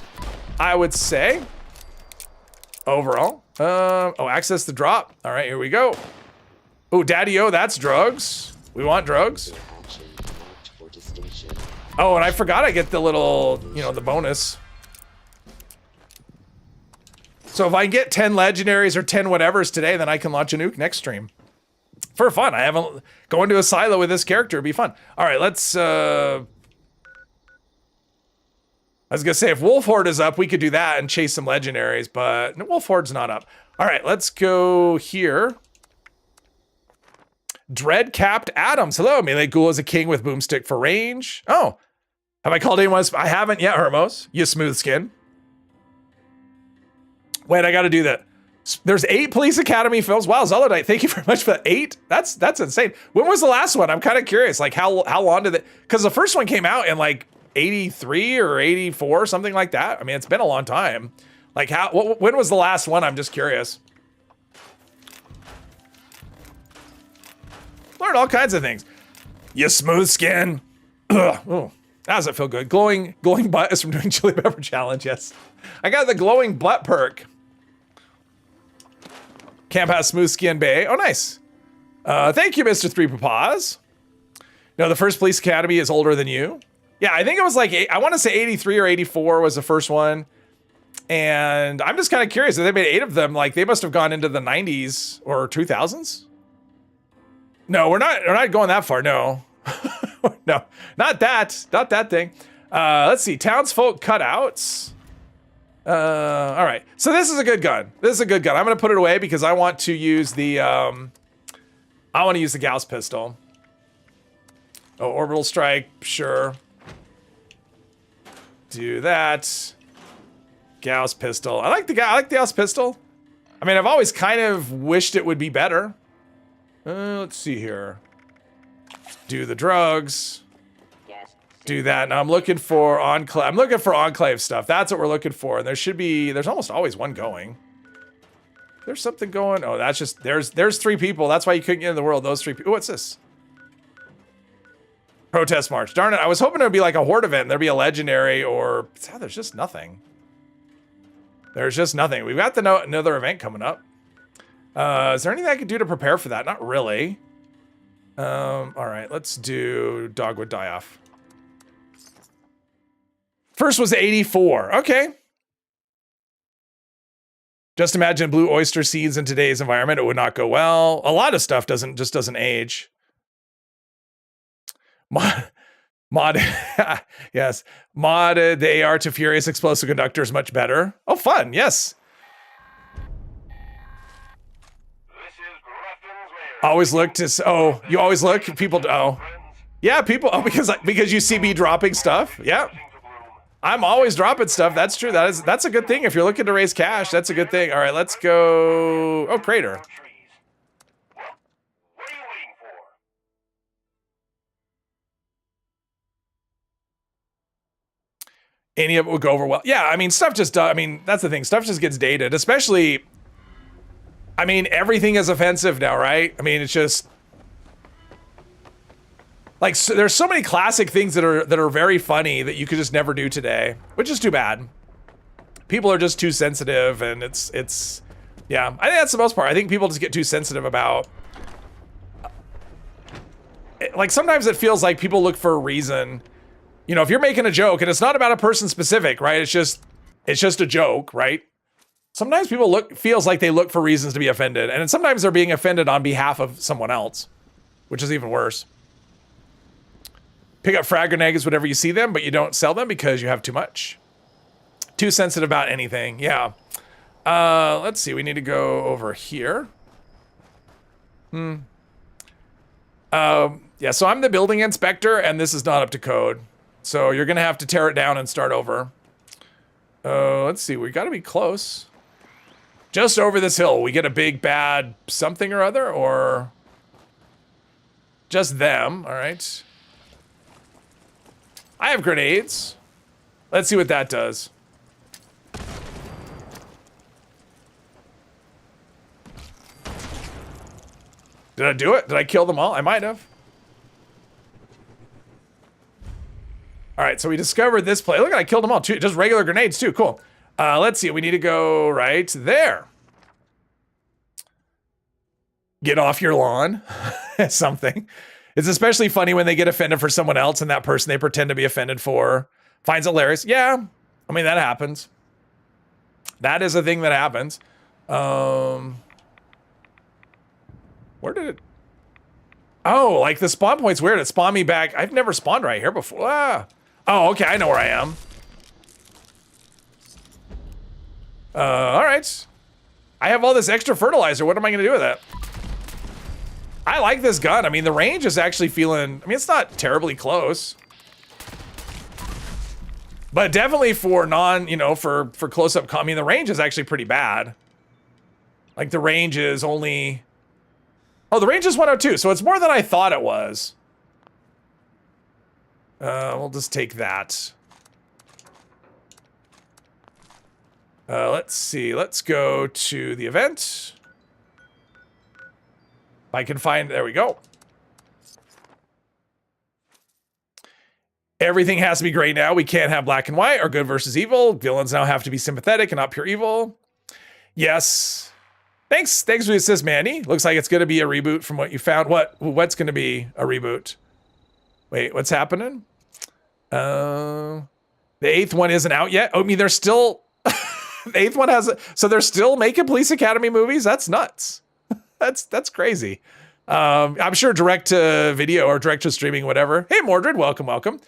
I would say, overall. Oh, access the drop. All right, here we go. Oh, Daddy-O, that's drugs. We want drugs. Action marked for distinction. Oh, and I forgot I get the little, you know, the bonus. So if I get 10 legendaries or 10 whatevers today, then I can launch a nuke next stream. For fun. I haven't, going to a silo with this character would be fun. All right, let's, I was gonna say if Wolf Horde is up, we could do that and chase some legendaries, but no, Wolf Horde's not up. All right, let's go here. Dread-capped Adams. Hello, melee ghoul is a king with boomstick for range. Oh, have I called anyone? I haven't yet, Hermos. You smooth skin. Wait, I got to do that. There's 8 Police Academy films. Wow, Zelodite, thank you very much for that. 8? That's insane. When was the last one? I'm kind of curious. Like how long did it? Because the first one came out in like 83 or 84, something like that. I mean, it's been a long time. Like when was the last one? I'm just curious. Learn all kinds of things. You smooth skin. Ugh. Oh, how does it feel good? Glowing butt is from doing chili pepper challenge. Yes, I got the glowing butt perk. Camp has smooth skin bay. Oh, nice. Thank you, Mr. Three Papas. No, the first police academy is older than you. Yeah, I think it was like, I want to say 83 or 84 was the first one. And I'm just kind of curious if they made 8 of them. Like, they must have gone into the 90s or 2000s. No, we're not going that far. No, no, not that thing. Let's see. Townsfolk cutouts. All right. So this is a good gun. This is a good gun. I'm going to put it away because I want to use the, Gauss pistol. Oh, orbital strike. Sure. Do that. Gauss pistol. I like the Gauss pistol. I mean, I've always kind of wished it would be better. Let's see here. Do the drugs. Do that. Now I'm looking for Enclave. I'm looking for Enclave stuff. That's what we're looking for. And there's almost always one going. There's something going. Oh, that's just, there's 3 people. That's why you couldn't get in the world. Those 3 people. What's this? Protest march. Darn it. I was hoping it would be like a horde event. There'd be a legendary or, there's just nothing. There's just nothing. We've got another event coming up. Is there anything I could do to prepare for that? Not really. All right, let's do Dogwood Die-Off. First was 84. Okay. Just imagine blue oyster seeds in today's environment. It would not go well. A lot of stuff doesn't age. Mod, yes. Modded the AR to Furious Explosive Conductor is much better. Oh, fun. Yes. Always look to, oh, you always look, people, oh. Yeah, people, oh, because you see me dropping stuff. Yeah. I'm always dropping stuff. That's true. That's a good thing. If you're looking to raise cash, that's a good thing. All right, let's go. Oh, Crater. Any of it would go over well. Yeah, I mean, stuff just, I mean, that's the thing. Stuff just gets dated, especially, I mean, everything is offensive now, right? I mean, it's just, like, so there's so many classic things that are very funny that you could just never do today, which is too bad. People are just too sensitive, and it's, yeah, I think that's the most part. I think people just get too sensitive about, like, sometimes it feels like people look for a reason. You know, if you're making a joke and it's not about a person specific, right? It's just a joke, right? Sometimes people feels like they look for reasons to be offended, and sometimes they're being offended on behalf of someone else, which is even worse. Pick up frag grenades whenever you see them, but you don't sell them because you have too much. Too sensitive about anything, yeah. Let's see, we need to go over here. Yeah, so I'm the building inspector, and this is not up to code. So you're gonna have to tear it down and start over. Let's see, we gotta be close. Just over this hill, we get a big bad something or other, or just them, all right. I have grenades. Let's see what that does. Did I do it? Did I kill them all? I might have. All right, so we discovered this place. Look, I killed them all too. Just regular grenades too. Cool. Let's see. We need to go right there. Get off your lawn. Something. It's especially funny when they get offended for someone else and that person they pretend to be offended for finds it hilarious. Yeah, I mean, that happens. That is a thing that happens. Where did it? Oh, like the spawn point's weird. It spawned me back. I've never spawned right here before. Ah. Oh, okay, I know where I am. All right. I have all this extra fertilizer. What am I gonna do with it? I like this gun. I mean, the range is actually feeling, I mean, it's not terribly close. But definitely for for close-up, I mean, the range is actually pretty bad. Like, the range is only, oh, the range is 102, so it's more than I thought it was. We'll just take that. Let's see, let's go to the event. I can find, there we go. Everything has to be gray now. We can't have black and white or good versus evil. Villains now have to be sympathetic and not pure evil. Yes. Thanks for the assist, Mandy. Looks like it's going to be a reboot from what you found. What's going to be a reboot? Wait, what's happening? The 8th one isn't out yet. Oh, I mean, they're still... the 8th one has... So they're still making Police Academy movies? That's nuts. That's crazy. I'm sure direct to video or direct to streaming, whatever. Hey, Mordred, welcome.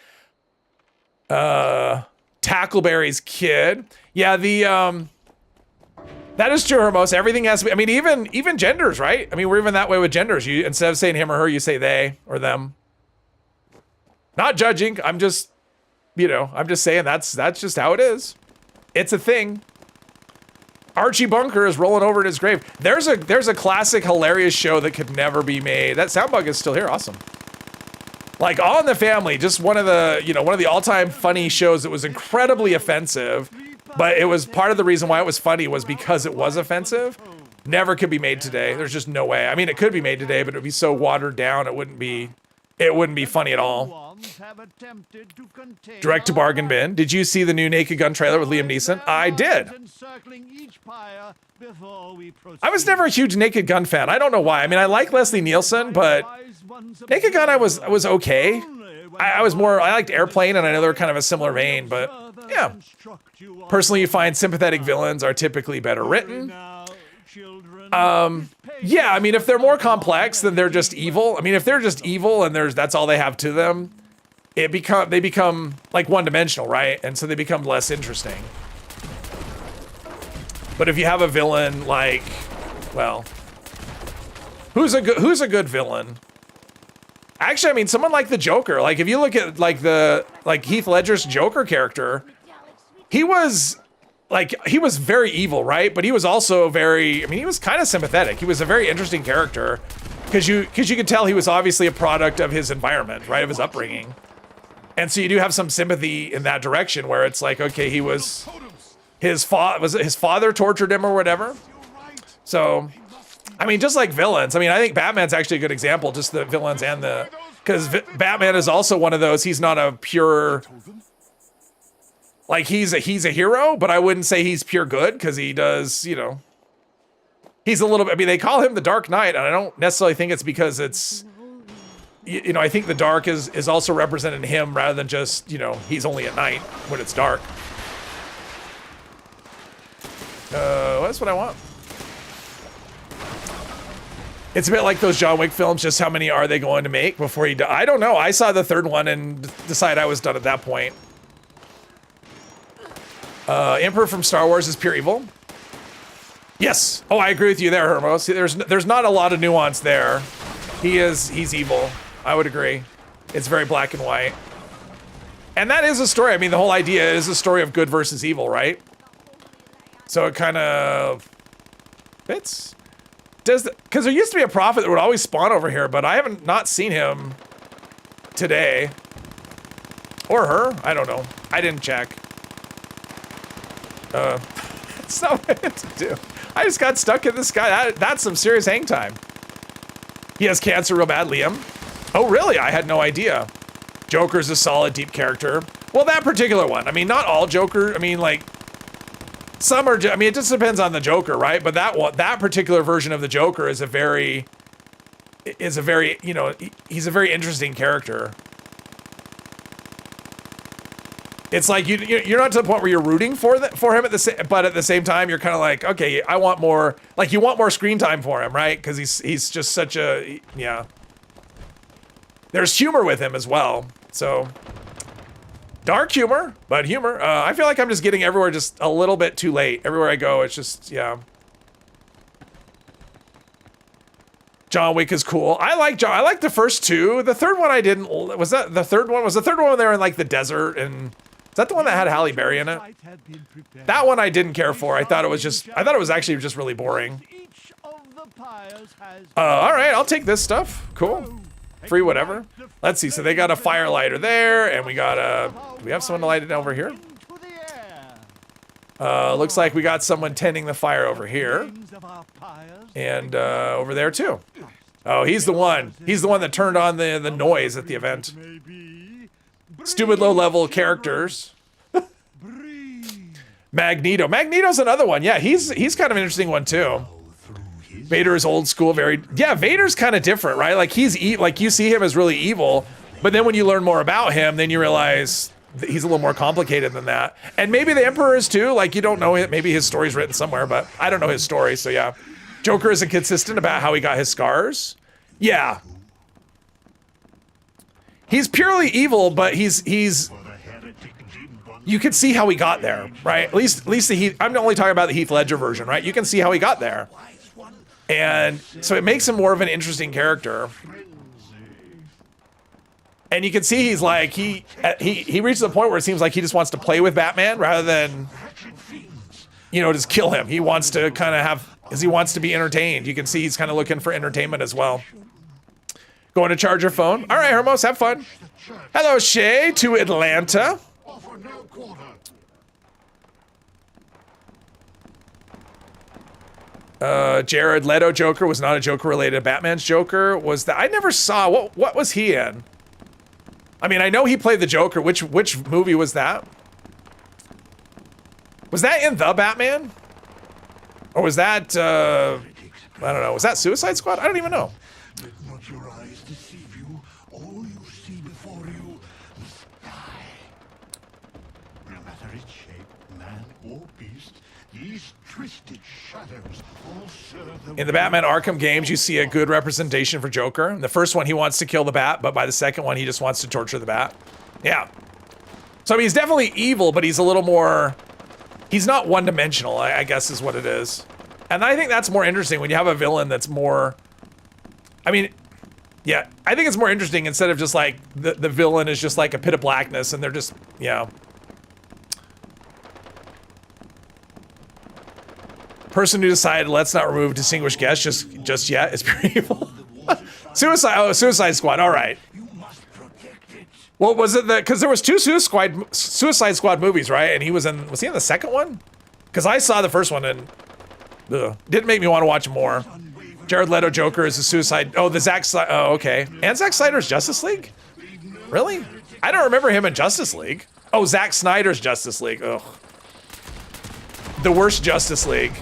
Tackleberry's kid. Yeah, that is true, Hermos. Everything has to be, I mean, even genders, right? I mean, we're even that way with genders. You, instead of saying him or her, you say they or them. Not judging. I'm just, I'm just saying that's just how it is. It's a thing. Archie Bunker is rolling over in his grave. There's a classic hilarious show that could never be made. That sound bug is still here. Awesome. Like All in the Family, just one of the all-time funny shows that was incredibly offensive, but it was part of the reason why it was funny was because it was offensive. Never could be made today. There's just no way. I mean, it could be made today, but it would be so watered down, it wouldn't be funny at all. Direct to bargain bin. Did you see the new Naked Gun trailer with Liam Neeson? I did. I was never a huge Naked Gun fan. I don't know why. I mean, I like Leslie Nielsen, but Naked Gun I was okay. I liked Airplane, and I know they're kind of a similar vein, but yeah. Personally, you find sympathetic villains are typically better written. Yeah, I mean, if they're more complex, then they're just evil. I mean, if they're just evil and that's all they have to them, they become like one-dimensional, right? And so they become less interesting. But if you have a villain like, well, who's a good villain? Actually, I mean, someone like the Joker. Like, if you look at like Heath Ledger's Joker character, he was very evil, right? But he was also he was kind of sympathetic. He was a very interesting character because you could tell he was obviously a product of his environment, right? Of his upbringing. And so you do have some sympathy in that direction where it's like, okay, his father tortured him or whatever. So, I mean, just like villains. I mean, I think Batman's actually a good example, just the villains and because Batman is also one of those, he's not a pure, like he's a hero, but I wouldn't say he's pure good because he does, he's a little bit, I mean, they call him the Dark Knight, and I don't necessarily think it's because it's, I think the dark is also represented in him rather than just, he's only at night when it's dark. That's what I want. It's a bit like those John Wick films, just how many are they going to make before he I don't know. I saw the third one and decided I was done at that point. Emperor from Star Wars is pure evil. Yes. Oh, I agree with you there, Hermos. There's not a lot of nuance there. He's evil. I would agree. It's very black and white. And that is a story. I mean, the whole idea is a story of good versus evil, right? So it kind of fits. Because there used to be a prophet that would always spawn over here, but I haven't not seen him today. Or her. I don't know. I didn't check. It's not what I had to do. I just got stuck in this guy. That's some serious hang time. He has cancer real bad, Liam. Oh, really? I had no idea. Joker's a solid, deep character. Well, that particular one. I mean, not all Joker. I mean, like, some are. I mean, it just depends on the Joker, right? But that particular version of the Joker is a very, he's a very interesting character. It's like you're not to the point where you're rooting for him but at the same time you're kind of like, okay, I want more. Like, you want more screen time for him, right? Because he's just such a, yeah. There's humor with him as well, so dark humor, but humor. I feel like I'm just getting everywhere just a little bit too late. Everywhere I go, it's just, yeah. John Wick is cool. I like the first two. The third one I didn't. Was that the third one? Was the third one when they were in like the desert and? Is that the one that had Halle Berry in it? That one I didn't care for. I thought it was actually just really boring. All right, I'll take this stuff. Cool. Free whatever. Let's see. So they got a fire lighter there, and we got a. Do we have someone to light it over here? Looks like we got someone tending the fire over here, and over there too. Oh, he's the one. He's the one that turned on the noise at the event. stupid low-level characters. Magneto. Magneto's another one. Yeah, he's kind of an interesting one too. Vader is old school, very yeah. Vader's kind of different, right? Like like you see him as really evil, but then when you learn more about him, then you realize he's a little more complicated than that. And maybe the Emperor is too. Like you don't know it. Maybe his story's written somewhere, but I don't know his story. So yeah, Joker isn't consistent about how he got his scars. Yeah, he's purely evil, but he's. You can see how he got there, right? At least the Heath. I'm only talking about the Heath Ledger version, right? You can see how he got there. And so it makes him more of an interesting character. And you can see he's like, he reaches a point where it seems like he just wants to play with Batman rather than, you know, just kill him. He wants to kind of have, because he wants to be entertained. You can see he's kind of looking for entertainment as well. Going to charge your phone? All right, Hermos, have fun. Hello, Shay, to Atlanta. Jared Leto Joker was not a Joker related to Batman's Joker. Was that? I never saw. What was he in? I mean, I know he played the Joker. Which movie was that? Was that in The Batman? Or was that, I don't know. Was that Suicide Squad? I don't even know. Let not your eyes deceive you. All you see before you, the sky. No matter its shape, man or beast, these twisted shadows all serve the In the Batman Arkham games, you see a good representation for Joker. In the first one, he wants to kill the Bat, but by the second one, he just wants to torture the Bat. Yeah. So, I mean, he's definitely evil, but he's a little more... He's not one-dimensional, I guess is what it is. And I think that's more interesting when you have a villain that's more... I mean, yeah, I think it's more interesting instead of just like the villain is just like a pit of blackness and they're just, you know... Person who decided let's not remove distinguished guests just yet is pure evil. Suicide Squad, all right. Well, was it that because there was two Suicide Squad movies, right? And he was in the second one? Because I saw the first one and didn't make me want to watch more. Jared Leto Joker is a suicide. Oh, the Zack Snyder. Oh, okay. And Zack Snyder's Justice League? Really? I don't remember him in Justice League. Oh, Zack Snyder's Justice League. Ugh. The worst Justice League.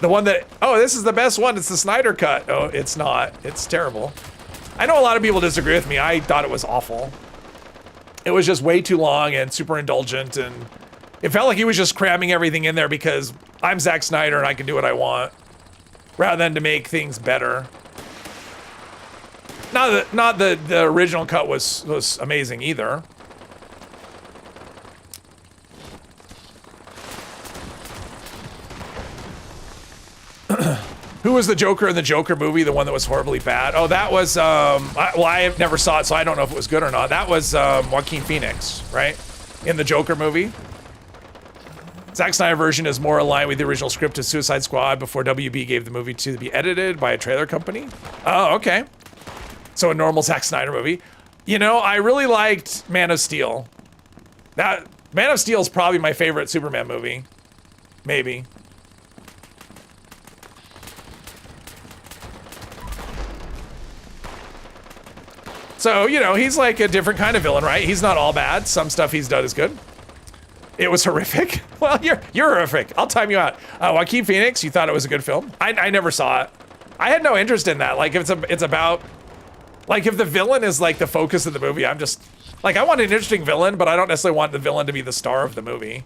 The one that, oh, this is the best one. It's the Snyder cut. Oh, it's not. It's terrible. I know a lot of people disagree with me. I thought it was awful. It was just way too long and super indulgent, and it felt like he was just cramming everything in there because I'm Zack Snyder and I can do what I want, rather than to make things better. Not the original cut was amazing either. Who was the Joker in the Joker movie, the one that was horribly bad? Oh, that was, I never saw it, so I don't know if it was good or not. That was Joaquin Phoenix, right? In the Joker movie. Zack Snyder version is more aligned with the original script of Suicide Squad before WB gave the movie to be edited by a trailer company. Oh, okay. So a normal Zack Snyder movie. You know, I really liked Man of Steel. Man of Steel is probably my favorite Superman movie. Maybe. So, you know, he's like a different kind of villain, right? He's not all bad. Some stuff he's done is good. It was horrific. Well, you're horrific. I'll time you out. Joaquin Phoenix, you thought it was a good film? I never saw it. I had no interest in that. Like, if it's about... Like, if the villain is, like, the focus of the movie, I'm just... Like, I want an interesting villain, but I don't necessarily want the villain to be the star of the movie.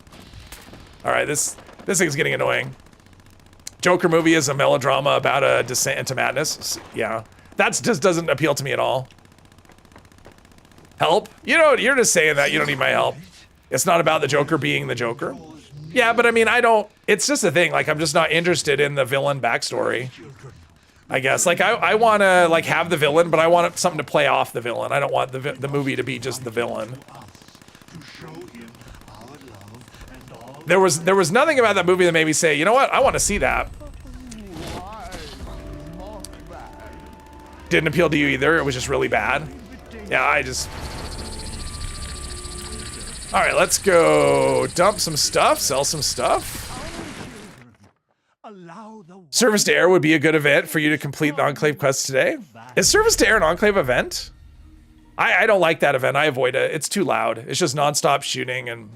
All right, this thing's getting annoying. Joker movie is a melodrama about a descent into madness. Yeah. That just doesn't appeal to me at all. Help? You know, you're just saying that. You don't need my help. It's not about the Joker being the Joker. Yeah, but I mean, it's just a thing. Like, I'm just not interested in the villain backstory, I guess. Like, I want to, like, have the villain, but I want something to play off the villain. I don't want the movie to be just the villain. There was nothing about that movie that made me say, you know what? I want to see that. Didn't appeal to you either. It was just really bad. Yeah, all right, let's go dump some stuff, sell some stuff. Service to Air would be a good event for you to complete the Enclave quest today. Is Service to Air an Enclave event? I don't like that event. I avoid it. It's too loud. It's just nonstop shooting, and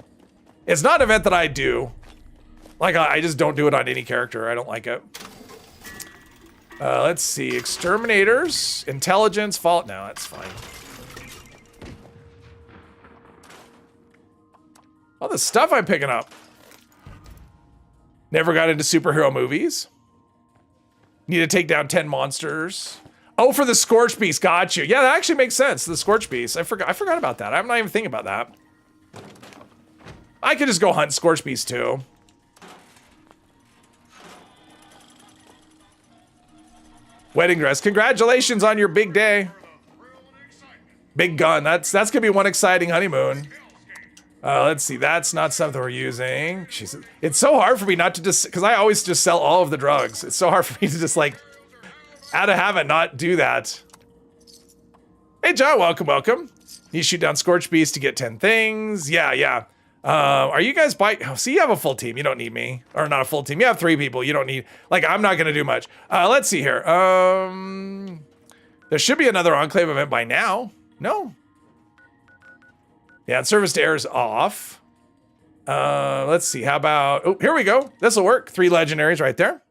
it's not an event that I do. Like, I just don't do it on any character. I don't like it. Let's see. Exterminators, intelligence, fault. No, that's fine. All the stuff I'm picking up. Never got into superhero movies. Need to take down 10 monsters. Oh, for the Scorch Beast. Got you. Yeah, that actually makes sense. The Scorch Beast. I forgot about that. I'm not even thinking about that. I could just go hunt Scorch Beast too. Wedding dress. Congratulations on your big day. Big gun. That's gonna be one exciting honeymoon. Let's see. That's not something we're using. Jesus. It's so hard for me not to just, because I always just sell all of the drugs. It's so hard for me to just like, out of habit, not do that. Hey, John. Welcome, welcome. You shoot down Scorch Beast to get 10 things. Yeah. Are you guys oh, see, you have a full team. You don't need me. Or not a full team. You have 3 people. You don't need, like, I'm not going to do much. Let's see here. There should be another Enclave event by now. No. Yeah, service to air is off. Let's see. How about, oh, here we go. This will work. 3 legendaries right there.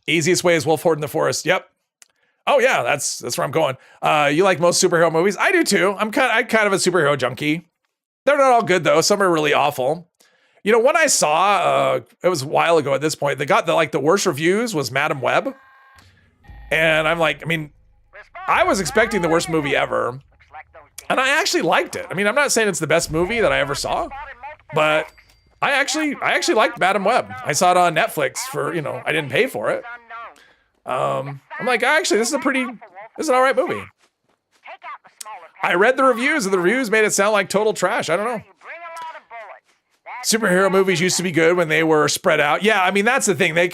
Easiest way is Wolf Horde in the forest. Yep. Oh yeah, that's where I'm going. You like most superhero movies? I do too. I'm kind of a superhero junkie. They're not all good though. Some are really awful. You know, one I saw, it was a while ago at this point, they got the worst reviews was Madam Web. And I'm like, I mean, I was expecting the worst movie ever. And I actually liked it. I mean, I'm not saying it's the best movie that I ever saw, but I actually liked Madam Web. I saw it on Netflix for, you know, I didn't pay for it. I'm like, actually, this is an all right movie. I read the reviews, and the reviews made it sound like total trash. I don't know. Superhero movies used to be good when they were spread out. Yeah, I mean, that's the thing. They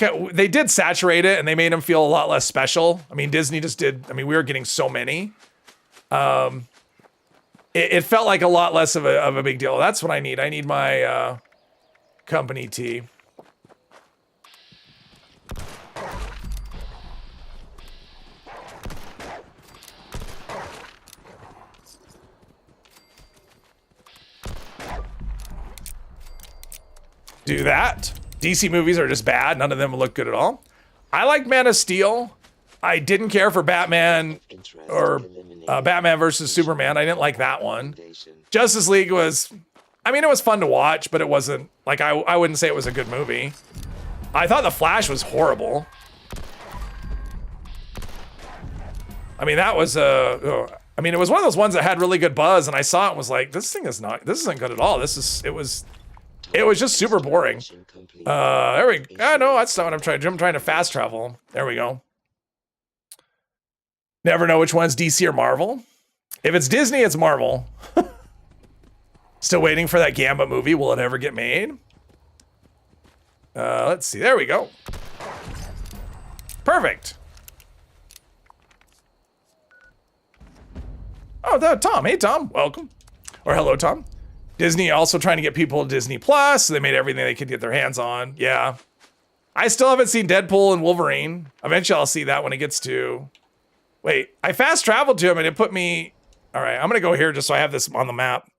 did saturate it, and they made them feel a lot less special. I mean, Disney just did. I mean, we were getting so many. It felt like a lot less of a big deal. That's what I need. I need my company tea. Do that. DC movies are just bad. None of them look good at all. I like Man of Steel. I didn't care for Batman or Batman versus Superman. I didn't like that one. Justice League was, I mean, it was fun to watch, but it wasn't, like, I wouldn't say it was a good movie. I thought The Flash was horrible. I mean, that was, I mean, it was one of those ones that had really good buzz, and I saw it and was like, this isn't good at all. It was just super boring. There we go. No, that's not what I'm trying to do. I'm trying to fast travel. There we go. Never know which one's DC or Marvel. If it's Disney, it's Marvel. Still waiting for that Gambit movie. Will it ever get made? Let's see. There we go. Perfect. Oh, Tom. Hey, Tom. Welcome. Or hello, Tom. Disney also trying to get people to Disney Plus, so they made everything they could get their hands on. Yeah. I still haven't seen Deadpool and Wolverine. Eventually I'll see that when it gets to... Wait, I fast traveled to him and it put me... All right, I'm going to go here just so I have this on the map.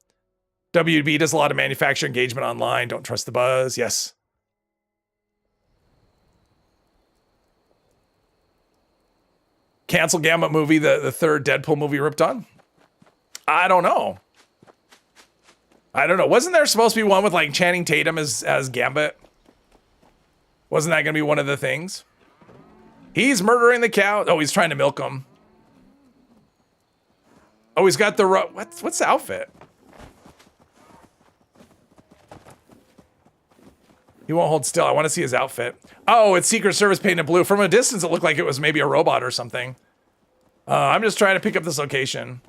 WB does a lot of manufacturer engagement online. Don't trust the buzz. Yes. Cancel Gambit movie, the third Deadpool movie ripped on? I don't know. Wasn't there supposed to be one with like Channing Tatum as Gambit? Wasn't that going to be one of the things? He's murdering the cow. Oh, he's trying to milk them. Oh, he's got the what's the outfit? He won't hold still. I want to see his outfit. Oh, it's Secret Service painted blue. From a distance, it looked like it was maybe a robot or something. I'm just trying to pick up this location.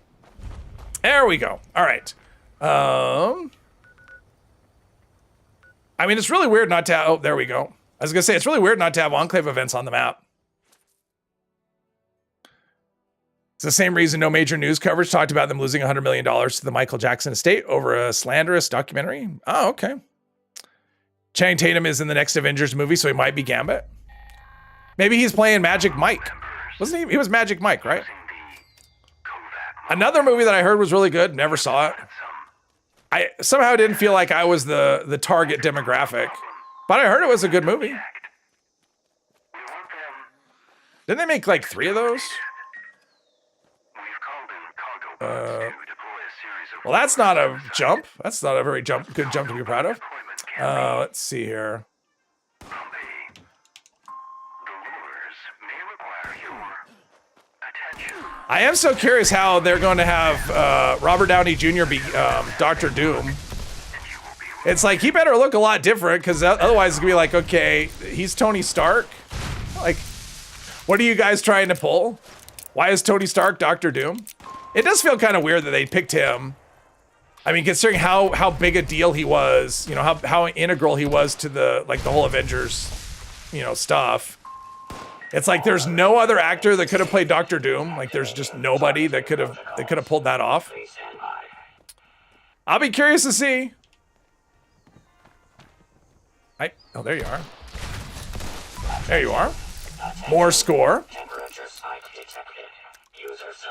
There we go. All right. I mean, it's really weird not to have, oh, there we go. I was gonna say, it's really weird not to have Enclave events on the map. It's the same reason no major news coverage talked about them losing $100 million to the Michael Jackson estate over a slanderous documentary. Oh, okay. Channing Tatum is in the next Avengers movie, so he might be Gambit. Maybe he's playing Magic Mike. Wasn't he? He was Magic Mike, right? Using the Kovac Another movie that I heard was really good. Never saw it. I somehow didn't feel like I was the target demographic, but I heard it was a good movie. We want them. Didn't they make like 3 of those? We've called in cargo boats to deploy a series of Well, that's not a jump. That's not a very good jump to be proud of. deployment campaigns. Let's see here. The lures may require your attention. I am so curious how they're going to have Robert Downey Jr. be Doctor Doom. It's like, he better look a lot different, because otherwise it's going to be like, okay, he's Tony Stark? Like, what are you guys trying to pull? Why is Tony Stark Doctor Doom? It does feel kind of weird that they picked him. I mean, considering how big a deal he was, you know, how integral he was to the whole Avengers, you know, stuff. It's like there's no other actor that could have played Doctor Doom. Like, there's just nobody that could have pulled that off. I'll be curious to see. Oh, there you are. There you are. More score.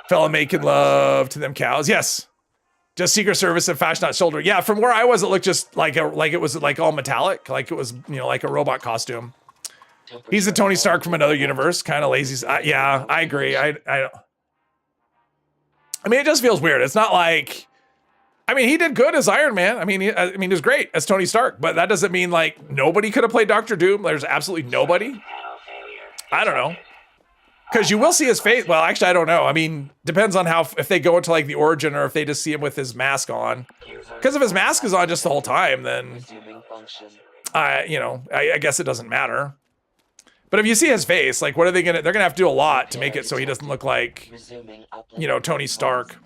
Fella making love to them cows. Yes. Just Secret Service and Fashion Not Shoulder. Yeah, from where I was, it looked just like it was like all metallic, like it was, you know, like a robot costume. He's a Tony Stark from another universe, kind of lazy. Yeah, I agree. I mean, it just feels weird. It's not like, I mean, he did good as Iron Man. I mean, he was great as Tony Stark, but that doesn't mean like nobody could have played Doctor Doom. There's absolutely nobody. I don't know. Because you will see his face. Well, actually, I don't know. I mean, depends on if they go into like the origin or if they just see him with his mask on. Because if his mask is on just the whole time, then, Resuming function. you know, I guess it doesn't matter. But if you see his face, like, what are they gonna? They're gonna have to do a lot to make it so he doesn't look like, Resuming you know, Tony Stark.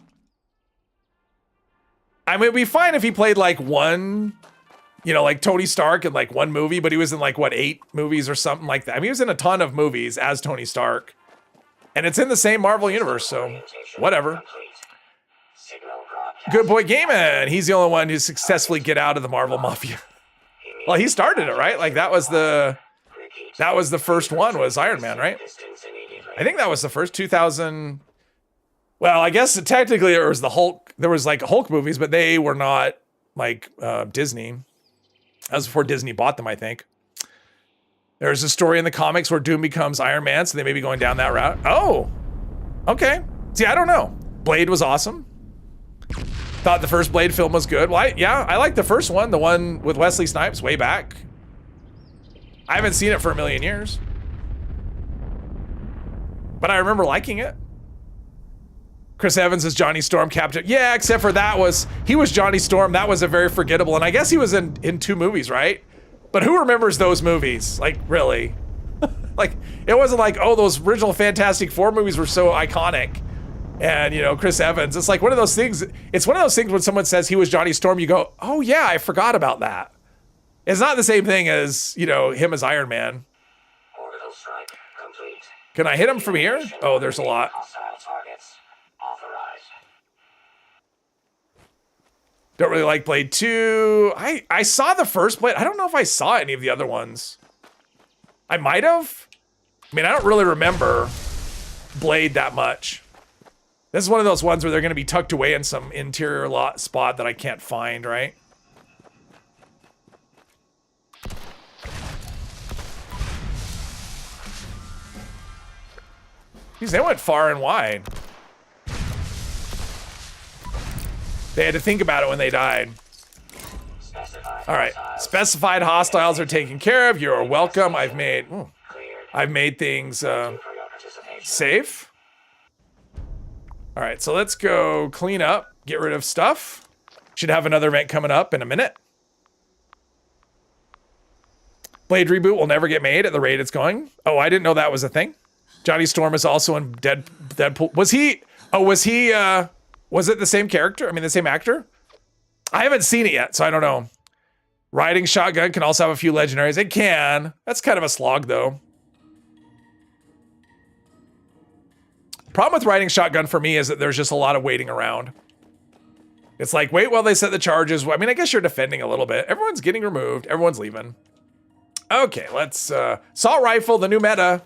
I mean, it'd be fine if he played like one, you know, like Tony Stark in like one movie, but he was in like, what, 8 movies or something like that. I mean, he was in a ton of movies as Tony Stark. And it's in the same Marvel universe, so whatever. Good boy Gaiman. He's the only one who successfully get out of the Marvel Mafia. Well, he started it, right? Like that was the first one, was Iron Man, right? I think that was the first 2000. Well, I guess technically there was the Hulk. There was like Hulk movies, but they were not like Disney. That was before Disney bought them, I think. There's a story in the comics where Doom becomes Iron Man, so they may be going down that route. Oh, okay. See, I don't know. Blade was awesome. Thought the first Blade film was good. Well, I like the first one, the one with Wesley Snipes way back. I haven't seen it for a million years. But I remember liking it. Chris Evans is Johnny Storm, Captain. Yeah, except for he was Johnny Storm. That was a very forgettable, and I guess he was in 2 movies, right? But who remembers those movies? Like, really? Like, it wasn't like, oh, those original Fantastic Four movies were so iconic. And, you know, Chris Evans. It's like one of those things. It's one of those things when someone says he was Johnny Storm, you go, oh, yeah, I forgot about that. It's not the same thing as, you know, him as Iron Man. Orbital strike complete. Can I hit him from here? Oh, there's a lot. Hostile targets authorized. Don't really like Blade 2. I saw the first Blade. I don't know if I saw any of the other ones. I might have. I mean, I don't really remember Blade that much. This is one of those ones where they're going to be tucked away in some interior spot that I can't find, right? Jeez, they went far and wide. They had to think about it when they died. All right, specified hostiles are taken care of. You are welcome. I've made things safe. All right, so let's go clean up, get rid of stuff. Should have another event coming up in a minute. Blade reboot will never get made at the rate it's going. Oh, I didn't know that was a thing. Johnny Storm is also in Deadpool. Was he? Was it the same character? I mean, the same actor? I haven't seen it yet, so I don't know. Riding shotgun can also have a few legendaries. It can. That's kind of a slog, though. Problem with riding shotgun for me is that there's just a lot of waiting around. It's like, wait while they set the charges. I mean, I guess you're defending a little bit. Everyone's getting removed. Everyone's leaving. Okay, let's... assault rifle, the new meta.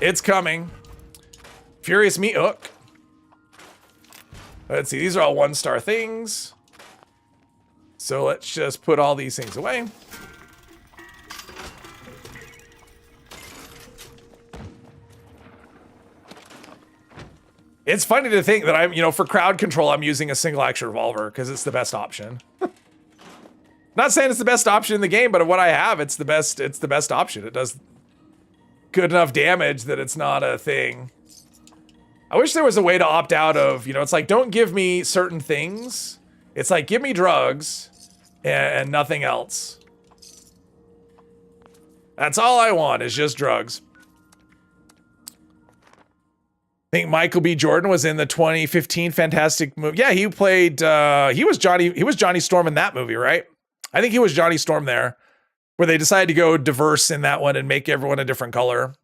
It's coming. Furious Meat Hook. Let's see, these are all 1-star things. So let's just put all these things away. It's funny to think that I'm, you know, for crowd control, I'm using a single action revolver because it's the best option. Not saying it's the best option in the game, but of what I have, it's the best option. It does good enough damage that it's not a thing. I wish there was a way to opt out of, you know, it's like, don't give me certain things. It's like, give me drugs and nothing else. That's all I want is just drugs. I think Michael B. Jordan was in the 2015 Fantastic movie. Yeah, he played, he was Johnny Storm in that movie, right? I think he was Johnny Storm there, where they decided to go diverse in that one and make everyone a different color.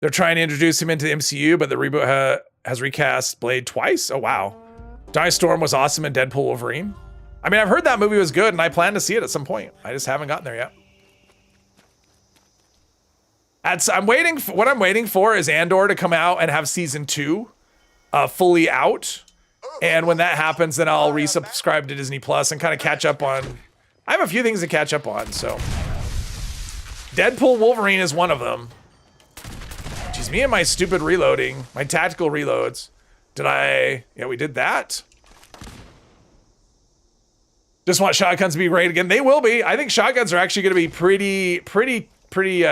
They're trying to introduce him into the MCU, but the reboot has recast Blade twice. Oh, wow. Johnny Storm was awesome in Deadpool Wolverine. I mean, I've heard that movie was good, and I plan to see it at some point. I just haven't gotten there yet. What I'm waiting for is Andor to come out and have season 2 fully out. And when that happens, then I'll resubscribe to Disney Plus and kind of catch up on. I have a few things to catch up on, so. Deadpool Wolverine is one of them. Jeez, me and my stupid reloading, my tactical reloads. Yeah, we did that. Just want shotguns to be great again. They will be. I think shotguns are actually going to be pretty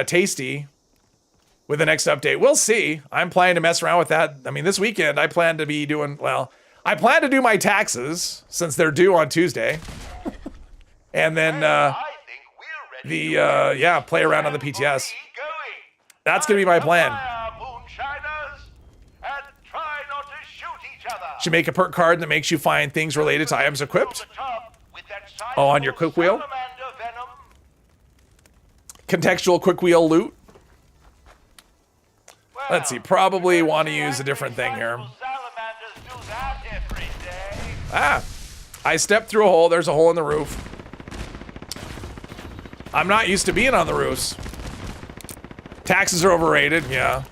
tasty with the next update. We'll see. I'm planning to mess around with that. I mean, this weekend I plan to be doing, well, I plan to do my taxes since they're due on Tuesday. And then play around on the PTS. That's going to be my plan. Should make a perk card that makes you find things related to items equipped. Oh, on your quick wheel. Contextual quick wheel loot. Let's see, probably want to use a different thing here. Ah, I stepped through a hole. There's a hole in the roof. I'm not used to being on the roofs. Taxes are overrated, yeah.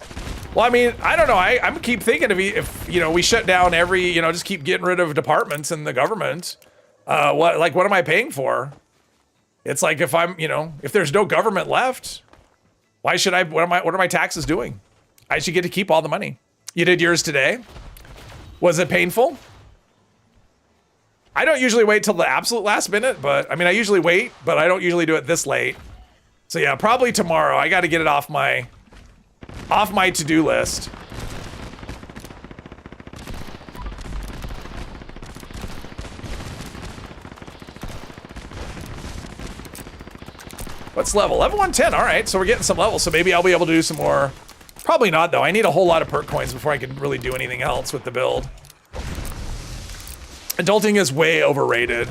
Well, I mean, I don't know. I'm keep thinking if you know, we shut down every, you know, just keep getting rid of departments in the government. What am I paying for? It's like if I'm, you know, if there's no government left, why should I, what are my taxes doing? I should get to keep all the money. You did yours today? Was it painful? I don't usually wait till the absolute last minute, but I mean, I usually wait, but I don't usually do it this late. So yeah, probably tomorrow. I got to get it off my to-do list. What's level? Level 110. All right, so we're getting some levels, so maybe I'll be able to do some more. Probably not, though. I need a whole lot of perk coins before I can really do anything else with the build. Adulting is way overrated.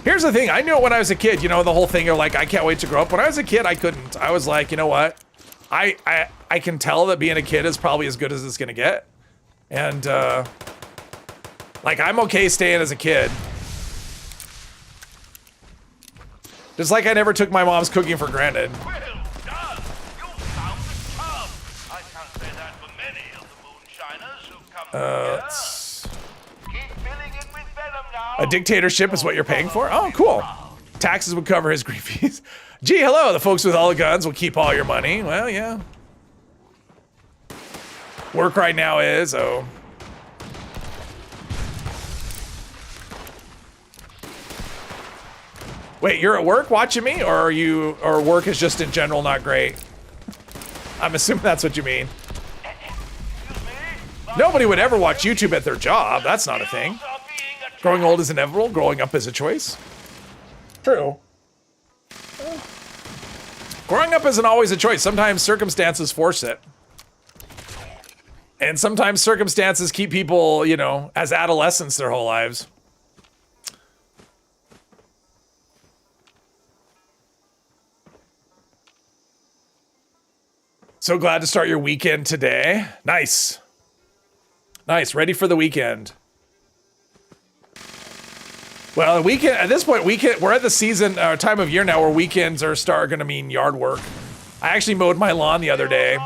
Here's the thing. I knew it when I was a kid. You know, the whole thing of like, I can't wait to grow up. When I was a kid, I couldn't. I was like, you know what? I can tell that being a kid is probably as good as it's going to get. And, like, I'm okay staying as a kid. Just like I never took my mom's cooking for granted. Well done! You found the tub! I can't say that for many of the moonshiners who come here. Keep filling it with venom now. A dictatorship is what you're paying for? Oh, cool. Taxes would cover his grief fees. Gee, hello, the folks with all the guns will keep all your money. Well, yeah. Work right now is, oh. Wait, you're at work watching me, or or work is just in general not great? I'm assuming that's what you mean. Nobody would ever watch YouTube at their job. That's not a thing. Growing old is inevitable. Growing up is a choice. True. Growing up isn't always a choice. Sometimes circumstances force it. And sometimes circumstances keep people, you know, as adolescents their whole lives. So glad to start your weekend today. Nice. Nice. Ready for the weekend. Well, the weekend, at this point, we're at the season, time of year now where weekends are going to mean yard work. I actually mowed my lawn the other day.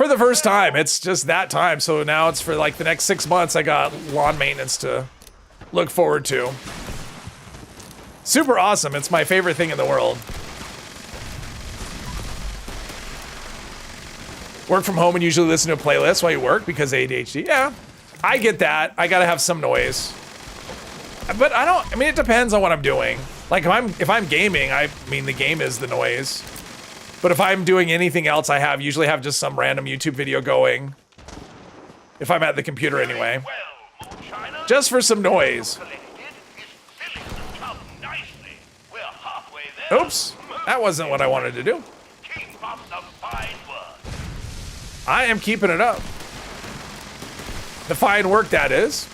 For the first time, it's just that time. So now it's for like the next 6 months. I got lawn maintenance to look forward to. Super awesome. It's my favorite thing in the world. Work from home and usually listen to a playlist while you work because ADHD. Yeah, I get that. I gotta have some noise. But I mean, it depends on what I'm doing. Like if I'm gaming, I mean, the game is the noise. But if I'm doing anything else, I usually have just some random YouTube video going. If I'm at the computer anyway. Well, Moonshiner, Just for some noise. collected is filling the tub nicely. We're halfway there. Oops, that wasn't what I wanted to do. Keep up the fine work. I am keeping it up. The fine work, that is.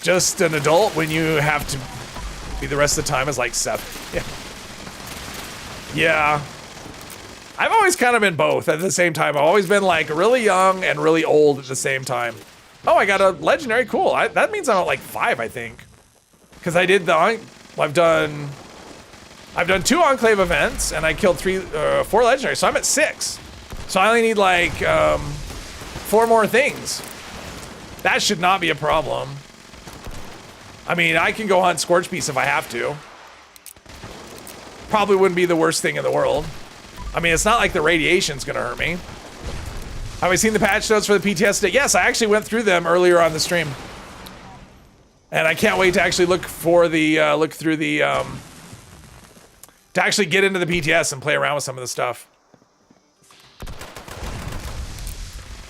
Just an adult when you have to be the rest of the time is like 7. Yeah. Yeah. I've always kind of been both at the same time. I've always been like really young and really old at the same time. Oh, I got a legendary. Cool. That means I'm at like 5, I think. Because I did I've done 2 Enclave events and I killed 4 legendaries. So I'm at 6. So I only need like 4 more things. That should not be a problem. I mean, I can go hunt Scorch Beast if I have to. Probably wouldn't be the worst thing in the world. I mean, it's not like the radiation's gonna hurt me. Have I seen the patch notes for the PTS today? Yes, I actually went through them earlier on the stream. And I can't wait to actually look through the, to actually get into the PTS and play around with some of the stuff.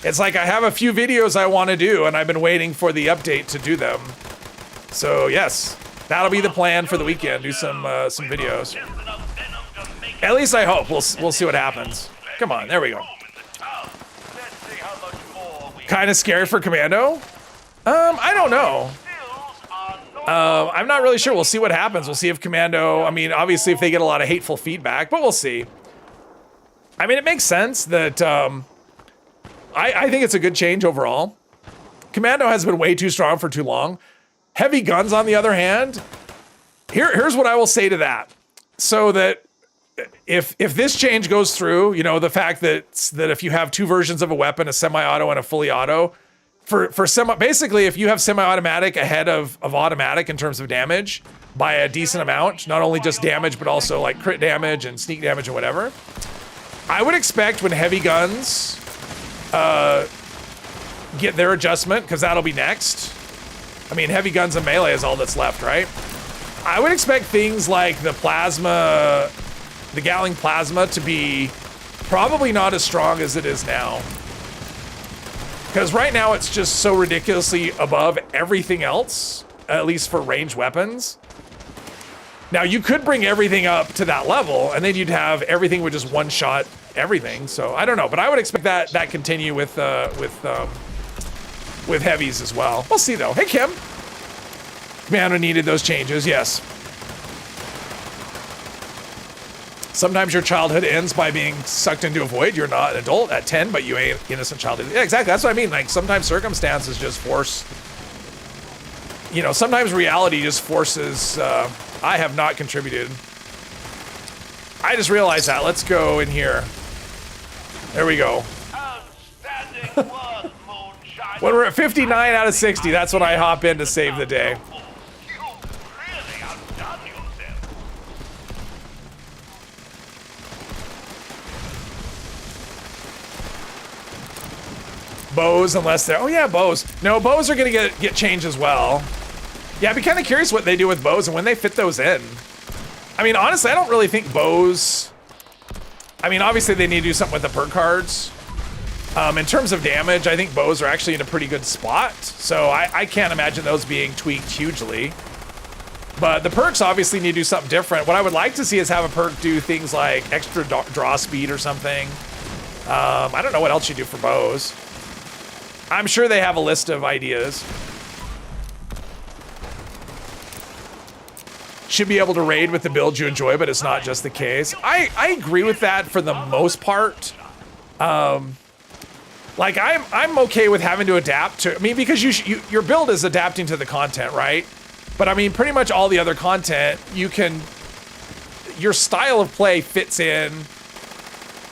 It's like I have a few videos I want to do, and I've been waiting for the update to do them. So yes, that'll be the plan for the weekend. Do some videos. At least I hope. We'll see what happens. Come on, there we go. Kind of scared for Commando? I don't know. I'm not really sure. We'll see what happens. We'll see if Commando, I mean, obviously if they get a lot of hateful feedback, but we'll see. I mean, it makes sense that, I think it's a good change overall. Commando has been way too strong for too long. Heavy guns, on the other hand, here's what I will say to that. So that if this change goes through, you know, the fact that if you have 2 versions of a weapon, a semi-auto and a fully auto, basically if you have semi-automatic ahead of automatic in terms of damage by a decent amount, not only just damage but also like crit damage and sneak damage and whatever, I would expect when heavy guns get their adjustment, because that'll be next. I mean, heavy guns and melee is all that's left, right? I would expect things like the plasma, the Gatling plasma, to be probably not as strong as it is now. Because right now it's just so ridiculously above everything else, at least for ranged weapons. Now you could bring everything up to that level, and then you'd have everything with just one-shot everything. So I don't know, but I would expect that continue with heavies as well. We'll see though. Hey Kim, Commando needed those changes. Yes. Sometimes your childhood ends by being sucked into a void. You're not an adult at 10, but you ain't innocent childhood. Yeah, exactly. That's what I mean. Like sometimes circumstances just force. You know, sometimes reality just forces. I have not contributed. I just realized that. Let's go in here. There we go. Outstanding work, Moonshiner. When we're at 59 out of 60, that's when I hop in to save the day. You've really outdone yourself. Bows, unless they're... Oh yeah, bows. No, bows are gonna get changed as well. Yeah, I'd be kind of curious what they do with bows and when they fit those in. I mean, honestly, I don't really think bows... I mean, obviously they need to do something with the perk cards. In terms of damage, I think bows are actually in a pretty good spot. So I can't imagine those being tweaked hugely. But the perks obviously need to do something different. What I would like to see is have a perk do things like extra draw speed or something. I don't know what else you do for bows. I'm sure they have a list of ideas. Should be able to raid with the build you enjoy, but it's not just the case. I agree with that for the most part. Like I'm okay with having to adapt to. I mean, because your build is adapting to the content, right? But I mean, pretty much all the other content, your style of play fits in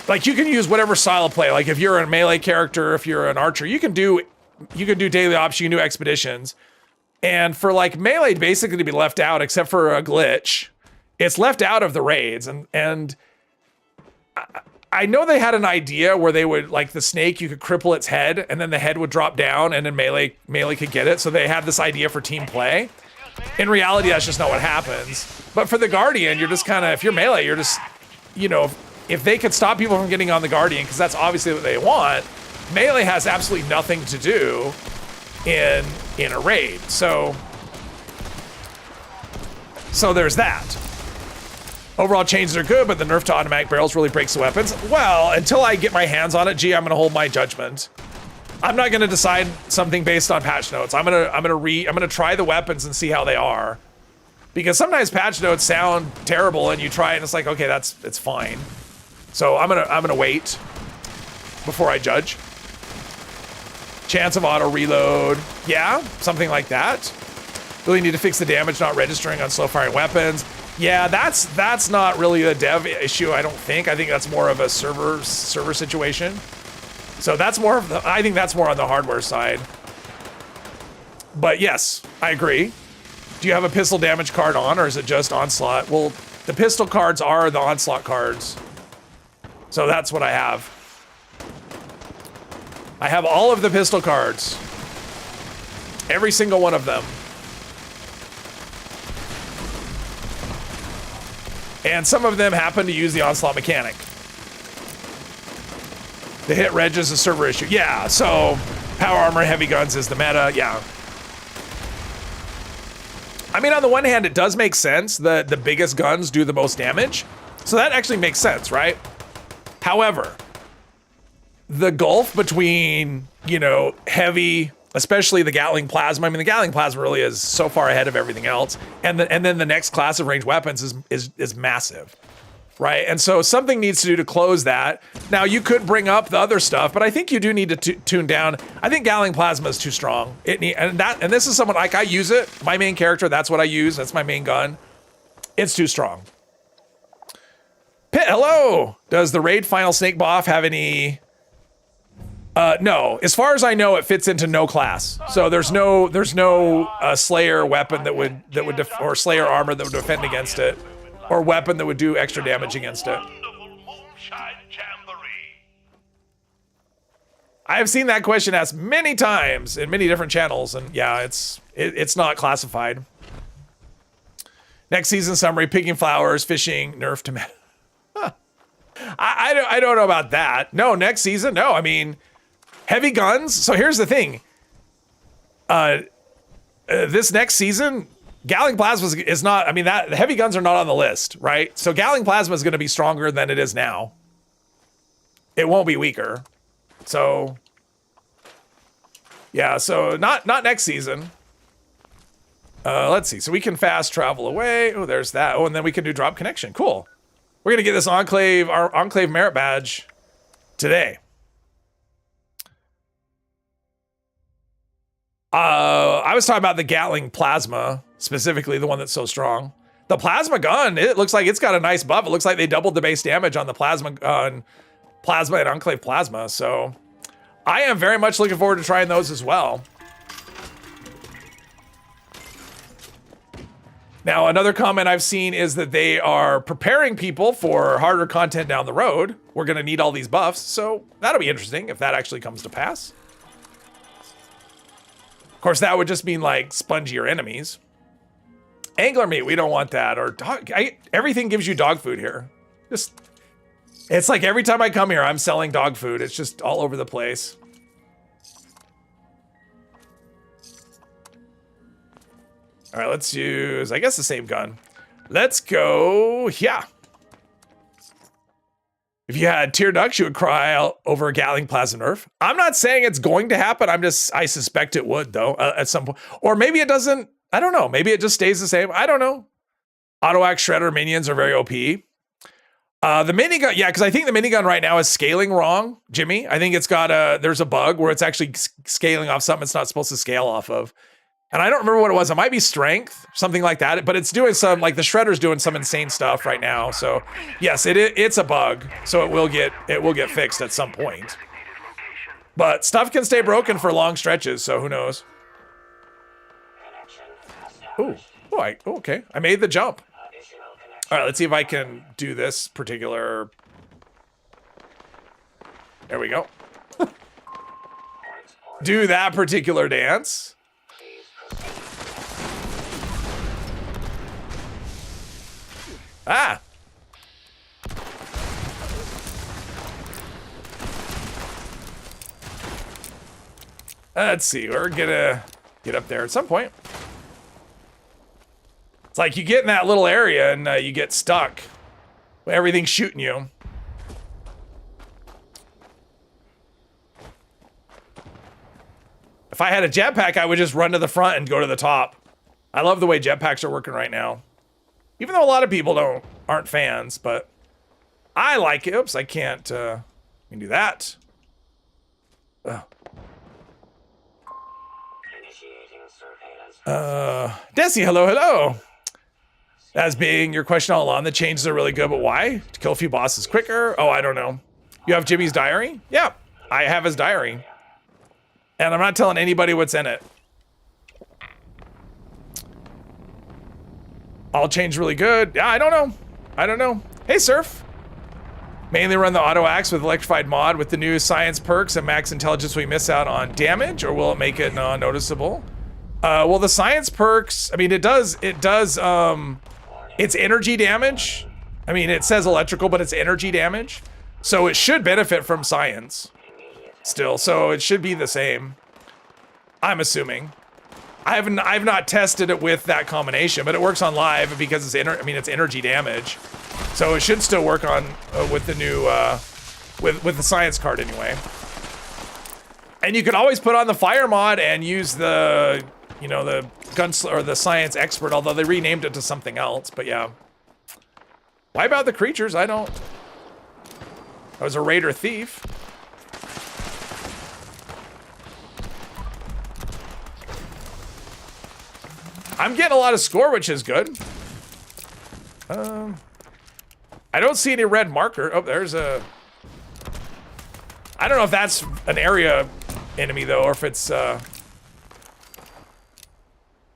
like you can use whatever style of play. Like if you're a melee character, if you're an archer, you can do daily ops, you can do expeditions. And for like melee basically to be left out, except for a glitch, it's left out of the raids. And I know they had an idea where they would, like the snake, you could cripple its head and then the head would drop down and then melee could get it. So they had this idea for team play. In reality, that's just not what happens. But for the Guardian, you're just kind of, if you're melee, you're just, you know, if they could stop people from getting on the Guardian, because that's obviously what they want, melee has absolutely nothing to do in a raid. So there's that. Overall changes are good, but the nerf to automatic barrels really breaks the weapons. Well, until I get my hands on it, I'm gonna hold my judgment. I'm not gonna decide something based on patch notes. I'm gonna try the weapons and see how they are. Because sometimes patch notes sound terrible and you try it and it's like, okay, it's fine. So I'm gonna wait before I judge. Chance of auto reload. Yeah, something like that. Really need to fix the damage not registering on slow firing weapons. Yeah, that's not really a dev issue, I don't think. I think that's more of a server situation. So that's more of I think that's more on the hardware side. But yes, I agree. Do you have a pistol damage card on, or is it just onslaught? Well, the pistol cards are the onslaught cards. So that's what I have. I have all of the pistol cards. Every single one of them. And some of them happen to use the onslaught mechanic. The hit reg is a server issue. Yeah, so power armor, heavy guns is the meta. Yeah. I mean, on the one hand, it does make sense that the biggest guns do the most damage. So that actually makes sense, right? However, the gulf between, you know, heavy, especially the Gatling Plasma. I mean, the Gatling Plasma really is so far ahead of everything else. And then the next class of ranged weapons is massive, right? And so something needs to do to close that. Now, you could bring up the other stuff, but I think you do need to tune down. I think Gatling Plasma is too strong. And this is someone, like, I use it. My main character, that's what I use. That's my main gun. It's too strong. Pit, hello! Does the raid final snake buff have any... no, as far as I know, it fits into no class. So there's no Slayer weapon that would or Slayer armor that would defend against it, or weapon that would do extra damage against it. I have seen that question asked many times in many different channels, and yeah, it's not classified. Next season summary: picking flowers, fishing, nerf to meta. Huh. I don't know about that. No, next season, no. I mean. Heavy guns. So here's the thing. This next season, Gatling Plasma is not. I mean, the heavy guns are not on the list, right? So Gatling Plasma is going to be stronger than it is now. It won't be weaker. So yeah. So not next season. Let's see. So we can fast travel away. Oh, there's that. Oh, and then we can do drop connection. Cool. We're gonna get this our Enclave merit badge today. I was talking about the Gatling Plasma, specifically the one that's so strong. The plasma gun, it looks like it's got a nice buff. It looks like they doubled the base damage on the plasma and Enclave Plasma. So I am very much looking forward to trying those as well. Now, another comment I've seen is that they are preparing people for harder content down the road. We're going to need all these buffs, so that'll be interesting if that actually comes to pass. Of course, that would just mean like spongier enemies. Angler meat, we don't want that. Or dog, everything gives you dog food here. It's like every time I come here, I'm selling dog food. It's just all over the place. All right, let's use, I guess, the same gun. Let's go, yeah. If you had tear ducts, you would cry out over a Gatling Plasma nerf. I'm not saying it's going to happen. I suspect it would, though, at some point. Or maybe it doesn't. I don't know. Maybe it just stays the same. I don't know. Auto Axe Shredder minions are very OP. The minigun, yeah, because I think the minigun right now is scaling wrong, Jimmy. I think it's got there's a bug where it's actually scaling off something it's not supposed to scale off of. And I don't remember what it was. It might be strength, something like that. But it's doing some, like the shredder's doing some insane stuff right now. So yes, it's a bug. So it will get fixed at some point. But stuff can stay broken for long stretches. So who knows? Ooh, okay. I made the jump. All right, let's see if I can do this particular. There we go. Do that particular dance. Ah. Let's see. We're gonna get up there at some point. It's like you get in that little area and you get stuck. Everything's shooting you. If I had a jetpack, I would just run to the front and go to the top. I love the way jetpacks are working right now. Even though a lot of people aren't fans, but I like it. Oops, I can't I can do that. Ugh. Desi, hello. As being your question all along, the changes are really good, but why? To kill a few bosses quicker? Oh, I don't know. You have Jimmy's diary? Yeah, I have his diary. And I'm not telling anybody what's in it. All changed really good. Yeah, I don't know. Hey, Surf. Mainly run the auto axe with electrified mod with the new science perks and max intelligence. We miss out on damage, or will it make it non-noticeable? Well, the science perks, I mean, it does, it's energy damage. I mean, it says electrical, but it's energy damage. So it should benefit from science still. So it should be the same. I'm assuming. I've not tested it with that combination, but it works on live because it's energy damage. So it should still work on with the new with the science card anyway. And you could always put on the fire mod and use the the gunslinger or the science expert, although they renamed it to something else. But yeah, why about the creatures? I was a raider thief. I'm getting a lot of score, which is good. I don't see any red marker. Oh, there's a... I don't know if that's an area enemy, though, or if it's...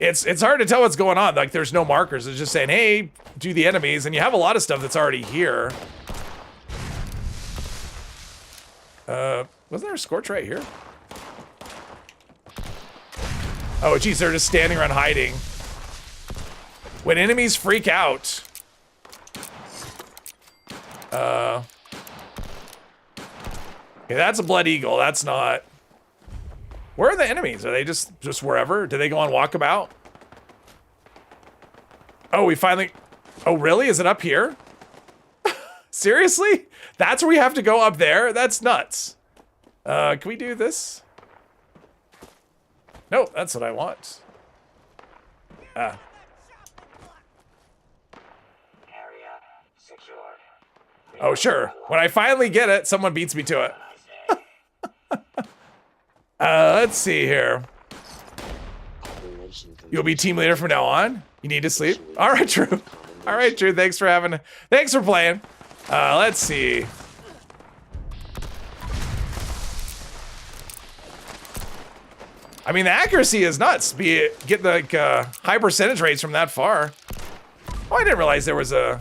It's hard to tell what's going on. Like, there's no markers. It's just saying, hey, do the enemies, and you have a lot of stuff that's already here. Wasn't there a scorch right here? Oh, geez, they're just standing around hiding. When enemies freak out. Okay, that's a blood eagle. That's not... Where are the enemies? Are they just wherever? Do they go on walkabout? Oh, we finally... Oh, really? Is it up here? Seriously? That's where we have to go, up there? That's nuts. Can we do this? No, that's what I want. Area secured. Oh, sure. When I finally get it, someone beats me to it. Let's see here. You'll be team leader from now on? You need to sleep? All right, Drew. All right, Drew. Thanks for playing. Let's see. I mean, the accuracy is nuts. Get the high percentage rates from that far. Oh, I didn't realize there was a...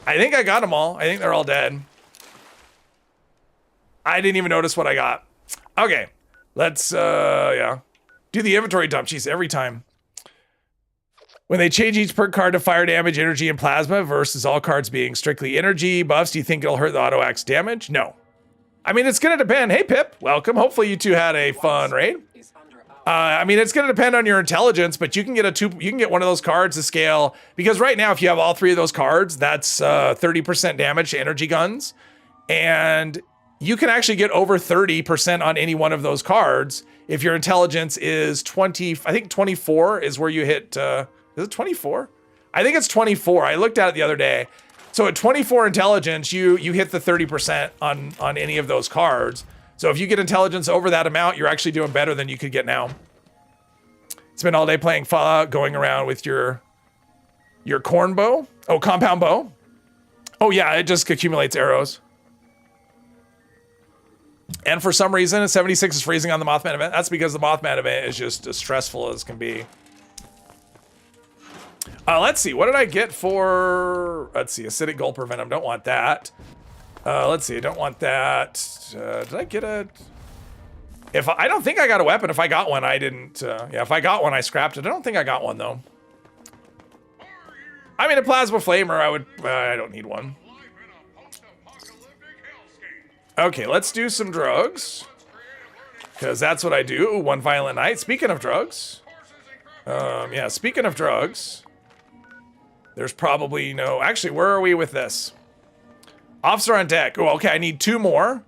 I think I got them all. I think they're all dead. I didn't even notice what I got. Okay, let's, yeah. Do the inventory dump. Jeez, every time. When they change each perk card to fire damage, energy, and plasma versus all cards being strictly energy buffs, do you think it'll hurt the auto axe damage? No. I mean, it's gonna depend. Hey, Pip, welcome. Hopefully you two had a fun raid. I mean, it's gonna depend on your intelligence, but you can get one of those cards to scale, because right now, if you have all three of those cards, that's 30% damage to energy guns. And you can actually get over 30% on any one of those cards if your intelligence is 20. I think 24 is where you hit, is it 24? I think it's 24. I looked at it the other day. So at 24 intelligence, you hit the 30% on any of those cards. So if you get intelligence over that amount, you're actually doing better than you could get now. Spend all day playing Fallout, going around with your corn bow. Oh, compound bow. Oh yeah, it just accumulates arrows. And for some reason, 76 is freezing on the Mothman event. That's because the Mothman event is just as stressful as can be. Let's see, what did I get for, let's see, acidic gulper venom, don't want that. Let's see, I don't want that. Did I get a, I don't think I got a weapon. If I got one, I didn't, yeah, if I got one, I scrapped it. I don't think I got one though. I mean, a plasma flamer, I don't need one. Okay, let's do some drugs. Because that's what I do, Ooh, one violent night. Speaking of drugs. Yeah, speaking of drugs. There's probably no, actually, where are we with this? Officer on deck. Oh, okay, I need 2 more.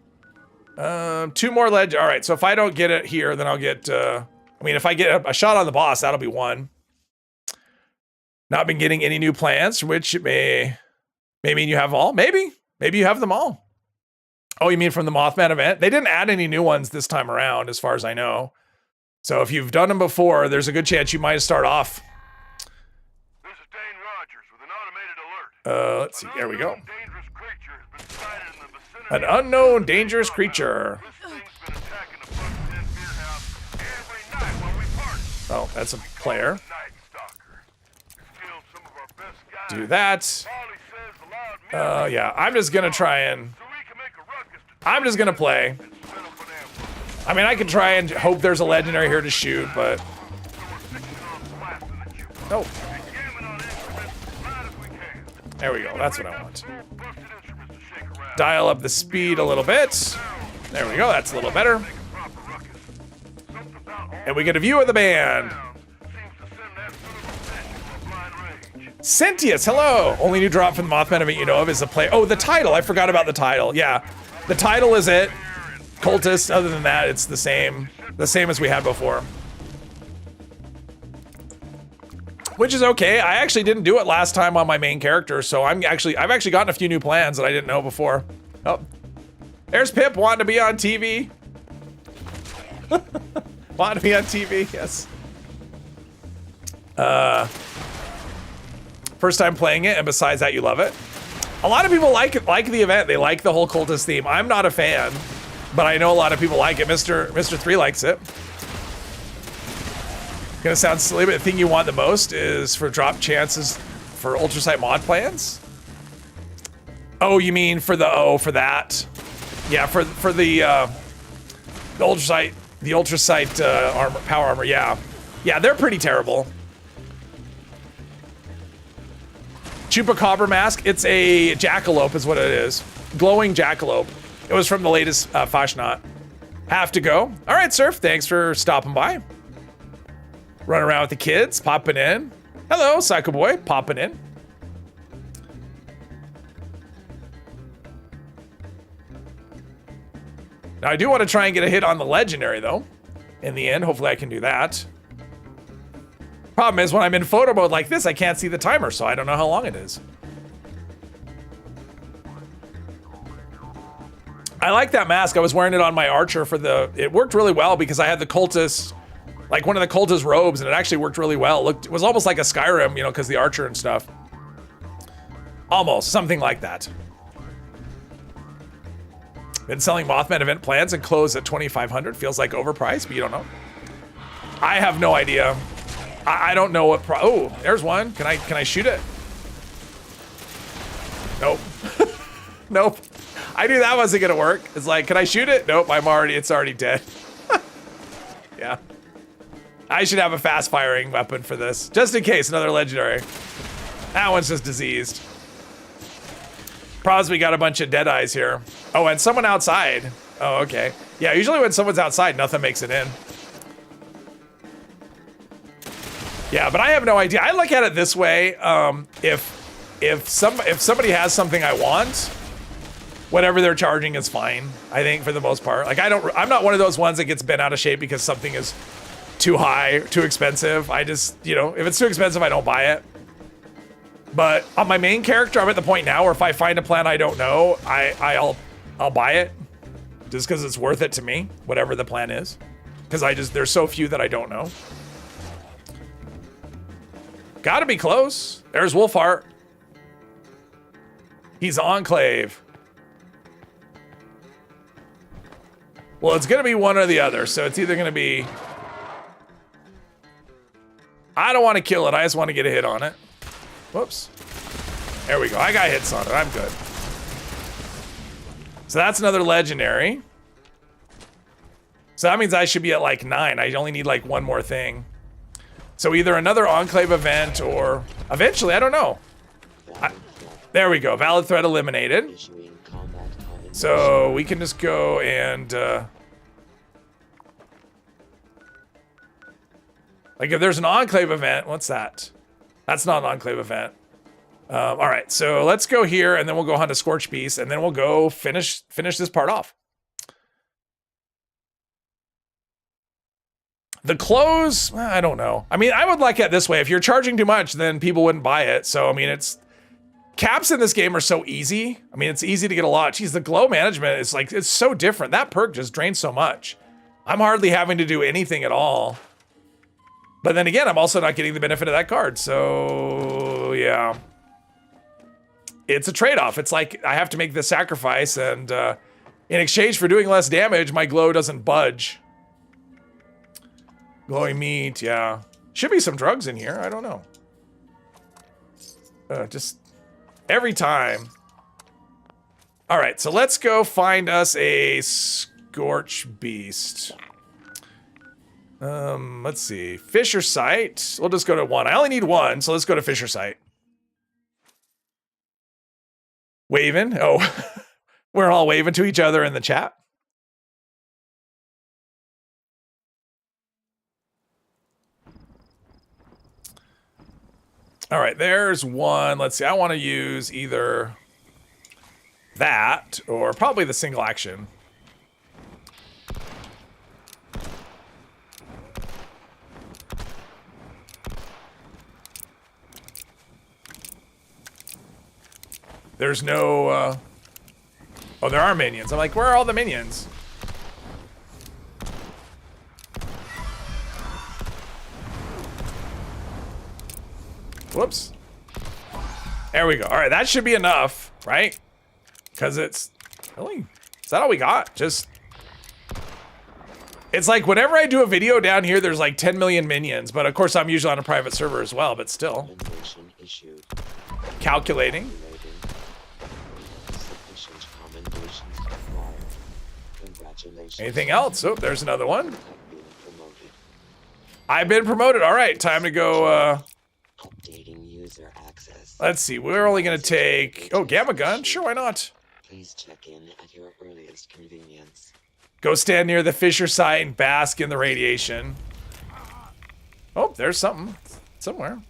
2 more ledge. All right, so if I don't get it here, then I'll get, I mean, if I get a shot on the boss, that'll be 1. Not been getting any new plans, which it may mean you have all. Maybe you have them all. Oh, you mean from the Mothman event? They didn't add any new ones this time around, as far as I know. So if you've done them before, there's a good chance you might start off. This is Dane Rogers with an automated alert. Let's see, there we go. Dangerous creature has been sighted in the vicinity. An unknown dangerous creature. This thing's been attacking the Buck's Den beer house every night while we party. Oh, that's a player. Night Stalker. It's killed some of our best guys. Do that. Paulie says the loud music Yeah, I'm just gonna try and, so we can make a ruckus to I'm just gonna play. set up an ambush. I mean, I can try and hope there's a legendary here to shoot, but, So we're fixing on blasting the jukebox. oh, And jamming on instruments as loud as we can. there we go. That's what I want. Busted instruments to shake around. Dial up the speed a little bit. There we go. That's a little better. Make a proper ruckus. Something about all And we get a view of the band. sounds seems to send that son of a bitch into a blind rage. Sentius, hello. Only new drop from the Mothman event you know of is the play. Oh, the title. I forgot about the title. Yeah, the title is it. Cultist. Other than that, it's the same as we had before. Which is okay. I actually didn't do it last time on my main character, so I've actually gotten a few new plans that I didn't know before. Oh, there's Pip wanting to be on TV. Wanting to be on TV, yes. First time playing it, and besides that, you love it. A lot of people like the event. They like the whole cultist theme. I'm not a fan, but I know a lot of people like it. Mr. 3 likes it. Gonna sound silly, but the thing you want the most is for drop chances for Ultrasight mod plans. Oh, you mean for that? Yeah, for the Ultrasight armor, power armor. Yeah, they're pretty terrible. Chupacabra mask. It's a jackalope, is what it is. Glowing jackalope. It was from the latest Fashnot. Have to go. All right, Surf. Thanks for stopping by. Run around with the kids, popping in. Hello, Psycho Boy, popping in. Now, I do want to try and get a hit on the legendary, though. In the end, hopefully I can do that. Problem is, when I'm in photo mode like this, I can't see the timer, so I don't know how long it is. I like that mask. I was wearing it on my archer for the... It worked really well because I had the cultist... Like one of the cultist robes, and it actually worked really well. It was almost like a Skyrim, you know, because the archer and stuff. Almost, something like that. Been selling Mothman event plans and closed at 2,500. Feels like overpriced, but you don't know. I have no idea. I don't know what oh, there's one. Can I shoot it? Nope. Nope. I knew that wasn't gonna work. It's like, can I shoot it? Nope, it's already dead. Yeah. I should have a fast firing weapon for this. Just in case, another legendary. That one's just diseased. Problems, we got a bunch of dead eyes here. Oh, and someone outside. Oh, okay. Yeah, usually when someone's outside, nothing makes it in. Yeah, but I have no idea. I look at it this way. If somebody has something I want, whatever they're charging is fine. I think for the most part. Like I'm not one of those ones that gets bent out of shape because something is too high, too expensive. I just, you know, if it's too expensive, I don't buy it. But on my main character, I'm at the point now where if I find a plan I don't know, I'll buy it. just because it's worth it to me, whatever the plan is. Because there's so few that I don't know. Gotta be close. There's Wolfheart. He's Enclave. Well, it's gonna be one or the other, so it's either gonna be... I don't want to kill it, I just want to get a hit on it. Whoops. There we go, I got hits on it, I'm good. So that's another legendary. So that means I should be at like 9. I only need like one more thing. So either another Enclave event or eventually, I don't know. There we go, valid threat eliminated. Issuing combat commendation. So we can just go and like if there's an Enclave event, what's that? That's not an Enclave event. All right, so let's go here and then we'll go hunt a Scorch Beast and then we'll go finish this part off. The clothes, I don't know. I mean, I would like it this way. If you're charging too much, then people wouldn't buy it. So, I mean, caps in this game are so easy. I mean, it's easy to get a lot. Geez, the glow management is like, it's so different. That perk just drains so much. I'm hardly having to do anything at all. But then again, I'm also not getting the benefit of that card. So, yeah. It's a trade-off. It's like I have to make the sacrifice and in exchange for doing less damage, my glow doesn't budge. Glowing meat, yeah. Should be some drugs in here, I don't know. Just every time. All right, so let's go find us a Scorch Beast. Let's see, Fisher Sight. We'll just go to 1. I only need 1, so let's go to Fisher Sight. Waving, oh, we're all waving to each other in the chat. All right, there's 1. Let's see, I want to use either that or probably the single action. There's no, oh, there are minions. I'm like, where are all the minions? Whoops. There we go. All right, that should be enough, right? Because it's, really? Is that all we got? Just, it's like whenever I do a video down here, there's like 10 million minions. But of course, I'm usually on a private server as well, but still. Commendation issued. Calculating. Sufficient commendations acquired. Congratulations. Anything else? Oh, there's another one. Have been promoted. I've been promoted. All right, time to go, Updating user access. let's see. We're only going to take, oh, Gamma Gun. Sure, why not? Please check in at your earliest convenience. Go stand near the Fisher site and bask in the radiation. Oh, there's something. Somewhere.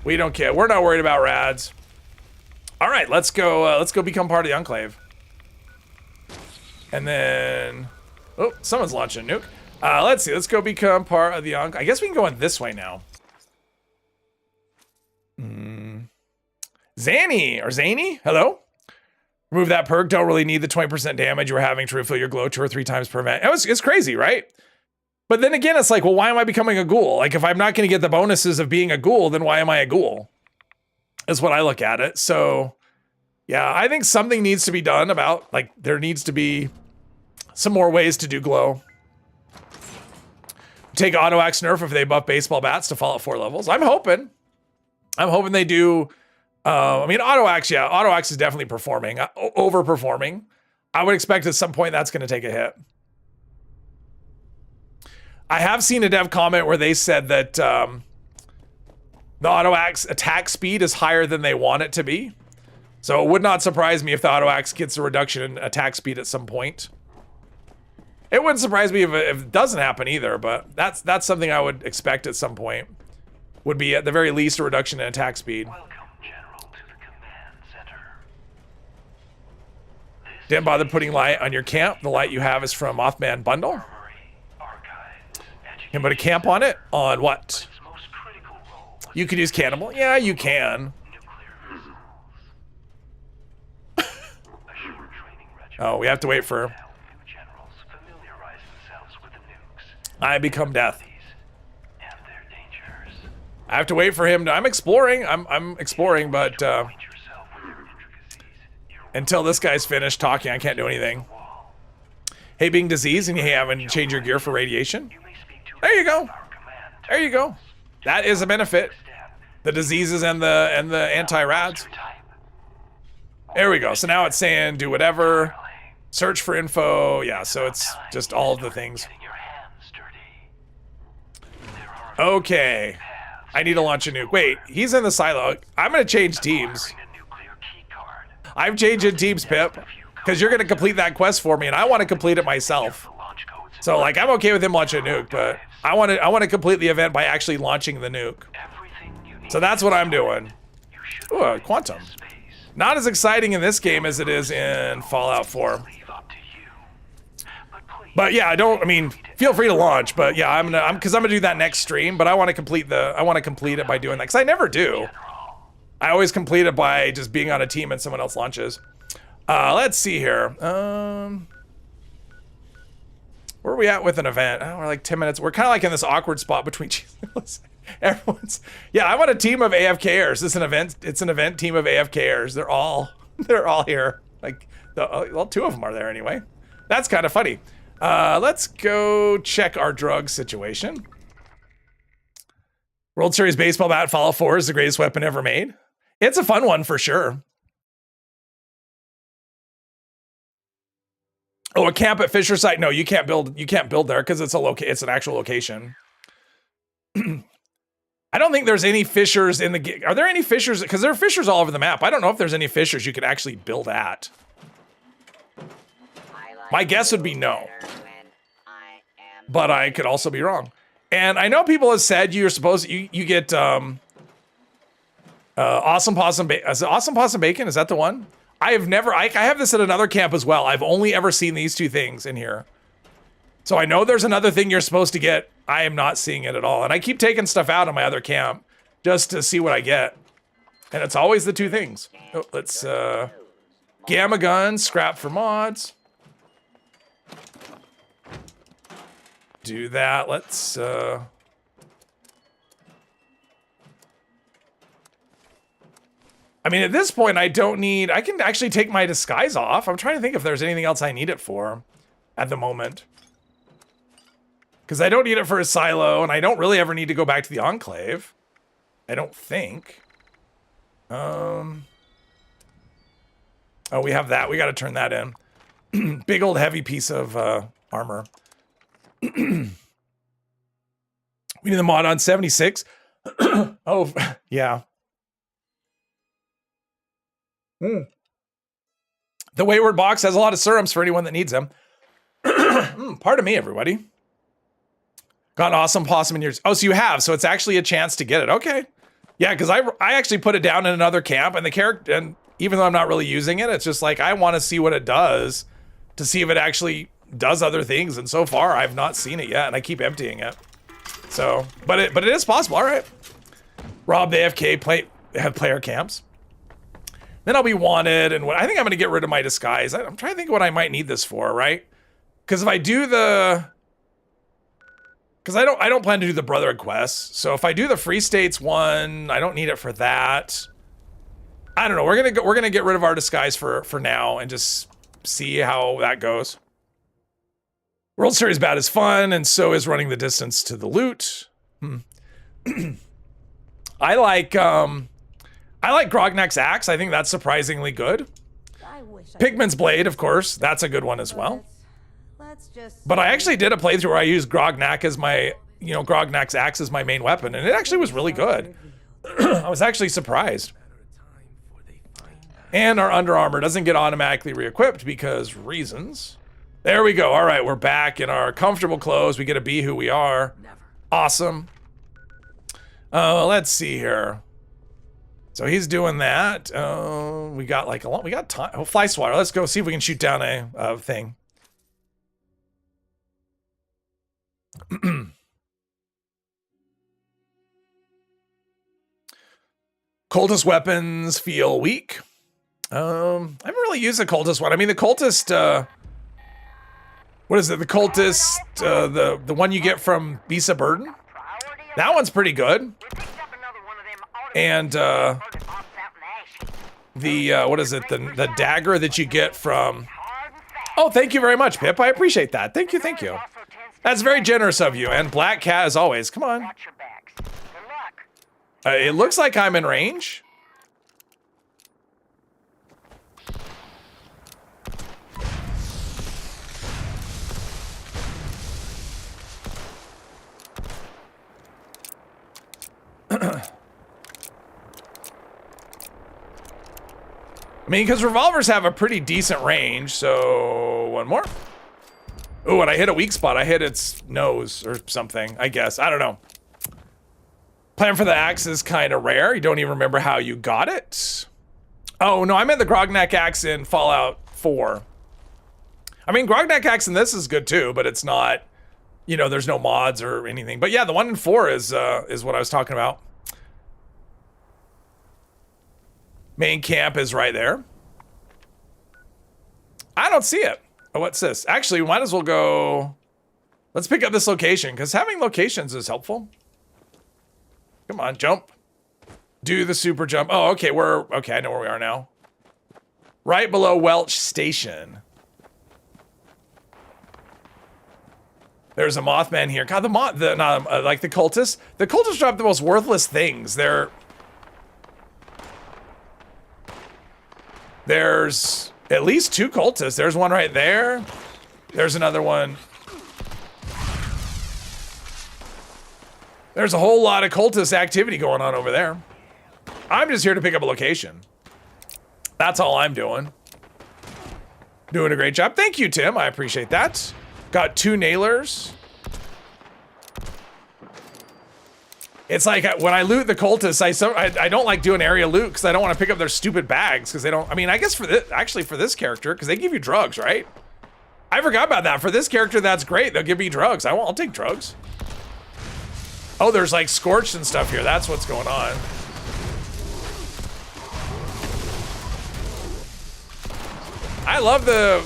We don't care. We're not worried about rads. All right, let's go become part of the Enclave. And then, oh, someone's launching a nuke. Let's see. Let's go become part of the Enclave. I guess we can go in this way now. Zanny or Zany, hello. Remove that perk. Don't really need the 20% damage you were having to refill your glow 2 or 3 times per event. It's crazy, right? But then again, it's like, well, why am I becoming a ghoul? Like, if I'm not going to get the bonuses of being a ghoul, then why am I a ghoul? Is what I look at it. So, yeah, I think something needs to be done about, like, there needs to be some more ways to do glow. Take Auto Axe nerf if they buff baseball bats to fall at 4 levels. I'm hoping they do. I mean, Auto Axe, yeah, Auto Axe is definitely performing, overperforming. I would expect at some point that's going to take a hit. I have seen a dev comment where they said that the Auto Axe attack speed is higher than they want it to be. So it would not surprise me if the Auto Axe gets a reduction in attack speed at some point. It wouldn't surprise me if it doesn't happen either, but that's something I would expect at some point. Would be at the very least a reduction in attack speed. Welcome, General, to the command center. Didn't bother putting light on your camp. The light you have is from Mothman Bundle. Armory, archives, Can put a camp on it? On what? its most critical role. You could use Cannibal. Yeah, you can. Nuclear missiles. Oh, we have to wait for... Generals familiarize themselves with the nukes I become death. and their dangers. I have to wait for him to... I'm exploring. I'm exploring, but Acquaint yourself with their intricacies. Your until this guy's finished talking, I can't do anything. Hey, being diseased and you haven't changed your gear for radiation? may speak to There you go. our command. There you go. That is a benefit. The diseases and the anti-rads. Type. There we go. So now it's saying do whatever. Search for info. Yeah, so it's just all of the things. Getting your hands dirty. There are Okay. I need to launch a nuke. Wait, he's in the silo. I'm going to change teams. a nuclear key card. I'm changing teams, Pip. Because you're going to complete that quest for me, and I want to complete it myself. The launch codes. So, like, I'm okay with him launching a nuke, but I want to complete the event by actually launching the nuke. Everything you need. So that's what I'm doing. You should Ooh, a quantum. space. Not as exciting in this game as it is in Fallout 4. Leave up to you. But please. But yeah, I mean, feel free to launch, but yeah, I'm gonna do that next stream, but I want to complete it by doing that, because I never do. I always complete it by just being on a team and someone else launches. Let's see here. Where are we at with an event? Oh, we're like 10 minutes. We're kind of like in this awkward spot between everyone's. Yeah, I want a team of AFKers. It's an event team of AFKers. They're all here. Like, well, 2 of them are there anyway. That's kind of funny. Let's go check our drug situation. World Series baseball bat Fallout 4 is the greatest weapon ever made. It's a fun one for sure. Oh, a camp at Fisher site? No, you can't build there because it's an actual location. I don't think there's any fissures in the... Are there any fissures? Because there are fissures all over the map. I don't know if there's any fissures you could actually build at. My guess would be no. But I could also be wrong. And I know people have said you're supposed... You get... Awesome Possum Bacon. Is it Awesome Possum Bacon? Is that the one? I have this at another camp as well. I've only ever seen these 2 things in here. So I know there's another thing you're supposed to get. I am not seeing it at all. And I keep taking stuff out of my other camp just to see what I get. And it's always the 2 things. Oh, let's, Gamma gun, scrap for mods. Do that. Let's, I mean, at this point, I can actually take my disguise off. I'm trying to think if there's anything else I need it for at the moment. Because I don't need it for a silo, and I don't really ever need to go back to the Enclave. I don't think. Oh, we have that. We got to turn that in. Big old heavy piece of armor. We need the mod on 76. Oh, yeah. The Wayward Box has a lot of serums for anyone that needs them. Pardon me, everybody. Got an Awesome Possum in yours. Oh, so you have. So it's actually a chance to get it. Okay. Yeah, because I actually put it down in another camp, and the character, and even though I'm not really using it, it's just like I want to see what it does to see if it actually does other things. And so far, I've not seen it yet, and I keep emptying it. So, but it is possible. All right. Rob the AFK have player camps. Then I'll be wanted, and I think I'm going to get rid of my disguise. I'm trying to think of what I might need this for, right? Because if I do because I don't plan to do the Brotherhood quests. So if I do the Free States one, I don't need it for that. I don't know. We're gonna get rid of our disguise for now and just see how that goes. World Series bat is fun, and so is running the distance to the loot. I like Grognak's axe. I think that's surprisingly good. Pigman's blade, of course, that's a good one as well. But I actually did a playthrough where I used Grognak as my, Grognak's axe as my main weapon, and it actually was really good. I was actually surprised. And our Under Armor doesn't get automatically re-equipped because reasons. There we go. All right, we're back in our comfortable clothes. We get to be who we are. Awesome. Let's see here. So he's doing that. We got like we got time. Oh, fly swatter. Let's go see if we can shoot down a thing. Cultist weapons feel weak. I haven't really used the cultist one. I mean, the cultist, what is it? The cultist, the one you get from Bisa Burden? That one's pretty good. And, what is it? The dagger that you get from... Oh, thank you very much, Pip. I appreciate that. Thank you, thank you. That's very generous of you. And Black Cat, as always. Come on. It looks like I'm in range. I mean, because revolvers have a pretty decent range, so one more. Ooh, and I hit a weak spot. I hit its nose or something, I guess. I don't know. Plan for the axe is kind of rare. You don't even remember how you got it. Oh, no, I meant the Grognak axe in Fallout 4. I mean, Grognak axe in this is good too, but it's not, you know, there's no mods or anything. But yeah, the one in 4 is what I was talking about. Main camp is right there. I don't see it. Oh, what's this? Actually, we might as well go... Let's pick up this location, because having locations is helpful. Come on, jump. Do the super jump. Oh, okay, okay, I know where we are now. Right below Welch Station. There's a Mothman here. God, like the cultists. The cultists drop the most worthless things. There's at least 2 cultists. There's one right there. There's another one. There's a whole lot of cultist activity going on over there. I'm just here to pick up a location. That's all I'm doing. Doing a great job. Thank you, Tim. I appreciate that. Got 2 nailers. It's like when I loot the cultists, I don't like doing area loot because I don't want to pick up their stupid bags because they don't. I mean, I guess for this character, because they give you drugs, right? I forgot about that. For this character, that's great. They'll give me drugs. I'll take drugs. Oh, there's like scorched and stuff here. That's what's going on. I love the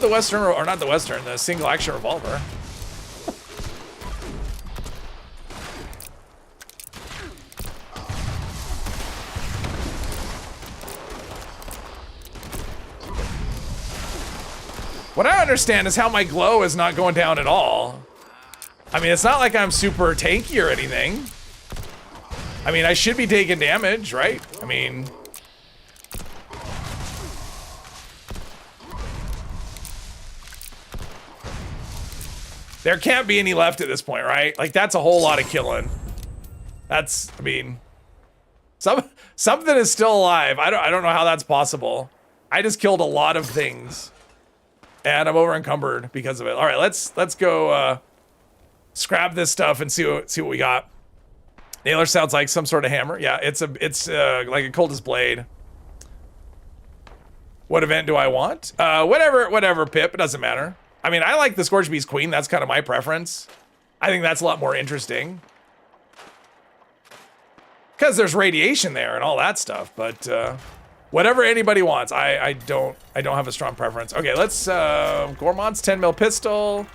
Western, or not the Western, the single action revolver. What I understand is how my glow is not going down at all. I mean, it's not like I'm super tanky or anything. I mean, I should be taking damage, right? I mean... There can't be any left at this point, right? Like, that's a whole lot of killing. That's, I mean... Something is still alive. I don't know how that's possible. I just killed a lot of things. And I'm over encumbered because of it. All right, let's go scrap this stuff and see what we got. Nailer sounds like some sort of hammer. Yeah, it's like a cultist blade. What event do I want? Whatever, Pip. It doesn't matter. I mean, I like the Scorched Beast Queen. That's kind of my preference. I think that's a lot more interesting. Because there's radiation there and all that stuff, but whatever anybody wants. I don't have a strong preference. Okay, let's Gormont's 10mm pistol.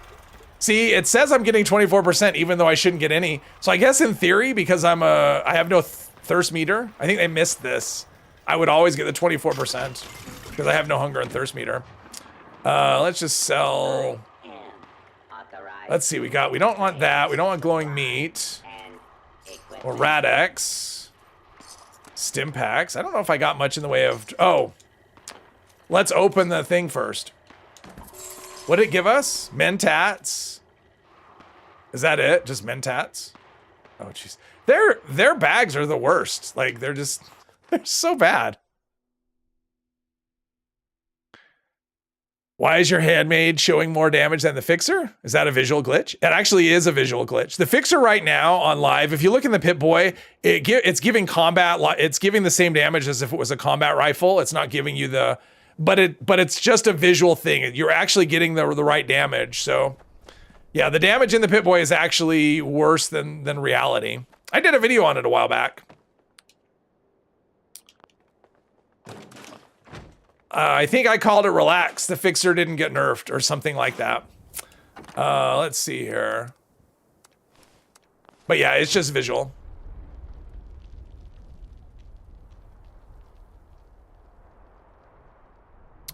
See, it says I'm getting 24% even though I shouldn't get any. So I guess in theory, because I have no thirst meter, I think they missed this. I would always get the 24% because I have no hunger and thirst meter. Let's just sell. Let's see, we don't want that. We don't want glowing meat or Rad-X. Stim packs. I don't know if I got much in the way of... Oh. Let's open the thing first. What did it give us? Mentats. Is that it? Just Mentats? Oh, jeez. Their bags are the worst. Like, they're so bad. Why is your handmade showing more damage than the fixer? Is that a visual glitch? It actually is a visual glitch. The fixer right now on live, if you look in the Pip-Boy, it's giving combat, it's giving the same damage as if it was a combat rifle. It's not giving you the, but it's just a visual thing. You're actually getting the right damage. So yeah, the damage in the Pip-Boy is actually worse than reality. I did a video on it a while back. I think I called it relax. The fixer didn't get nerfed or something like that. Let's see here. But yeah, it's just visual.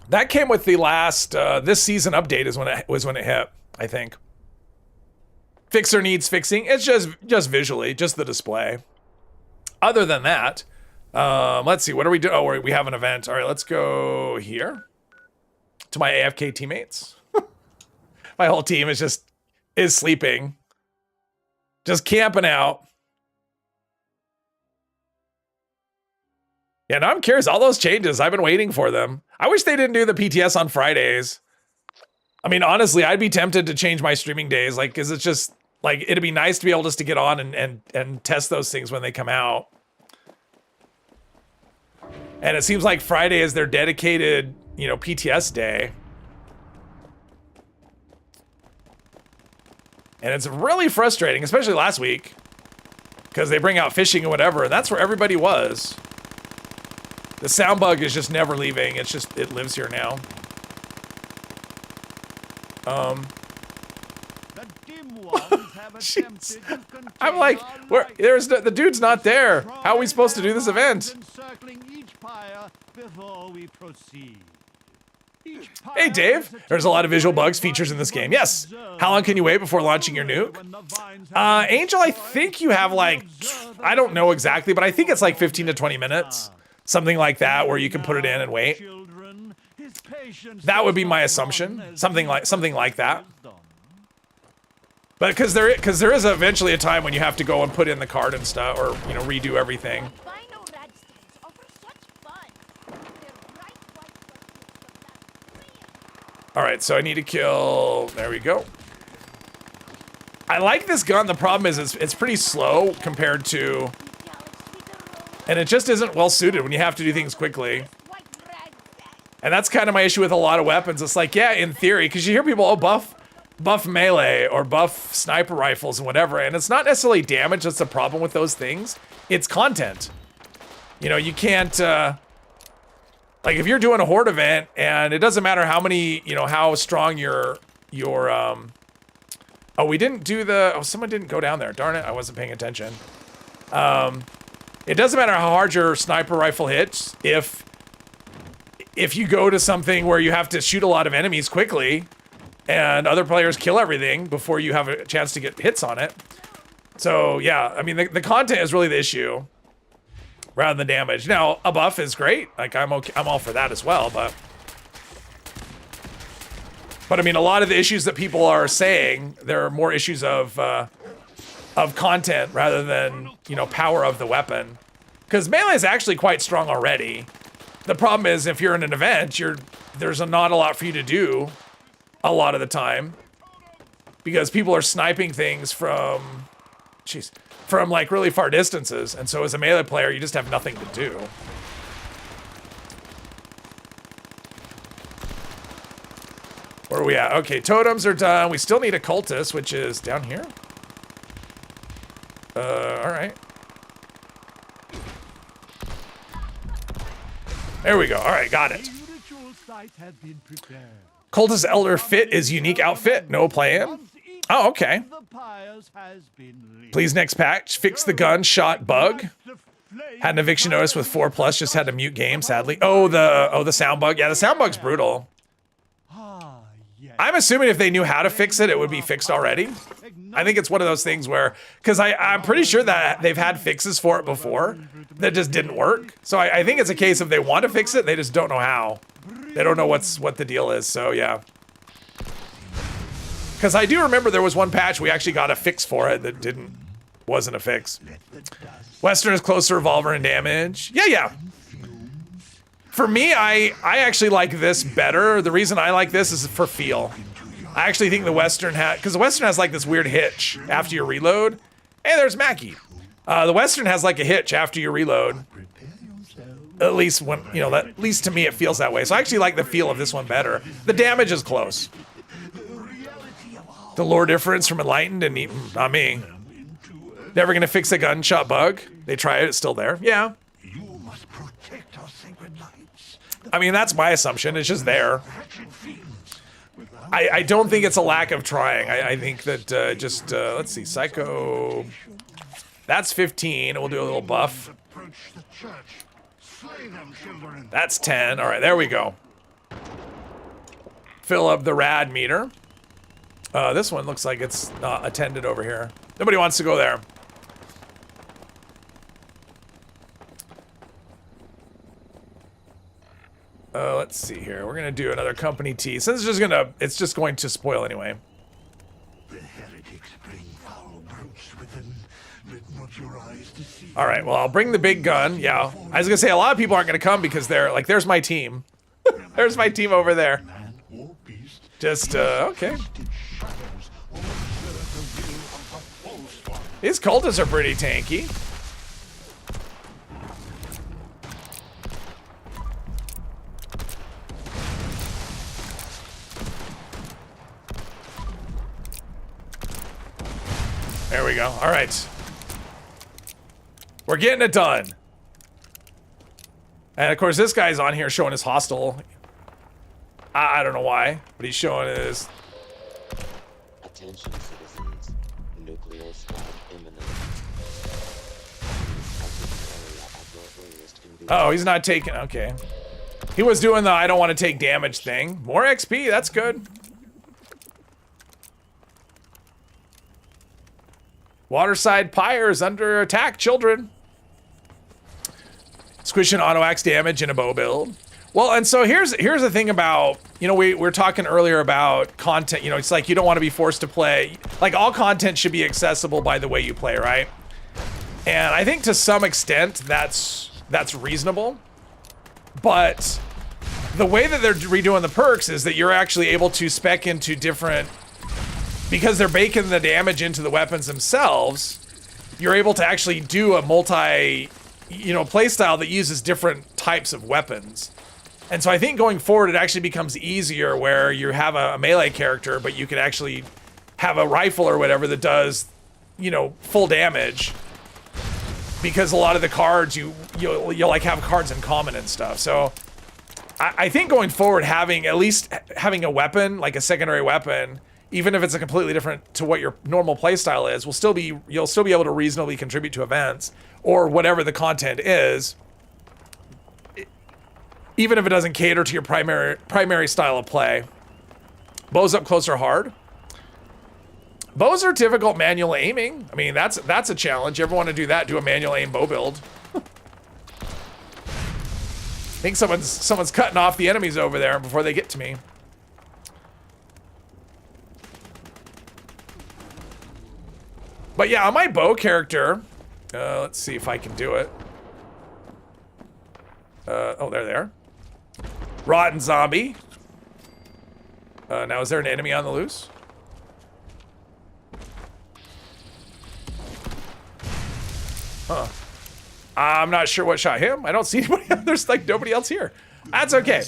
That came with the last this season update is when it hit, I think. Fixer needs fixing. It's just visually, just the display. Other than that, let's see. What are we doing? Oh, we have an event. All right, let's go here to my AFK teammates. My whole team is sleeping, just camping out. Yeah, now I'm curious. All those changes, I've been waiting for them. I wish they didn't do the PTS on Fridays. I mean, honestly, I'd be tempted to change my streaming days, like, because it's just like it'd be nice to be able just to get on and test those things when they come out. And it seems like Friday is their dedicated, you know, PTS day. And it's really frustrating, especially last week, because they bring out fishing and whatever, and that's where everybody was. The sound bug is just never leaving. It's just, it lives here now. I'm like, where? There's the dude's not there. How are we supposed to do this event? Hey Dave, there's a lot of visual bugs features in this game. Yes. How long can you wait before launching your nuke? Angel, I think you have like, I don't know exactly, but I think it's like 15 to 20 minutes. Something like that, where you can put it in and wait. That would be my assumption. Something like that. But because there is eventually a time when you have to go and put in the card and stuff, or you know, redo everything. All right, so I need to kill. There we go. I like this gun. The problem is it's pretty slow compared to. And it just isn't well suited when you have to do things quickly. And that's kind of my issue with a lot of weapons. It's like, yeah, in theory, because you hear people, oh, buff melee or buff sniper rifles and whatever, and it's not necessarily damage that's the problem with those things. It's content. You know, you can't, like if you're doing a horde event and it doesn't matter how many, you know, how strong your oh, we didn't do the, oh, someone didn't go down there. Darn it, I wasn't paying attention. It doesn't matter how hard your sniper rifle hits if you go to something where you have to shoot a lot of enemies quickly and other players kill everything before you have a chance to get hits on it. So yeah, I mean, the content is really the issue rather than damage. Now, a buff is great. Like I'm all for that as well, but I mean, a lot of the issues that people are saying, there are more issues of content rather than, you know, power of the weapon. Because melee is actually quite strong already. The problem is if you're in an event, there's not a lot for you to do a lot of the time. Because people are sniping things from like really far distances. And so as a melee player, you just have nothing to do. Where are we at? Okay, totems are done. We still need a cultist, which is down here. All right. There we go. All right, got it. Cultist Elder Fit is unique outfit. No plan. Oh, okay. Please next patch. Fix the gunshot bug. Had an eviction notice with 4+. Just had to mute game, sadly. Oh, the sound bug. Yeah, the sound bug's brutal. I'm assuming if they knew how to fix it, it would be fixed already. I think it's one of those things where, because I'm pretty sure that they've had fixes for it before that just didn't work. So I think it's a case of they want to fix it, they just don't know how. They don't know what the deal is, so yeah. Because I do remember there was one patch we actually got a fix for it that wasn't a fix. Western is closer revolver and damage. Yeah. For me, I actually like this better. The reason I like this is for feel. I actually think the Western because the Western has like this weird hitch after you reload. Hey, there's Mackie. The Western has like a hitch after you reload. At least when, you know, at least to me it feels that way. So I actually like the feel of this one better. The damage is close. The lore difference from Enlightened and not me. Never gonna fix a gunshot bug. They try it, it's still there. Yeah. I mean, that's my assumption. It's just there. wretched fiends. Without I don't think it's a lack of trying. I think that let's see, Psycho. That's 15. We'll do a little buff. approach the church. Slay them, children. That's 10. All right, there we go. Fill up the rad meter. This one looks like it's not attended over here. Nobody wants to go there. Let's see here. We're gonna do another company tea. Since it's just going to spoil anyway. The heretics bring foul brutes within. Let not your eyes deceive. All right, well, I'll bring the big gun. Yeah, I was gonna say a lot of people aren't gonna come because they're like, there's my team. There's my team over there. Man or beast. Just okay. Twisted shadows observe the will of the false one. These cultists are pretty tanky. There we go. All right. We're getting it done. And of course, this guy's on here showing his hostile. I don't know why, but he's showing his. Attention, citizens. Nuclear strike imminent. Oh, he's not taking. Okay. He was doing the I don't want to take damage thing. More XP. That's good. Waterside Pyre is under attack, children. Squishing auto axe damage in a bow build. Well, and so here's the thing about, you know, we're talking earlier about content. You know, it's like you don't want to be forced to play. Like all content should be accessible by the way you play, right? And I think to some extent that's reasonable. But the way that they're redoing the perks is that you're actually able to spec into different. Because they're baking the damage into the weapons themselves, you're able to actually do a multi, playstyle that uses different types of weapons. And so I think going forward, it actually becomes easier where you have a melee character, but you can actually have a rifle or whatever that does, full damage. Because a lot of the cards, you'll like have cards in common and stuff. So I think going forward, having a weapon, like a secondary weapon, even if it's a completely different to what your normal playstyle is, you'll still be able to reasonably contribute to events or whatever the content is, even if it doesn't cater to your primary style of play. Bows up close are hard. Bows are difficult manual aiming. I mean, that's a challenge. You ever want to do that? Do a manual aim bow build. I think someone's cutting off the enemies over there before they get to me. But yeah, on my bow character, let's see if I can do it. Oh, they're there. Rotten zombie. Now, is there an enemy on the loose? Huh. I'm not sure what shot him. I don't see anybody. There's like nobody else here. That's okay.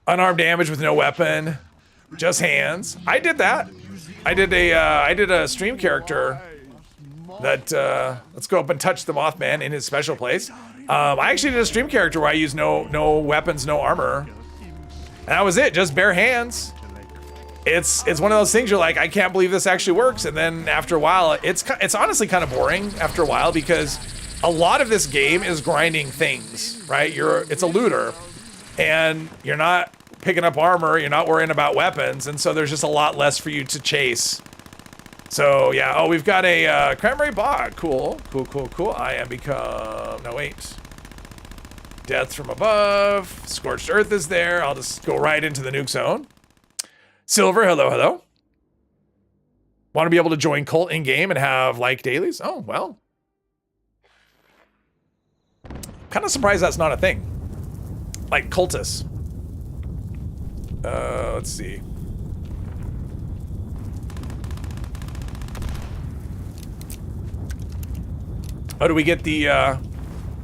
Unarmed damage with no weapon. Just hands. I did that. I did a stream character that let's go up and touch the Mothman in his special place. I actually did a stream character where I used no weapons, no armor. And that was it, just bare hands. It's one of those things you're like, I can't believe this actually works. And then after a while, it's honestly kind of boring after a while because a lot of this game is grinding things, right? It's a looter and you're not picking up armor, you're not worrying about weapons, and so there's just a lot less for you to chase. So yeah, oh, we've got a cranberry bog. Cool. I am no wait. Death from above. Scorched earth is there. I'll just go right into the nuke zone. Silver, hello. Want to be able to join cult in game and have like dailies? Oh, well. Kind of surprised that's not a thing. Like cultists. Let's see. Oh, do we get the, all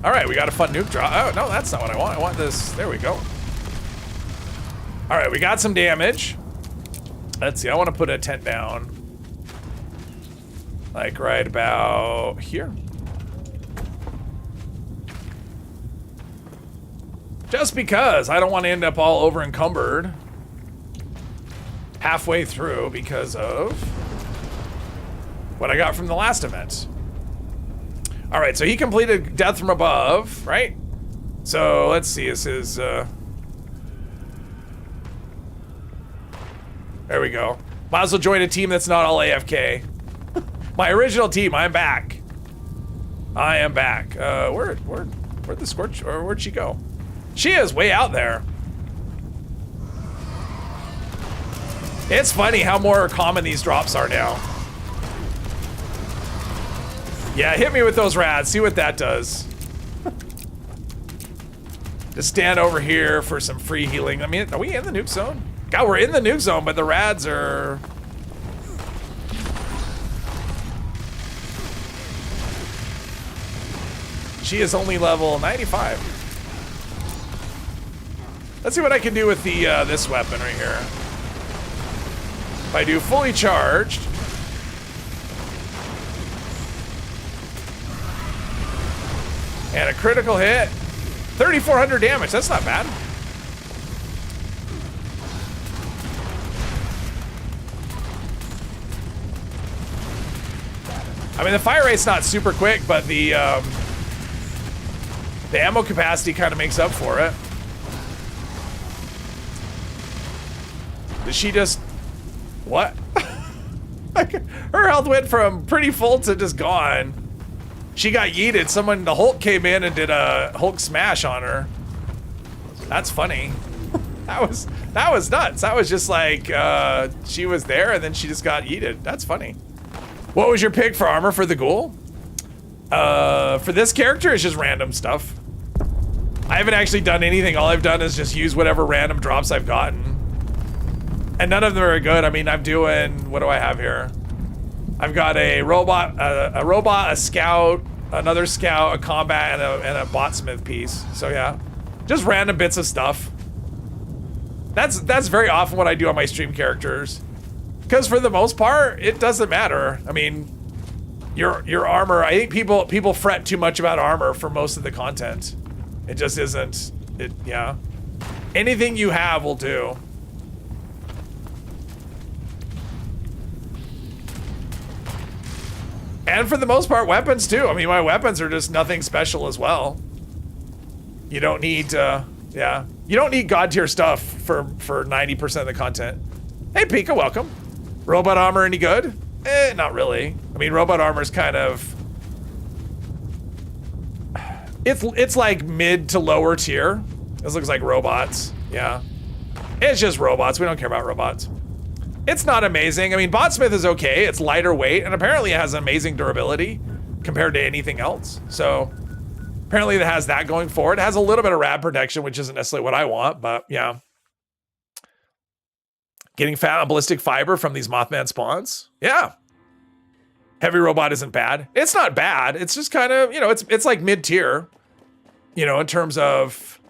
right, we got a fun nuke drop. Oh, no, that's not what I want. I want this. There we go. All right, we got some damage. Let's see, I want to put a tent down. Like right about here. Just because I don't want to end up all over encumbered halfway through because of what I got from the last event. All right, so he completed Death from Above, right? So let's see, this is, there we go. Might as well join a team that's not all AFK. My original team, I'm back. I am back. Where'd the Scorch, or where'd she go? She is way out there. It's funny how more common these drops are now. Yeah, hit me with those rads, see what that does. Just stand over here for some free healing. I mean, are we in the nuke zone? God, we're in the nuke zone, but the rads are... She is only level 95. Let's see what I can do with the this weapon right here. If I do fully charged. And a critical hit. 3,400 damage, that's not bad. I mean, the fire rate's not super quick, but the ammo capacity kind of makes up for it. Did she just... What? Her health went from pretty full to just gone. She got yeeted. The Hulk came in and did a Hulk smash on her. That's funny. That was nuts. That was just like, she was there and then she just got yeeted. That's funny. What was your pick for armor for the Ghoul? For this character, it's just random stuff. I haven't actually done anything. All I've done is just use whatever random drops I've gotten. And none of them are good. I mean, I'm doing, what do I have here? I've got a robot, a scout, another scout, a combat, and a botsmith piece. So yeah, just random bits of stuff. That's very often what I do on my stream characters. Because for the most part, it doesn't matter. I mean, your armor, I think people fret too much about armor for most of the content. It just isn't, yeah. Anything you have will do. And for the most part, weapons too. I mean, my weapons are just nothing special as well. You don't need, yeah. You don't need god tier stuff for 90% of the content. Hey, Pika, welcome. Robot armor any good? Not really. I mean, robot armor is kind of... It's like mid to lower tier. This looks like robots, yeah. It's just robots, we don't care about robots. It's not amazing. I mean, Botsmith is okay. It's lighter weight, and apparently it has amazing durability compared to anything else. So apparently it has that going for it. It has a little bit of rad protection, which isn't necessarily what I want, but yeah. Getting fat on ballistic fiber from these Mothman spawns? Yeah. Heavy robot isn't bad. It's not bad. It's just kind of, you know, it's like mid-tier, you know, in terms of,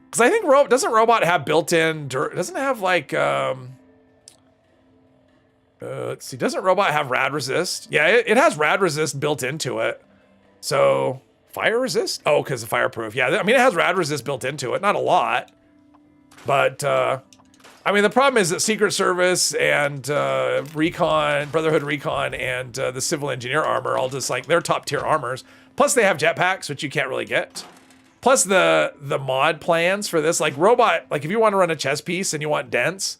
because I think doesn't robot have built-in, doesn't it have like, let's see, doesn't robot have rad resist? Yeah, it has rad resist built into it. So fire resist? Oh, because of fireproof. Yeah, I mean, it has rad resist built into it. Not a lot, but I mean, the problem is that Secret Service and Recon, Brotherhood Recon, and the Civil Engineer armor all just like, they're top tier armors. Plus they have jetpacks, which you can't really get. Plus the mod plans for this, like robot, like if you want to run a chess piece and you want dense,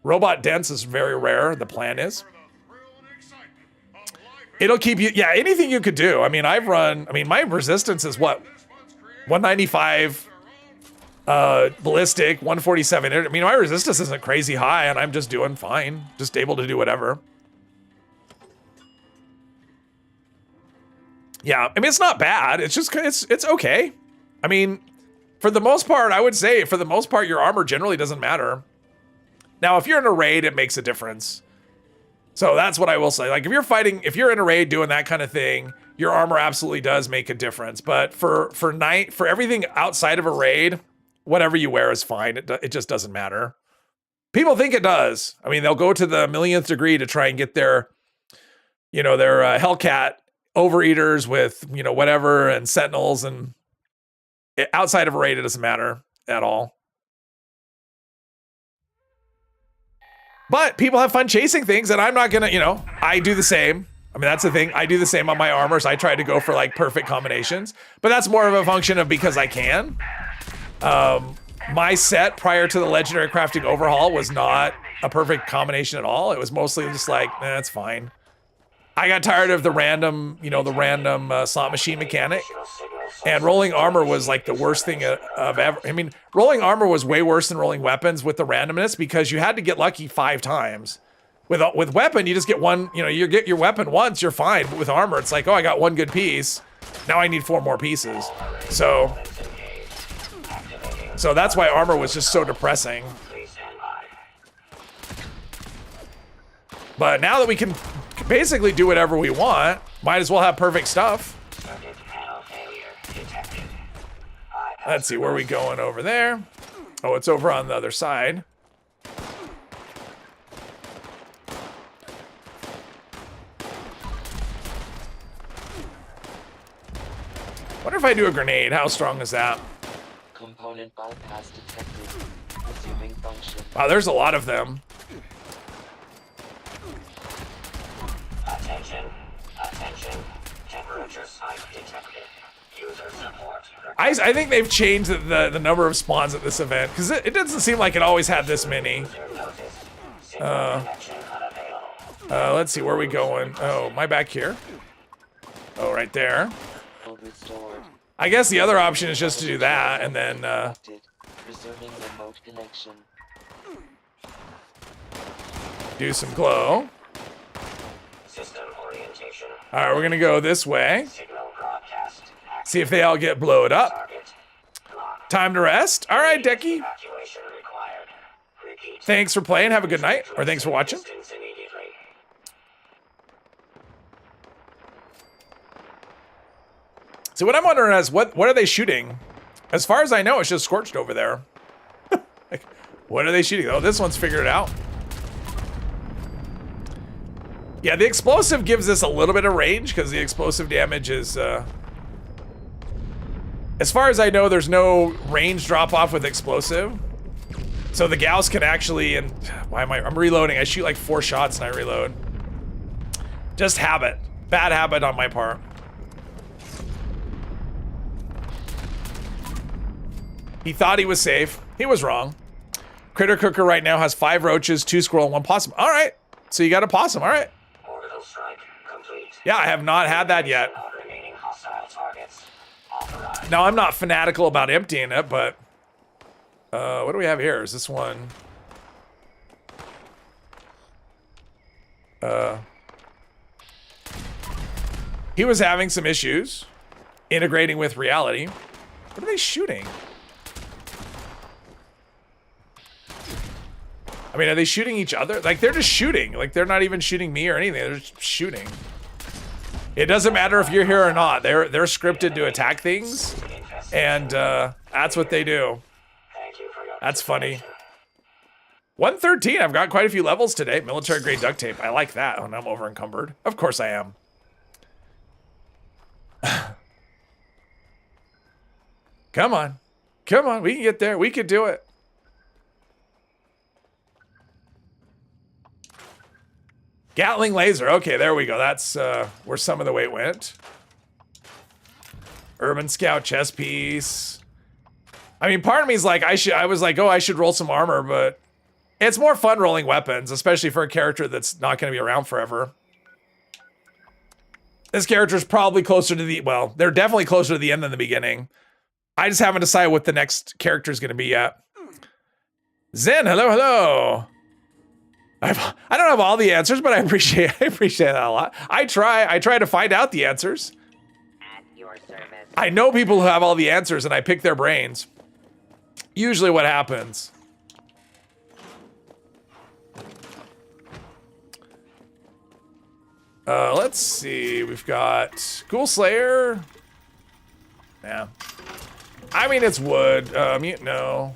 robot dense is very rare, the plan is. It'll keep you, yeah, anything you could do. I mean, my resistance is what? 195 ballistic, 147. I mean, my resistance isn't crazy high and I'm just doing fine. Just able to do whatever. Yeah, I mean, it's not bad. It's just, it's okay. I mean, for the most part, I would say, for the most part, your armor generally doesn't matter. Now, if you're in a raid, it makes a difference. So that's what I will say. Like, if you're in a raid doing that kind of thing, your armor absolutely does make a difference. But for everything outside of a raid, whatever you wear is fine. It just doesn't matter. People think it does. I mean, they'll go to the millionth degree to try and get their, you know, their Hellcat overeaters with, you know, whatever, and sentinels, and outside of a raid, it doesn't matter. at all. But people have fun chasing things, and I'm not gonna, you know, I do the same. I mean, that's the thing. I do the same on my armors. I try to go for like perfect combinations, but that's more of a function of because I can. My set prior to the legendary crafting overhaul was not a perfect combination at all. It was mostly just like, that's fine. I got tired of the random, you know, the random slot machine mechanic, and rolling armor was like the worst thing of ever. I mean, rolling armor was way worse than rolling weapons with the randomness because you had to get lucky 5 times. With weapon, you just get one, you know, you get your weapon once, you're fine. But with armor, it's like, oh, I got 1 good piece. Now I need 4 more pieces. So that's why armor was just so depressing. But now that we can basically do whatever we want, might as well have perfect stuff. Let's see, where are we going over there? Oh, it's over on the other side. Wonder if I do a grenade, how strong is that? Component bypass detected. Resuming function. Wow, there's a lot of them. Attention. Temperature spike detected. User support. I think they've changed the number of spawns at this event, because it doesn't seem like it always had this many. Let's see, where are we going? Oh, am I back here? Oh, right there. Restored. I guess the other option is just to do that, and then, Resuming remote connection. do some glow. System orientation. Alright, we're gonna go this way. Signal broadcast. See if they all get blowed up. Target. Lock. Time to rest. Alright, Decky. Evacuation required. Repeat. Thanks for playing. Have a good night. Or thanks for watching. Distance immediately. So what I'm wondering is, what are they shooting? As far as I know, it's just scorched over there. Like, what are they shooting? Oh, this one's figured it out. Yeah, the explosive gives us a little bit of range because the explosive damage is, as far as I know, there's no range drop off with explosive. So the ghouls can actually, and why am I'm reloading. I shoot like 4 shots and I reload. Just habit. Bad habit on my part. He thought he was safe. He was wrong. Critter Cooker right now has 5 roaches, 2 squirrel, and 1 possum. All right. So you got a possum. All right. Orbital strike complete. Yeah, I have not had that yet. All remaining hostile targets authorized. Now, I'm not fanatical about emptying it, but... what do we have here? Is this one... He was having some issues integrating with reality. What are they shooting? I mean, are they shooting each other? Like, they're just shooting. Like, they're not even shooting me or anything. They're just shooting. It doesn't matter if you're here or not. They're scripted to attack things, and that's what they do. Thank you for your That's funny. 113. I've got quite a few levels today. Military grade duct tape. I like that when I'm over encumbered. Of course I am. Come on. Come on. We can get there. We could do it. Gatling laser. Okay, there we go. That's where some of the weight went. Urban Scout chest piece. I mean, part of me is like, I was like, oh, I should roll some armor, but it's more fun rolling weapons, especially for a character that's not going to be around forever. This character is probably closer to the, well, they're definitely closer to the end than the beginning. I just haven't decided what the next character is going to be yet. Zen, hello, hello. I don't have all the answers, but I appreciate that a lot. I try to find out the answers. At your service. I know people who have all the answers, and I pick their brains. Usually what happens. Let's see. We've got Ghoul Slayer. Yeah. I mean, it's wood. No.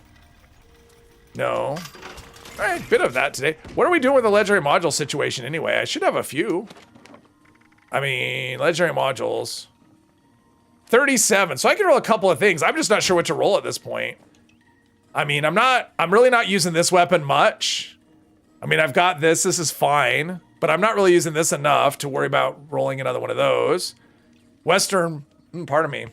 No. All right, bit of that today. What are we doing with the legendary module situation anyway? I should have a few. I mean, legendary modules. 37. So I can roll a couple of things. I'm just not sure what to roll at this point. I mean, I'm really not using this weapon much. I mean, I've got this. This is fine. But I'm not really using this enough to worry about rolling another one of those. Western, pardon me.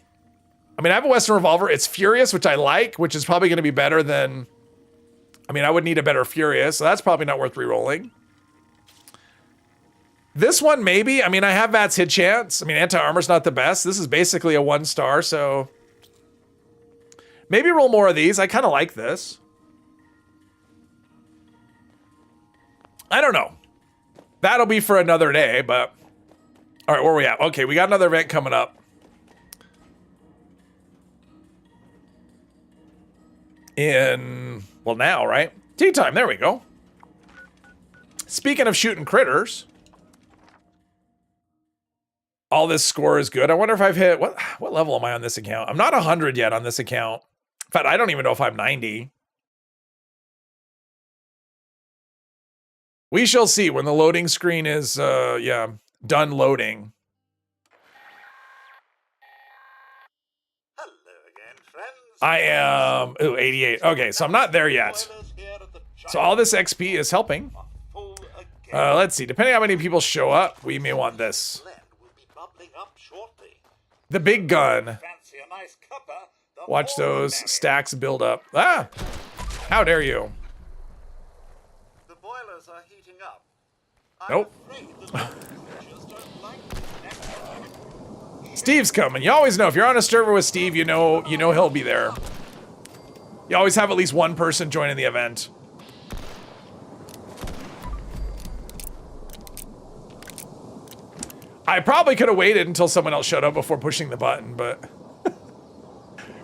I mean, I have a Western revolver. It's Furious, which I like, which is probably going to be better than... I mean, I would need a better Furious, so that's probably not worth re-rolling. This one, maybe. I mean, I have VATS hit chance. I mean, anti-armor's not the best. This is basically a 1-star, so... maybe roll more of these. I kind of like this. I don't know. That'll be for another day, but... all right, where are we at? Okay, we got another event coming up. In... well, now, right? Tea time, there we go. Speaking of shooting critters... all this score is good. I wonder if I've hit... what level am I on this account? I'm not 100 yet on this account. In fact, I don't even know if I'm 90. We shall see when the loading screen is, done loading. Hello again, friends. I am... ooh, 88. Okay, so I'm not there yet. So all this XP is helping. Let's see. Depending on how many people show up, we may want this. The big gun. Watch those stacks build up. Ah! How dare you? The boilers are heating up. Nope. Steve's coming. You always know. If you're on a server with Steve, you know he'll be there. You always have at least one person joining the event. I probably could have waited until someone else showed up before pushing the button, but...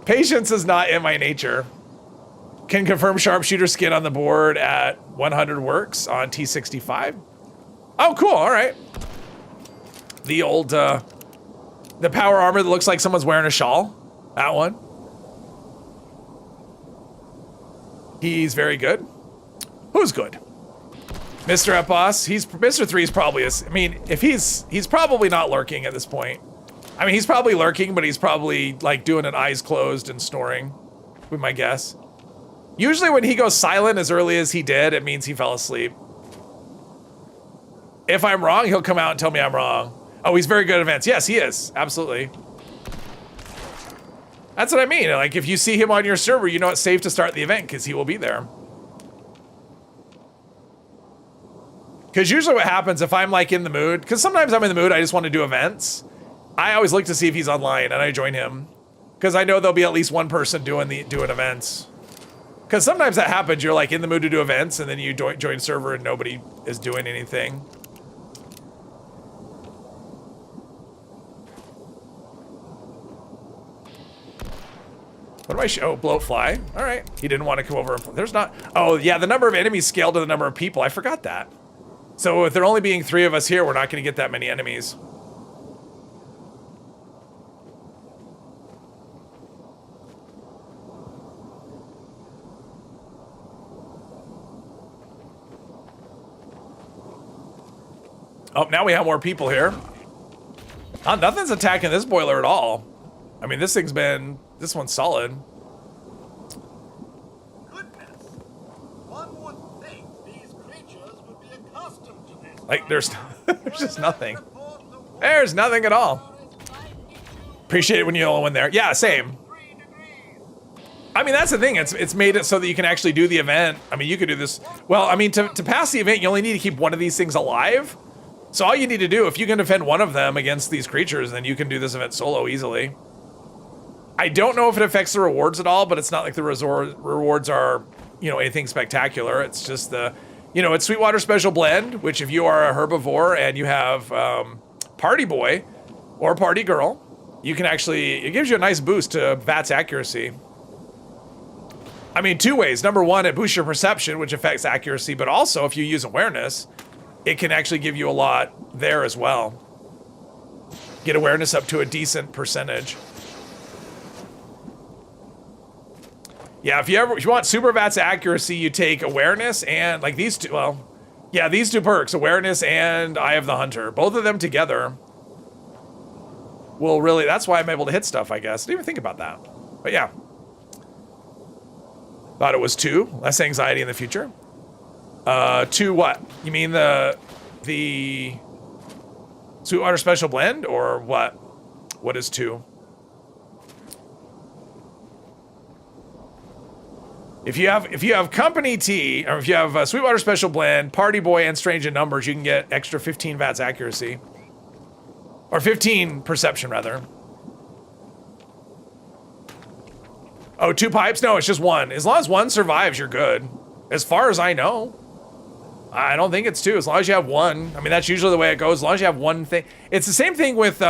patience is not in my nature. Can confirm sharpshooter skin on the board at 100 works on T65. Oh, cool. All right. The old, the power armor that looks like someone's wearing a shawl. That one. He's very good. Who's good? Mr. Epos. Mr. 3 is probably, I mean, if he's probably not lurking at this point. I mean, he's probably lurking, but he's probably like doing an eyes closed and snoring, would my guess. Usually when he goes silent as early as he did, it means he fell asleep. If I'm wrong, he'll come out and tell me I'm wrong. Oh, he's very good at events. Yes, he is. Absolutely. That's what I mean. Like, if you see him on your server, you know it's safe to start the event because he will be there. Because usually what happens if I'm like in the mood, because sometimes I'm in the mood, I just want to do events. I always look to see if he's online and I join him. Because I know there'll be at least one person doing events. Because sometimes that happens, you're like in the mood to do events and then you join server and nobody is doing anything. What do I show? Oh, bloatfly. All right. He didn't want to come over. There's not... oh, yeah, the number of enemies scaled to the number of people. I forgot that. So if there only being 3 of us here, we're not going to get that many enemies. Oh, now we have more people here. Nothing's attacking this boiler at all. I mean, this one's solid. Goodness. One would think these creatures would be accustomed to this. Like, there's just nothing. There's nothing at all. Appreciate it when you know one there. Yeah, same. I mean, that's the thing. It's made it so that you can actually do the event. I mean, you could do this. Well, I mean, to pass the event, you only need to keep one of these things alive. So all you need to do, if you can defend one of them against these creatures, then you can do this event solo easily. I don't know if it affects the rewards at all, but it's not like the rewards are, you know, anything spectacular. It's just the, you know, it's Sweetwater Special Blend, which if you are a herbivore and you have Party Boy or Party Girl, you can actually, it gives you a nice boost to VATS accuracy. I mean, 2 ways. Number 1, it boosts your perception, which affects accuracy, but also if you use awareness, it can actually give you a lot there as well. Get awareness up to a decent percentage. Yeah, if you want super VATS accuracy, you take awareness and like these two, well, yeah, these 2 perks, awareness and Eye of the Hunter. Both of them together will really, that's why I'm able to hit stuff, I guess. I didn't even think about that. But yeah. Thought it was 2. Less anxiety in the future. 2 what? You mean the Sweetwater Special Blend or what? What is 2? If you have Company Tea, or if you have Sweetwater Special Blend, Party Boy, and Strange in Numbers, you can get extra 15 VATS accuracy. Or 15 perception, rather. Oh, 2 pipes? No, it's just 1. As long as 1 survives, you're good. As far as I know. I don't think it's 2. As long as you have 1. I mean, that's usually the way it goes. As long as you have 1 thing. It's the same thing with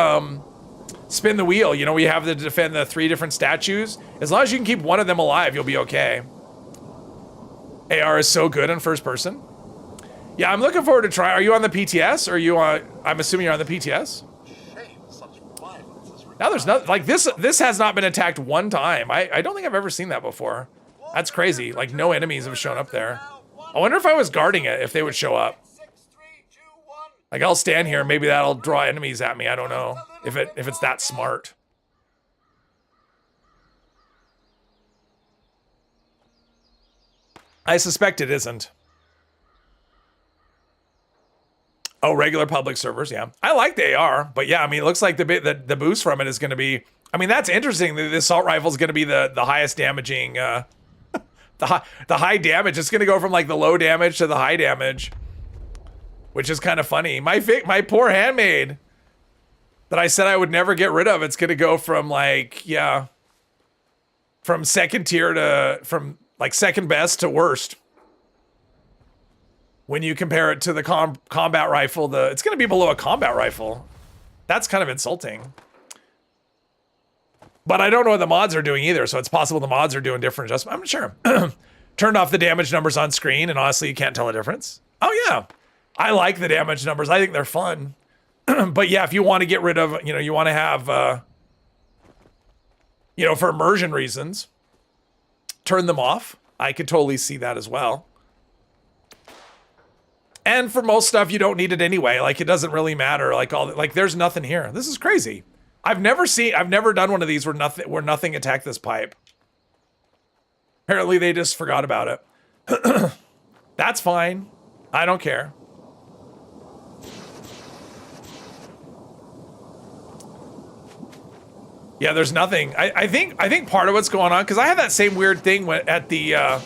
Spin the Wheel. You know, we have to defend the 3 different statues. As long as you can keep 1 of them alive, you'll be okay. AR is so good in first person. Yeah, I'm looking forward to try. Are you on the PTS? Or are you on? I'm assuming you're on the PTS. Now there's nothing like this. This has not been attacked 1 time. I don't think I've ever seen that before. That's crazy. Like no enemies have shown up there. I wonder if I was guarding it, if they would show up. Like I'll stand here, maybe that'll draw enemies at me. I don't know if it's that smart. I suspect it isn't. Oh, regular public servers, yeah. I like the AR, but yeah, I mean, it looks like the boost from it is going to be. I mean, that's interesting. The assault rifle is going to be the highest damaging, the high damage. It's going to go from like the low damage to the high damage, which is kind of funny. My poor handmaid that I said I would never get rid of. It's going to go from like from second tier to like second best to worst. When you compare it to the combat rifle, it's going to be below a combat rifle. That's kind of insulting. But I don't know what the mods are doing either, so it's possible the mods are doing different adjustments. I'm not sure. Turned off the damage numbers on screen, and honestly, you can't tell a difference. Oh yeah, I like the damage numbers. I think they're fun. But yeah, if you want to get rid of, you want to have, for immersion reasons, turn them off. I could totally see that as well. And for most stuff, you don't need it anyway. Like, it doesn't really matter. Like there's nothing here. This is crazy. I've never done one of these where nothing attacked this pipe. Apparently they just forgot about it. That's fine. I don't care. Yeah, there's nothing. I think part of what's going on, because I had that same weird thing at the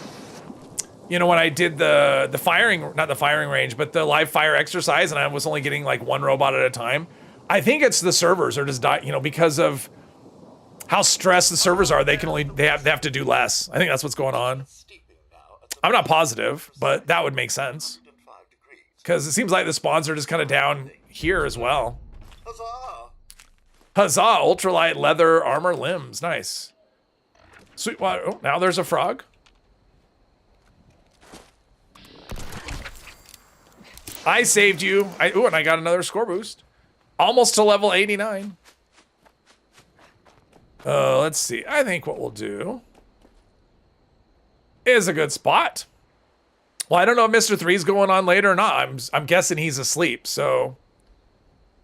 when I did the firing, not the firing range, but the live fire exercise, and I was only getting like 1 robot at a time. I think it's the servers are just because of how stressed the servers are. They have to do less. I think that's what's going on. I'm not positive, but that would make sense, because it seems like the spawns are just kind of down here as well. Huzzah! Ultralight leather armor limbs. Nice. Sweet water. Oh, now there's a frog. I saved you. And I got another score boost. Almost to level 89. Let's see. I think what we'll do is a good spot. Well, I don't know if Mr. 3's going on later or not. I'm guessing he's asleep, so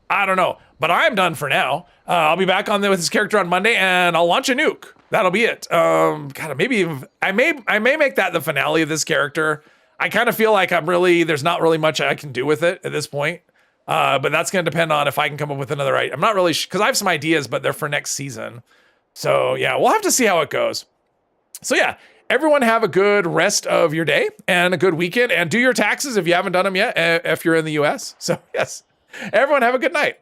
I don't know. But I'm done for now. I'll be back with this character on Monday, and I'll launch a nuke. That'll be it. God, maybe I may make that the finale of this character. I kind of feel like there's not really much I can do with it at this point. But that's going to depend on if I can come up with another idea. I'm not really because I have some ideas, but they're for next season. So yeah, we'll have to see how it goes. So yeah, everyone have a good rest of your day and a good weekend, and do your taxes if you haven't done them yet, if you're in the US. So yes, everyone have a good night.